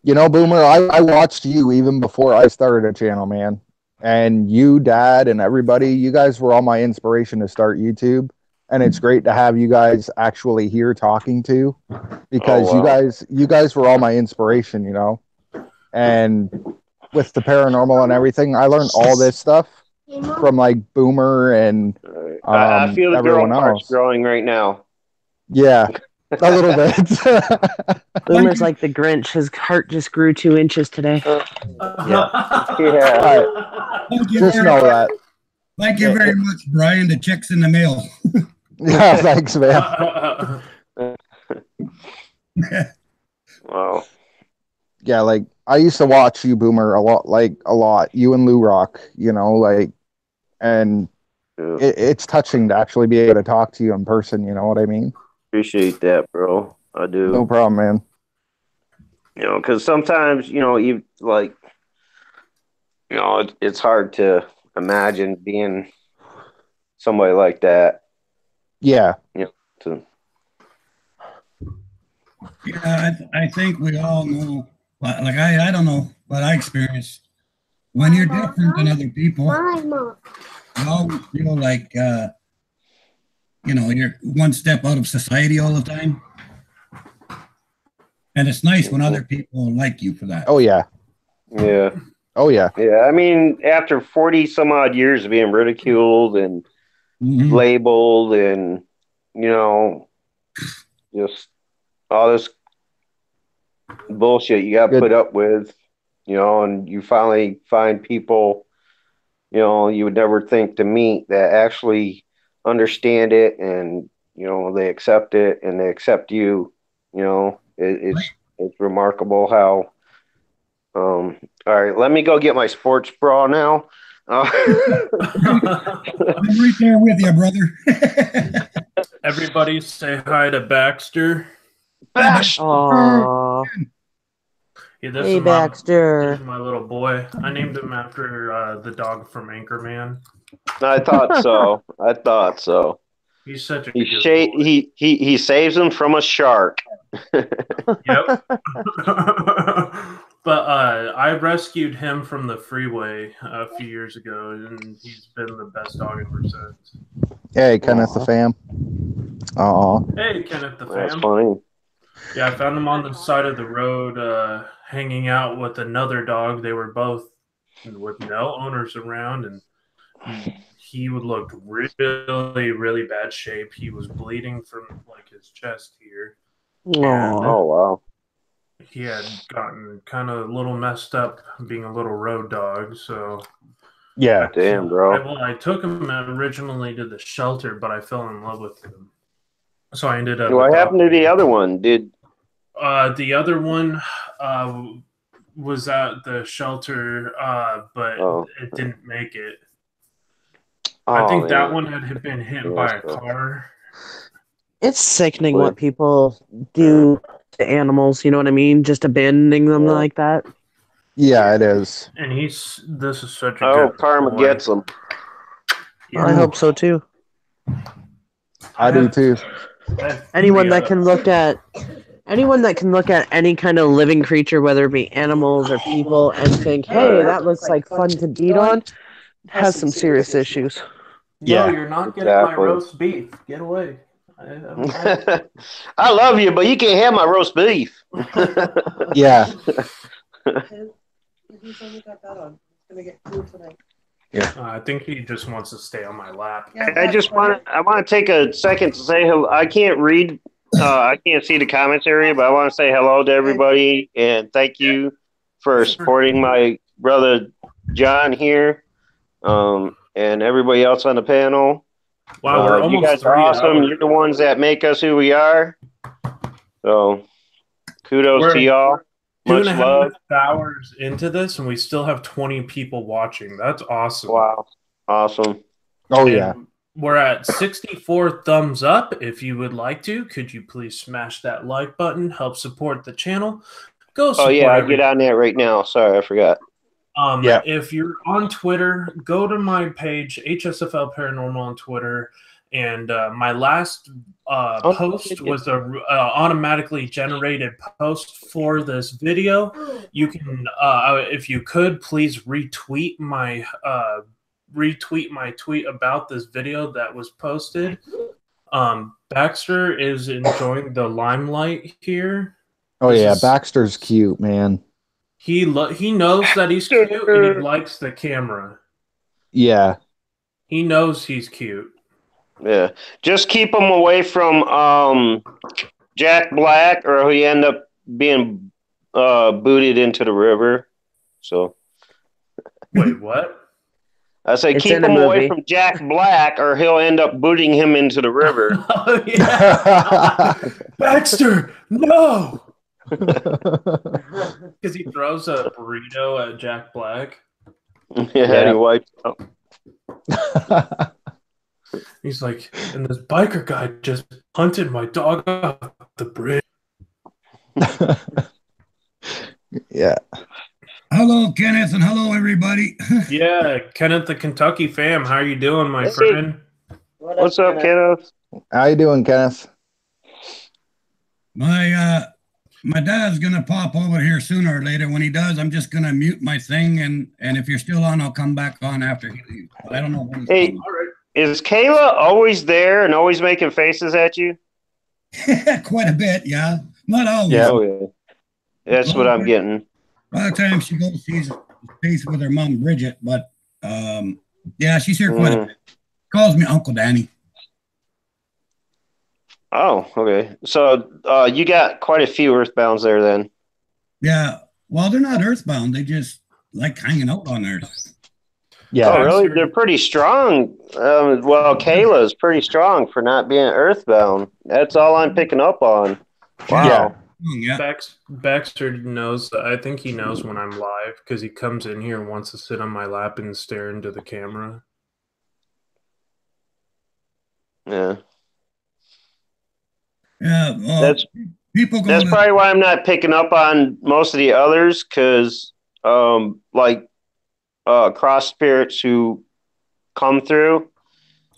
You know, Boomer, I watched you even before I started a channel, man. And you, Dad, and everybody, you guys were all my inspiration to start YouTube. And it's great to have you guys actually here talking to, because you guys were all my inspiration, you know. And with the paranormal and everything, I learned all this stuff from like Boomer and I feel the girl everyone parts else growing right now. Yeah, a little bit. Boomer's like the Grinch. His heart just grew 2 inches today. Yeah. Right. Just know that. Thank you very much, Brian. The check's in the mail. Yeah, thanks, man. Wow. Yeah, like I used to watch you, Boomer, a lot. You and Lou Rock, you know, like, and it's touching to actually be able to talk to you in person. You know what I mean? Appreciate that, bro. I do. No problem, man. You know, because sometimes, you know, you like, you know, it's hard to imagine being somebody like that. Yeah. You know, Yeah, I think we all know. Like I don't know, but I experienced when you're different than other people. You always feel like you know, you're one step out of society all the time, and it's nice when other people like you for that. Oh yeah, Yeah. Oh yeah. Yeah. I mean, after 40 some odd years of being ridiculed and labeled and, you know, just all this bullshit you got put up with, you know, and you finally find people, you know, you would never think to meet that actually understand it, and you know they accept it and they accept you. You know, it's remarkable how. All right, let me go get my sports bra now. I'm right there with you, brother. Everybody say hi to Baxter. Baxter. Aww. Yeah, this Hey, is Baxter. my little boy. I named him after the dog from Anchorman. I thought so. I thought so. He's such a good boy. He saves him from a shark. Yep. But I rescued him from the freeway a few years ago, and he's been the best dog ever since. Hey, Kenneth the fam. Hey, Kenneth the fam. That's funny. Yeah, I found him on the side of the road, hanging out with another dog. They were both with no owners around, and he would look really, really bad shape. He was bleeding from like his chest here. Oh wow. He had gotten kind of a little messed up being a little road dog, so yeah. Damn, bro. I took him originally to the shelter, but I fell in love with him, so I ended up. What happened to the other one? The other one was at the shelter, but it didn't make it. I think that one had been hit by a car. It's sickening what people do to animals, you know what I mean? Just abandoning them like that. Yeah, it is. And this is such a good karma boy. gets him. Yeah. I hope so too. I do too. Anyone that can look at any kind of living creature, whether it be animals or people, and think, hey, that looks like fun to beat on, has some serious issues. No, you're not getting my roast beef. Get away. I love you, but you can't have my roast beef. Yeah. Yeah. I think he just wants to stay on my lap. I want to take a second to say hello. I can't read. I can't see the commentary, but I want to say hello to everybody and thank you for supporting my brother John here, and everybody else on the panel. Wow, we're almost you guys are awesome. hours. You're the ones that make us who we are. So, kudos to y'all. Much love. 2.5 hours into this, and we still have 20 people watching. That's awesome. Wow, awesome. Oh yeah. We're at 64 thumbs up. If you would like to, could you please smash that like button? Help support the channel. Go support. Oh yeah, I'll get on that right now. Sorry, I forgot. If you're on Twitter, go to my page, Hsfl Paranormal on Twitter, and my last post was a automatically generated post for this video. You can, if you could, please retweet my tweet about this video that was posted. Baxter is enjoying the limelight here. Oh yeah, Baxter's cute, man. He knows that he's cute and he likes the camera. Yeah. He knows he's cute. Yeah. Just keep him away from Jack Black or he end up being booted into the river. So wait, what? I say keep him away from Jack Black or he'll end up booting him into the river. Oh, yeah. Baxter, no! Because he throws a burrito at Jack Black. Yeah, he wipes out. He's like, and this biker guy just hunted my dog off the bridge. Yeah. Hello, Kenneth, and hello, everybody. Yeah, Kenneth, the Kentucky fam. How are you doing, my friend? What's up, Kenneth? How you doing, Kenneth? My dad's gonna pop over here sooner or later. When he does, I'm just gonna mute my thing, and if you're still on, I'll come back on after he leaves. But I don't know when he's coming. Is Kayla always there and always making faces at you? Quite a bit, yeah. Not always. Yeah. Oh, yeah. That's what I'm getting. A lot of times she goes sees space with her mom Bridget, but yeah, she's here quite a bit. Calls me Uncle Danny. Oh, okay. So you got quite a few earthbounds there then. Yeah. Well, they're not earthbound. They just like hanging out on Earth. Yeah. Oh, really? They're pretty strong. Well, Kayla's pretty strong for not being earthbound. That's all I'm picking up on. Wow. Yeah. Baxter knows. I think he knows when I'm live because he comes in here and wants to sit on my lap and stare into the camera. Yeah. Yeah. Well, that's probably why I'm not picking up on most of the others, because like cross spirits who come through.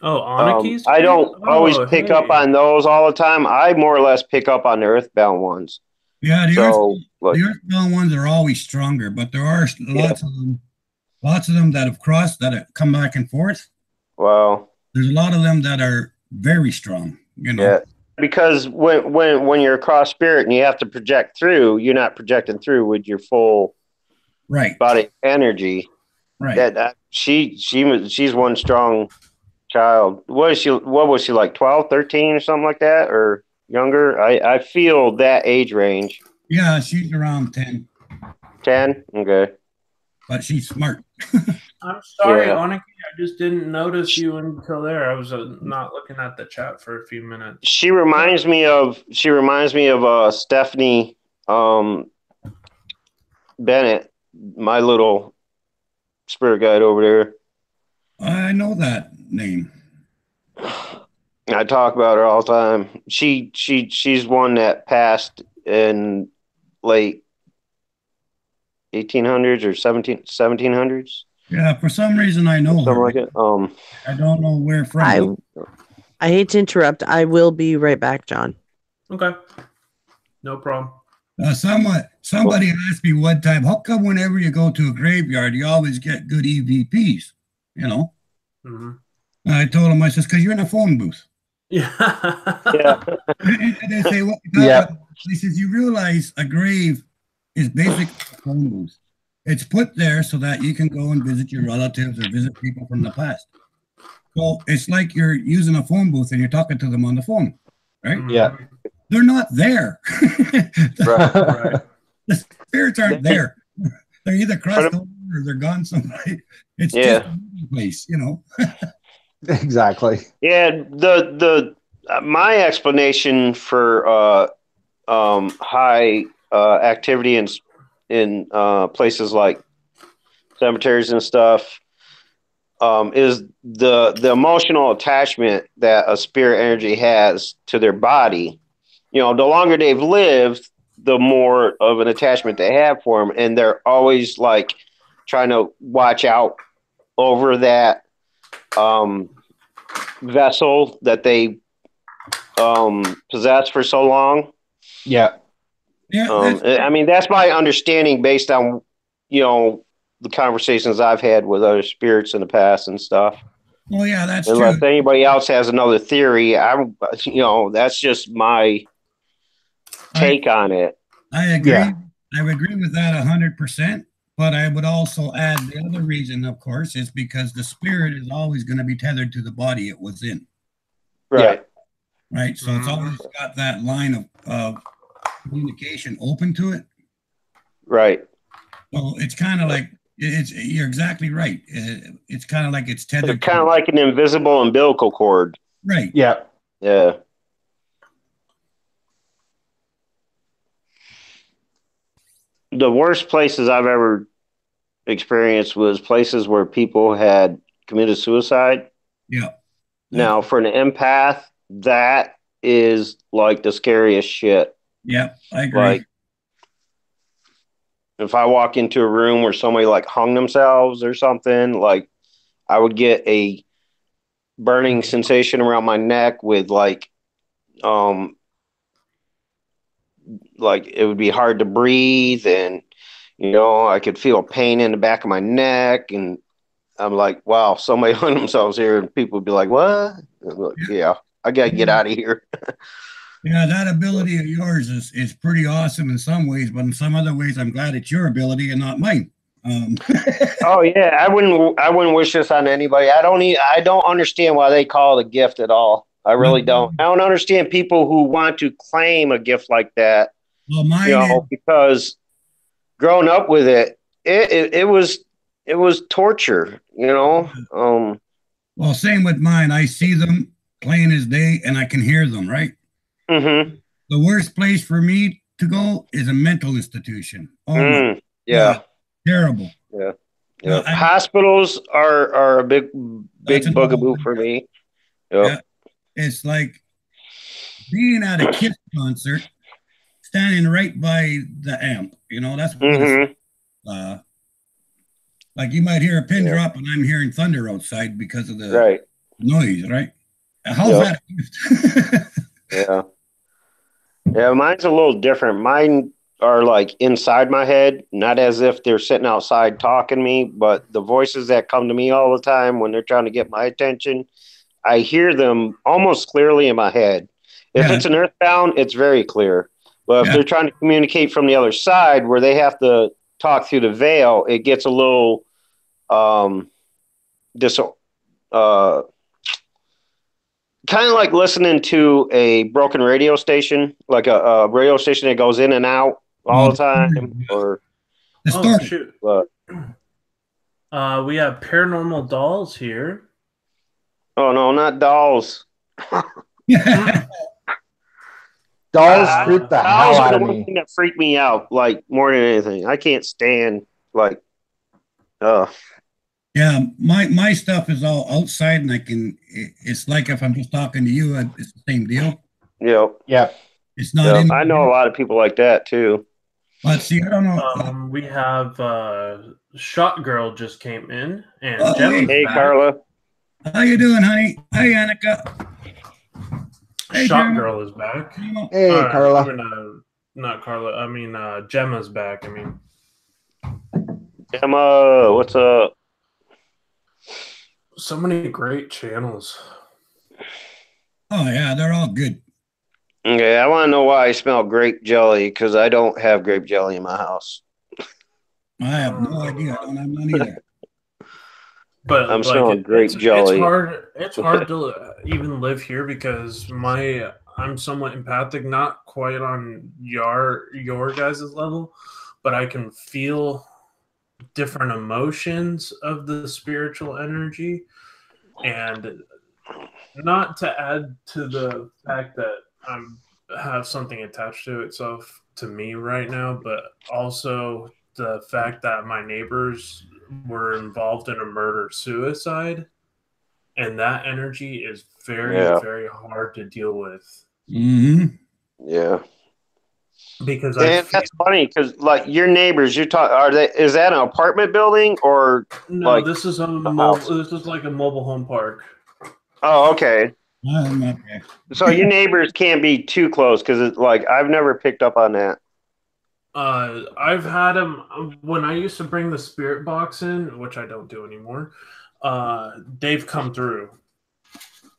Oh, Anarchy I don't always pick up on those all the time. I more or less pick up on the earthbound ones. Yeah, the earthbound ones are always stronger, but there are lots of them that have crossed, that have come back and forth. Wow. There's a lot of them that are very strong, you know. Yeah. Because when you're a cross spirit and you have to project through, you're not projecting through with your full body energy. Right. She's one strong child. What was she like, 12, 13 or something like that, or younger? I feel that age range. Yeah, she's around 10. 10? Okay. But she's smart. I'm sorry, Anarchy. I just didn't notice you until there. I was not looking at the chat for a few minutes. She reminds me of Stephanie Bennett, my little spirit guide over there. I know that name. I talk about her all the time. She's one that passed in late 1800s or 1700s. Yeah, for some reason I know something her. Like it. I don't know where from. I hate to interrupt. I will be right back, John. Okay. No problem. Somebody asked me one time, how come whenever you go to a graveyard, you always get good EVPs? You know? Mm-hmm. I told him, I says, because you're in a phone booth. Yeah. And they say, what? Yeah. He says, you realize a grave is basically a phone booth. It's put there so that you can go and visit your relatives or visit people from the past. So it's like you're using a phone booth and you're talking to them on the phone, right? Yeah. They're not there. Right. The spirits aren't there. They're either crossed over or they're gone somewhere. It's just a place, you know. Exactly. Yeah, my explanation for high activity in places like cemeteries and stuff is the emotional attachment that a spirit energy has to their body. You know, the longer they've lived, the more of an attachment they have for them, and they're always like trying to watch out over that vessel that they possess for so long. Yeah. I mean, that's my understanding based on, you know, the conversations I've had with other spirits in the past and stuff. Well, yeah, that's Unless true. anybody else has another theory, that's just my take on it. I agree. Yeah. I would agree with that 100%. But I would also add the other reason, of course, is because the spirit is always going to be tethered to the body it was in. Right. Right. So it's always got that line of communication open to it. Right. So it's kind of like you're exactly right. It's kind of like it's tethered. It's kind of like an invisible umbilical cord. Right. Yeah. Yeah. The worst places I've ever experienced was places where people had committed suicide. Yeah. Now, for an empath, that is like the scariest shit. Yeah, I agree. Like, if I walk into a room where somebody like hung themselves or something, like I would get a burning sensation around my neck with like it would be hard to breathe, and you know, I could feel pain in the back of my neck, and I'm like, wow, somebody hung themselves here, and people would be like, what? Like, yeah, I gotta get out of here. Yeah, that ability of yours is pretty awesome in some ways, but in some other ways, I'm glad it's your ability and not mine. Oh yeah, I wouldn't wish this on anybody. I don't understand why they call it a gift at all. I really don't. I don't understand people who want to claim a gift like that. Well, mine is, because growing up with it was torture. well, same with mine. I see them plain as day, and I can hear them. Right. Mm-hmm. The worst place for me to go is a mental institution. Oh my yeah. God, terrible. Yeah. Yeah. Hospitals are a big bugaboo for me. Yep. Yeah. It's like being at a Kiss concert, standing right by the amp. That's what it's like you might hear a pin drop and I'm hearing thunder outside because of the noise, right? How's that a gift? Yeah. Yeah, mine's a little different. Mine are like inside my head, not as if they're sitting outside talking to me, but the voices that come to me all the time when they're trying to get my attention, I hear them almost clearly in my head. If it's an earthbound, it's very clear. But if they're trying to communicate from the other side where they have to talk through the veil, it gets a little kind of like listening to a broken radio station, like a radio station that goes in and out all the time. Or shoot. We have paranormal dolls here. Oh no, not dolls. Dolls freak the hell out of me. Thing that freaked me out, like more than anything. I can't stand like. Yeah, my stuff is all outside, and it's like if I'm just talking to you, it's the same deal. Yeah. It's not. I know a lot of people like that too. But see, I don't know. We have Shot Girl just came in, and hey, Carla. How you doing, honey? Hi, Annika. Hey, Shot Girl is back. Hey, Carla. Not Carla. I mean, Gemma's back. Gemma, what's up? So many great channels. Oh yeah, they're all good. Okay, I want to know why I smell grape jelly, because I don't have grape jelly in my house. I have no idea. I don't have none either. But I'm smelling grape jelly. It's hard to even live here because I'm somewhat empathic, not quite on your guys' level, but I can feel different emotions of the spiritual energy, and not to add to the fact that I have something attached to itself to me right now, but also the fact that my neighbors were involved in a murder-suicide, and that energy is very, very hard to deal with. Mm-hmm. Yeah. Because that's funny because like your neighbors, is that an apartment building or no? Like this is this is like a mobile home park. Oh, okay. Okay. So your neighbors can't be too close because it's like I've never picked up on that. I've had them when I used to bring the spirit box in, which I don't do anymore. They've come through.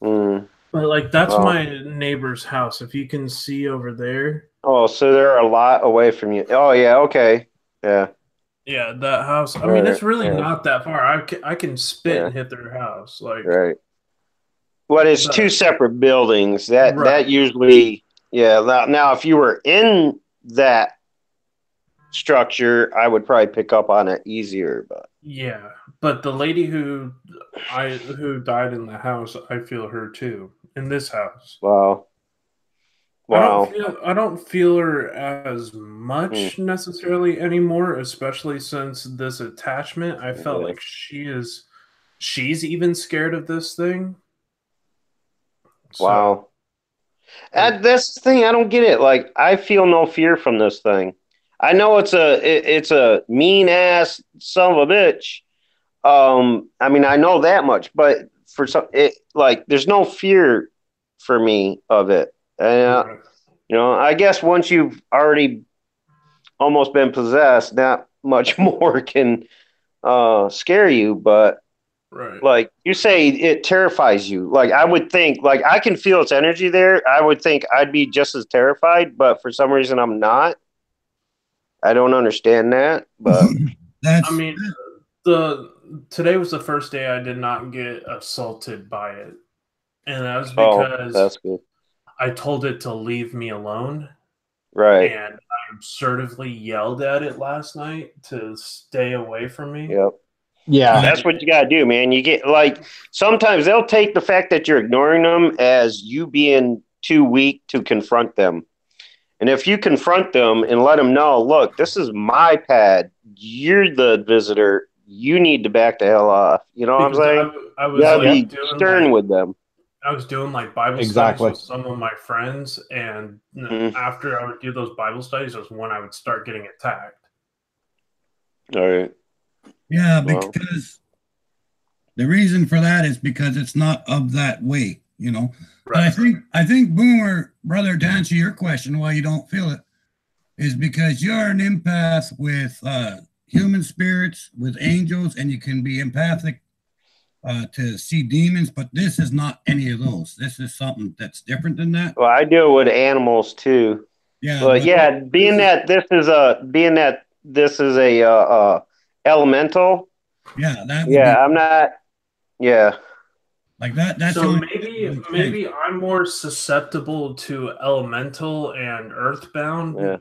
But like that's my neighbor's house. If you can see over there. Oh, so they're a lot away from you. Oh yeah, okay, yeah. Yeah, that house. I mean, it's really not that far. I can spit and hit their house, like right. Well, it's two separate buildings. That usually, Now, if you were in that structure, I would probably pick up on it easier. But yeah, but the lady who died in the house, I feel her too in this house. Wow. I don't feel her as much necessarily anymore, especially since this attachment. I felt like she's even scared of this thing. Wow. That's the thing. I don't get it. Like, I feel no fear from this thing. I know it's a mean ass son of a bitch. I mean, I know that much, but there's no fear for me of it. I guess once you've already almost been possessed, not much more can scare you. But Right. Like you say, it terrifies you. Like I would think, like I can feel its energy there. I would think I'd be just as terrified, but for some reason I'm not. I don't understand that, but I mean, today was the first day I did not get assaulted by it, and that was because that's good. I told it to leave me alone. Right. And I absurdly yelled at it last night to stay away from me. Yep. Yeah. That's what you got to do, man. You get like sometimes they'll take the fact that you're ignoring them as you being too weak to confront them. And if you confront them and let them know, look, this is my pad. You're the visitor. You need to back the hell off. You know Because what I'm saying? I was like be stern with them. I was doing like Bible studies with some of my friends, and after I would do those Bible studies was when I would start getting attacked. All right. Yeah, because the reason for that is because it's not of that way, you know. Right. But I think Boomer, brother, to answer your question why you don't feel it is because you're an empath with human spirits, with angels, and you can be empathic to see demons, but this is not any of those. This is something that's different than that. Well, I deal with animals too. Yeah. But yeah, being that this is a elemental. Yeah, that. Yeah, I'm not. Yeah. Like that. That's so maybe I'm more susceptible to elemental and earthbound. Yeah.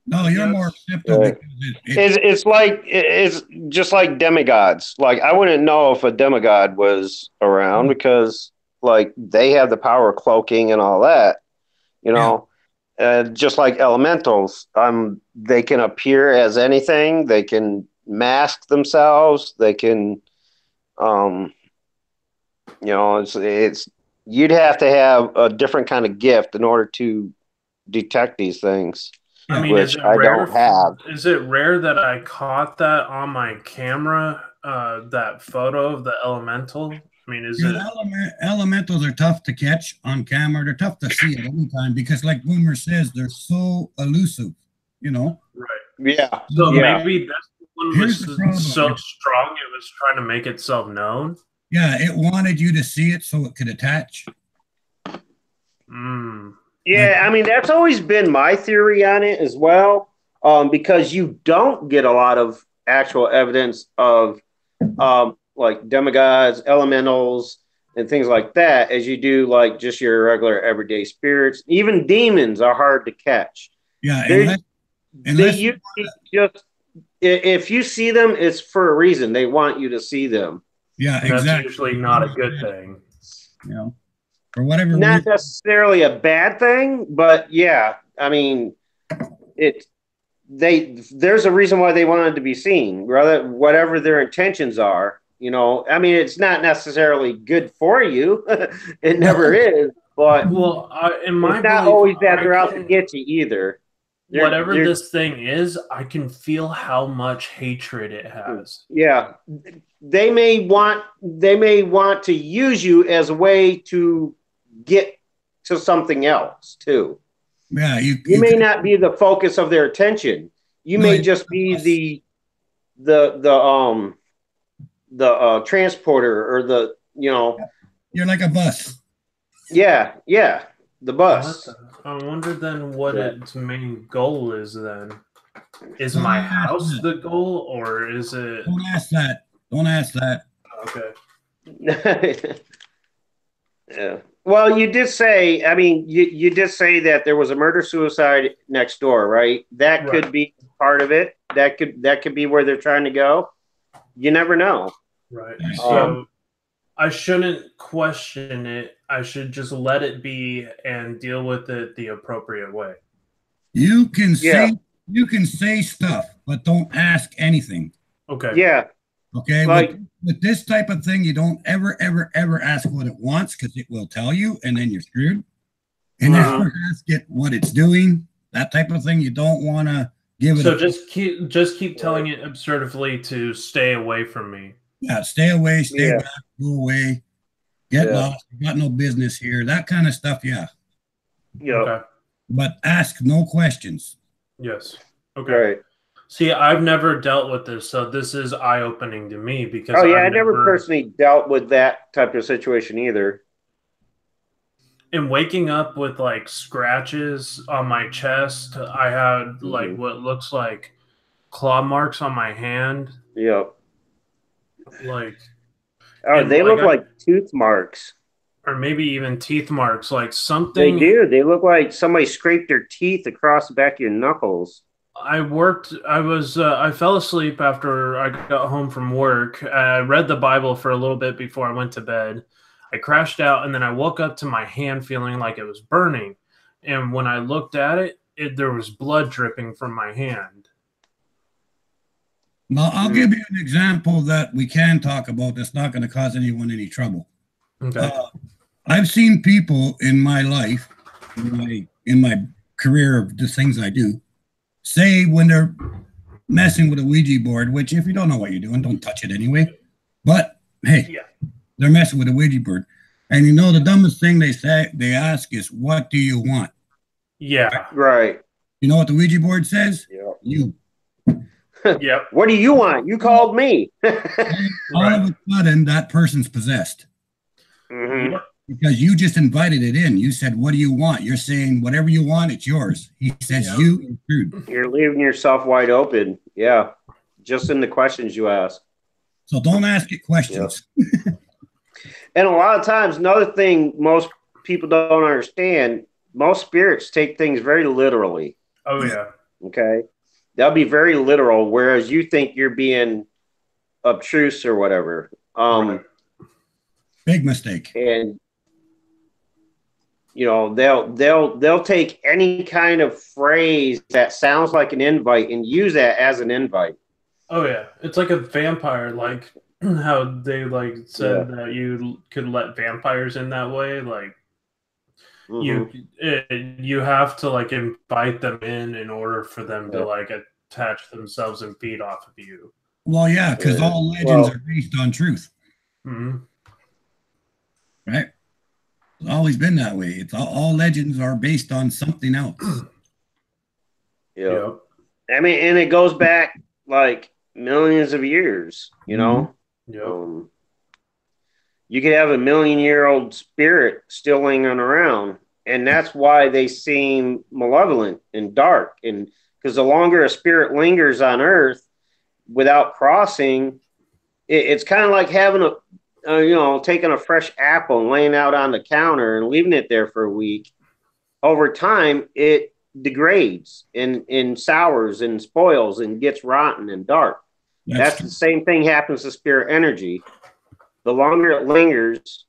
No, you're more susceptible because it's just like demigods. Like I wouldn't know if a demigod was around because like they have the power of cloaking and all that, you know. Just like elementals, they can appear as anything. They can mask themselves. They can, it's you'd have to have a different kind of gift in order to detect these things. I mean, which I don't have. Is it rare that I caught that on my camera? That photo of the elemental. I mean, elementals are tough to catch on camera. They're tough to see at any time because, like Boomer says, they're so elusive. You know. Right. Yeah. So maybe that's one was so strong it was trying to make itself known. Yeah, it wanted you to see it so it could attach. Yeah, I mean that's always been my theory on it as well, because you don't get a lot of actual evidence of like demigods, elementals, and things like that, as you do like just your regular everyday spirits. Even demons are hard to catch. Yeah, if you see them, it's for a reason. They want you to see them. Yeah, exactly. That's usually not a good thing. You know, for whatever reason. Not necessarily a bad thing, but yeah, I mean, there's a reason why they wanted to be seen, whatever their intentions are. You know, I mean, it's not necessarily good for you. It never is, but in my it's not always that they're out to get you either. Whatever this thing is, I can feel how much hatred it has. Yeah. They may want to use you as a way to get to something else too. Yeah, you may not be the focus of their attention. You may just be the transporter or the, you know. You're like a bus. Yeah, the bus. I wonder then what its main goal is then. Is my house the goal or is it? Don't ask that. Don't ask that. Okay. Yeah. Well, you did say, I mean, you did say that there was a murder-suicide next door, right? That could be part of it. That could be where they're trying to go. You never know. Right. So I shouldn't question it. I should just let it be and deal with it the appropriate way. You can say stuff, but don't ask anything. Okay. Yeah. Okay. Like with this type of thing, you don't ever ask what it wants because it will tell you, and then you're screwed. And never ask it what it's doing. That type of thing, you don't want to give it. So just keep telling it absurdly to stay away from me. Yeah, stay away, stay back, go away, get lost. You got no business here. That kind of stuff. Yeah. Yeah. Okay. But ask no questions. Yes. Okay. See, I've never dealt with this, so this is eye-opening to me because I never personally dealt with that type of situation either. And waking up with like scratches on my chest, I had like what looks like claw marks on my hand. Yep. Like, they look like tooth marks. Or maybe even teeth marks, like something. They do. They look like somebody scraped their teeth across the back of your knuckles. I fell asleep after I got home from work. I read the Bible for a little bit before I went to bed. I crashed out, and then I woke up to my hand feeling like it was burning. And when I looked at it, there was blood dripping from my hand. Now, I'll give you an example that we can talk about that's not going to cause anyone any trouble. Okay. I've seen people in my life, in my career of the things I do, say when they're messing with a Ouija board, which if you don't know what you're doing, don't touch it anyway. But hey, they're messing with a Ouija board. And you know the dumbest thing they ask is, what do you want? Yeah. Right. You know what the Ouija board says? You. Yep. What do you want? You called me. All of a sudden, that person's possessed. Mm-hmm. Because you just invited it in. You said, what do you want? You're saying, whatever you want, it's yours. He says, you intrude. You're leaving yourself wide open. Yeah. Just in the questions you ask. So don't ask it questions. And a lot of times, another thing most people don't understand, most spirits take things very literally. Oh, yeah. Okay. They'll be very literal, whereas you think you're being obtruse or whatever. Big mistake. And you know, they'll take any kind of phrase that sounds like an invite and use that as an invite. Oh yeah, it's like a vampire, like how they like said that you could let vampires in that way. Like you have to like invite them in order for them to like attach themselves and feed off of you. Well, yeah, because all legends are based on truth. Mm-hmm. Right? It's always been that way. It's all legends are based on something else. Yeah. I mean, and it goes back like millions of years, you know? Yeah. You could have a 1,000,000-year-old spirit still lingering around, and that's why they seem malevolent and dark. And because the longer a spirit lingers on Earth without crossing, it's kind of like having taking a fresh apple and laying out on the counter and leaving it there for a week. Over time, it degrades and sours and spoils and gets rotten and dark. That's the same thing happens to spirit energy. The longer it lingers,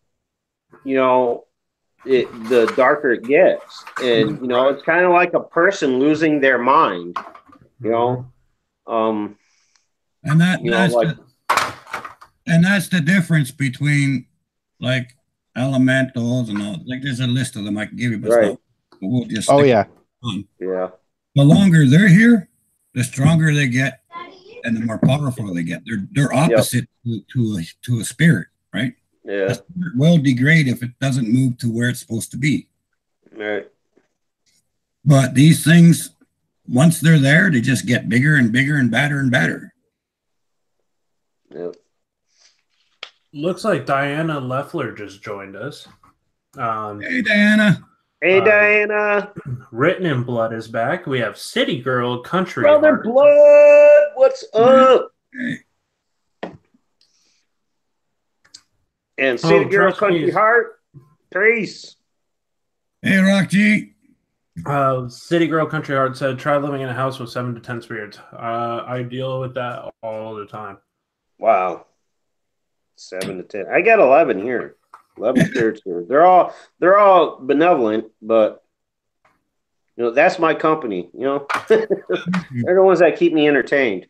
the darker it gets. And, it's kind of like a person losing their mind, And that's the difference between like elementals and all. Like there's a list of them I can give you, but we'll just on. Yeah. The longer they're here, the stronger they get, and the more powerful they get. They're opposite to a spirit, right? Yeah. A spirit will degrade if it doesn't move to where it's supposed to be. Right. But these things, once they're there, they just get bigger and bigger and badder and badder. Yep. Looks like Diana Leffler just joined us. Hey, Diana. Hey, Diana. Written in Blood is back. We have City Girl Country Brother Heart. Blood, what's up? Hey. And City Girl Country Heart, Trace. Hey, Rock G. City Girl Country Heart said, try living in a house with 7 to 10 spirits. I deal with that all the time. Wow. 7 to 10. I got 11 here. 11 spirits here. They're all benevolent, but that's my company. They're the ones that keep me entertained.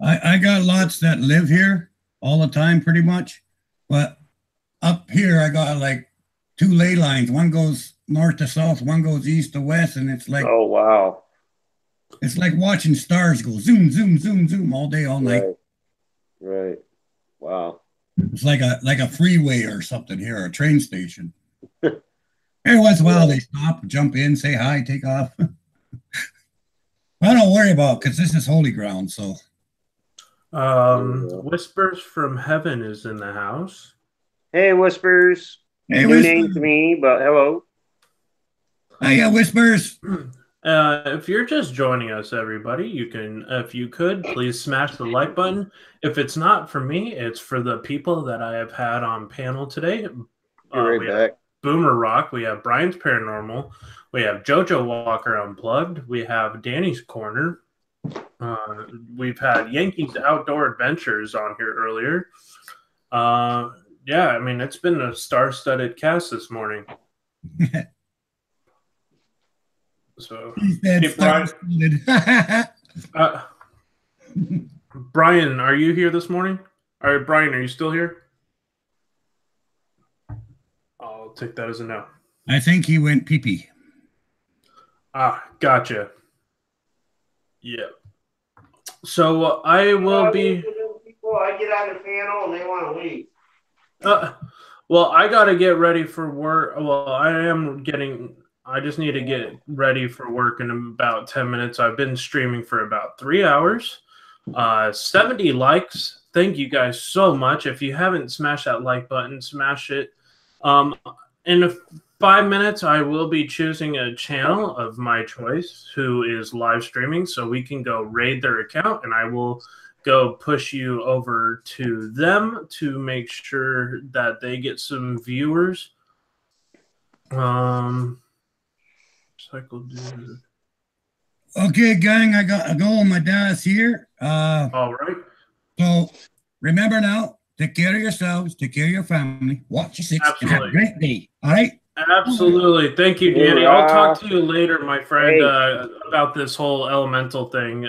I got lots that live here all the time, pretty much. But up here, I got like 2 ley lines. One goes north to south, one goes east to west, and it's like, oh wow, it's like watching stars go zoom, zoom, zoom, zoom all day, all night. Right. Wow. It's like a freeway or something here, a train station. Every once in a while, they stop, jump in, say hi, take off. But I don't worry about because this is holy ground. So Whispers from Heaven is in the house. Hey, Whispers. hey, New name to me, but hello. Hiya, Whispers. If you're just joining us, everybody, you can, if you could, please smash the like button. If it's not for me, it's for the people that I have had on panel today. Be right back. Boomer Rock, we have Brian's Paranormal, we have JoJo Walker Unplugged, we have Danny's Corner, we've had Yankees Outdoor Adventures on here earlier. Yeah, I mean, it's been a star-studded cast this morning. So, hey, Brian, are you here this morning? All right, Brian, are you still here? I'll take that as a no. I think he went pee-pee. Gotcha. Yeah. So I will be. I get on the panel and they want to leave. Well, I got to get ready for work. Well, I just need to get ready for work in about 10 minutes. I've been streaming for about 3 hours. 70 likes. Thank you guys so much. If you haven't smashed that like button, smash it. In 5 minutes, I will be choosing a channel of my choice who is live streaming, so we can go raid their account, and I will go push you over to them to make sure that they get some viewers. Cycle dude. Okay, gang, I got to go. My dad's here. All right. So remember now, take care of yourselves, take care of your family, watch your six, and have a great day. All right? Absolutely. Thank you, Danny. I'll talk to you later, my friend, about this whole elemental thing,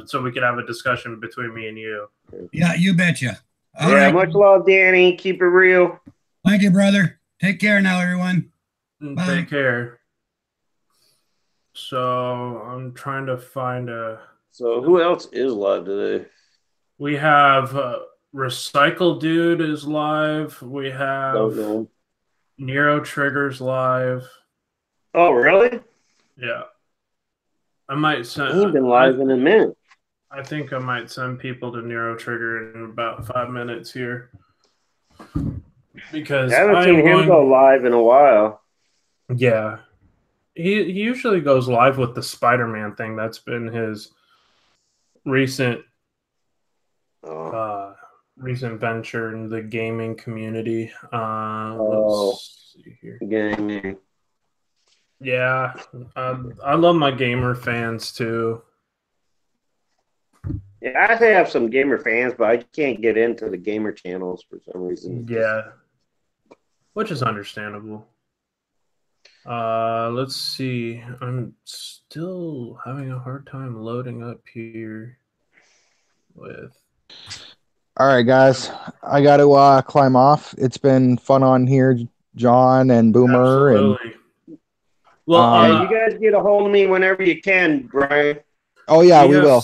so we can have a discussion between me and you. Yeah, you betcha. All right. Much love, Danny. Keep it real. Thank you, brother. Take care now, everyone. Bye. Take care. So I'm trying to find a. So who else is live today? We have Recycle Dude is live. We have Nero Triggers live. Oh, really? Yeah. I might send. He's been live in a minute. I think I might send people to Nero Trigger in about 5 minutes here. Because I haven't seen him go live in a while. Yeah. He usually goes live with the Spider-Man thing. That's been his recent recent venture in the gaming community. Let's see here. Gaming. Yeah. I love my gamer fans too. Yeah, I have some gamer fans, but I can't get into the gamer channels for some reason. Yeah. Which is understandable. Let's see. I'm still having a hard time loading up here with. All right, guys. I got to climb off. It's been fun on here, John and Boomer. Absolutely. And well, you guys get a hold of me whenever you can, Brian. Oh yeah, we will.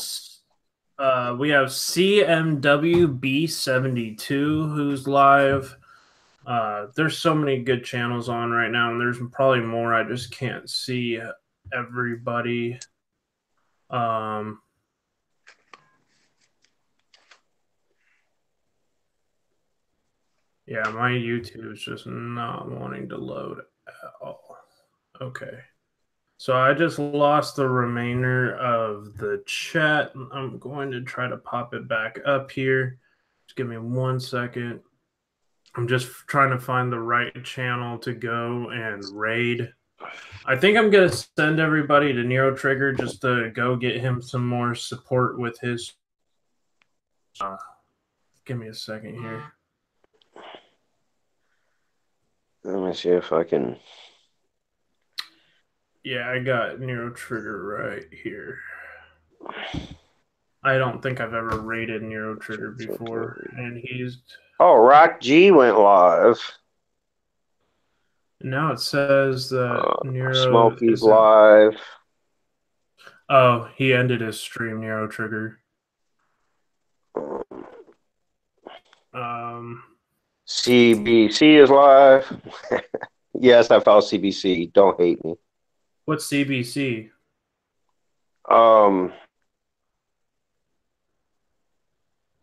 We have CMWB72 who's live. There's so many good channels on right now, and there's probably more. I just can't see everybody. Yeah, my YouTube is just not wanting to load at all. Okay. So I just lost the remainder of the chat. I'm going to try to pop it back up here. Just give me 1 second. I'm just trying to find the right channel to go and raid. I think I'm going to send everybody to Nero Trigger just to go get him some more support with his... give me a second here. Let me see if I can... Yeah, I got Nero Trigger right here. I don't think I've ever raided Nero Trigger before, and he's... Oh, Rock G went live. Now it says that Nero... Smokey's live. Oh, he ended his stream, Nero Trigger. CBC is live. Yes, I found CBC. Don't hate me. What's CBC?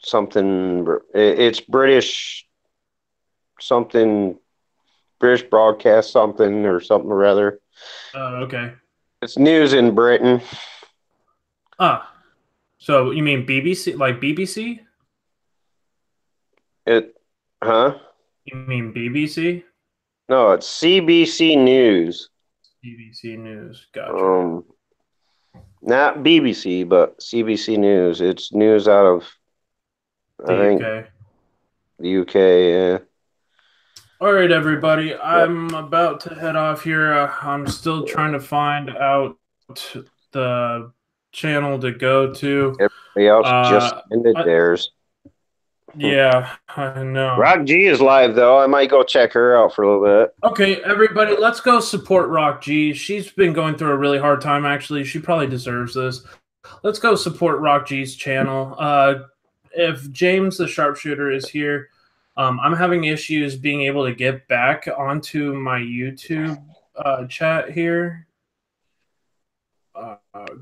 Something. It's British. Something. British broadcast something or something or other. Okay. It's news in Britain. So you mean BBC, like BBC? Huh? You mean BBC? No, it's CBC News. BBC News. Gotcha. Not BBC, but CBC News. It's news out of I think UK. the UK. Yeah. All right, everybody. I'm about to head off here. I'm still trying to find out the channel to go to. Everybody else just ended theirs. Yeah, I know. Rock G is live though. I might go check her out for a little bit. Okay, everybody, let's go support Rock G. She's been going through a really hard time, actually. She probably deserves this. Let's go support Rock G's channel. If James the Sharpshooter is here, I'm having issues being able to get back onto my YouTube chat here.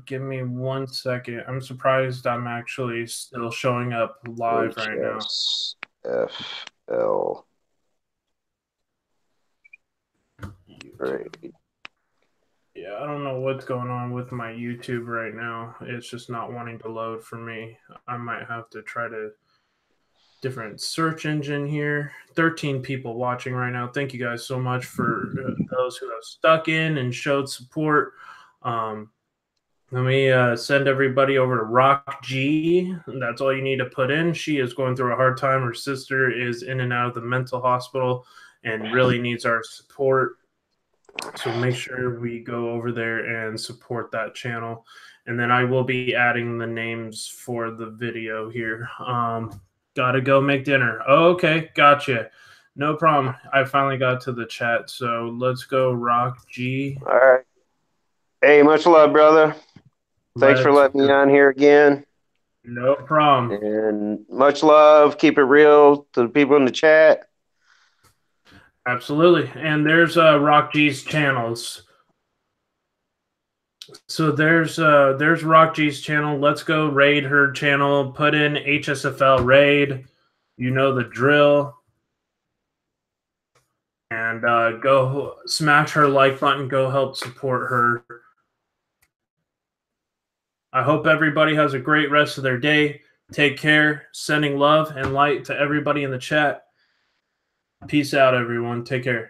Give me 1 second. I'm surprised I'm actually still showing up live right now. Hsfl. Right. Yeah, I don't know what's going on with my YouTube right now. It's just not wanting to load for me. I might have to try to different search engine here. 13 people watching right now. Thank you guys so much for those who have stuck in and showed support. Let me send everybody over to Rock G. That's all you need to put in. She is going through a hard time. Her sister is in and out of the mental hospital and really needs our support. So make sure we go over there and support that channel. And then I will be adding the names for the video here. Gotta go make dinner. Oh, okay, gotcha. No problem. I finally got to the chat. So let's go Rock G. All right. Hey, much love, brother. Thanks for letting me on here again. No problem. And much love. Keep it real to the people in the chat. Absolutely. And there's Rock G's channels. So there's Rock G's channel. Let's go raid her channel. Put in HSFL raid. You know the drill. And go smash her like button. Go help support her. I hope everybody has a great rest of their day. Take care. Sending love and light to everybody in the chat. Peace out, everyone. Take care.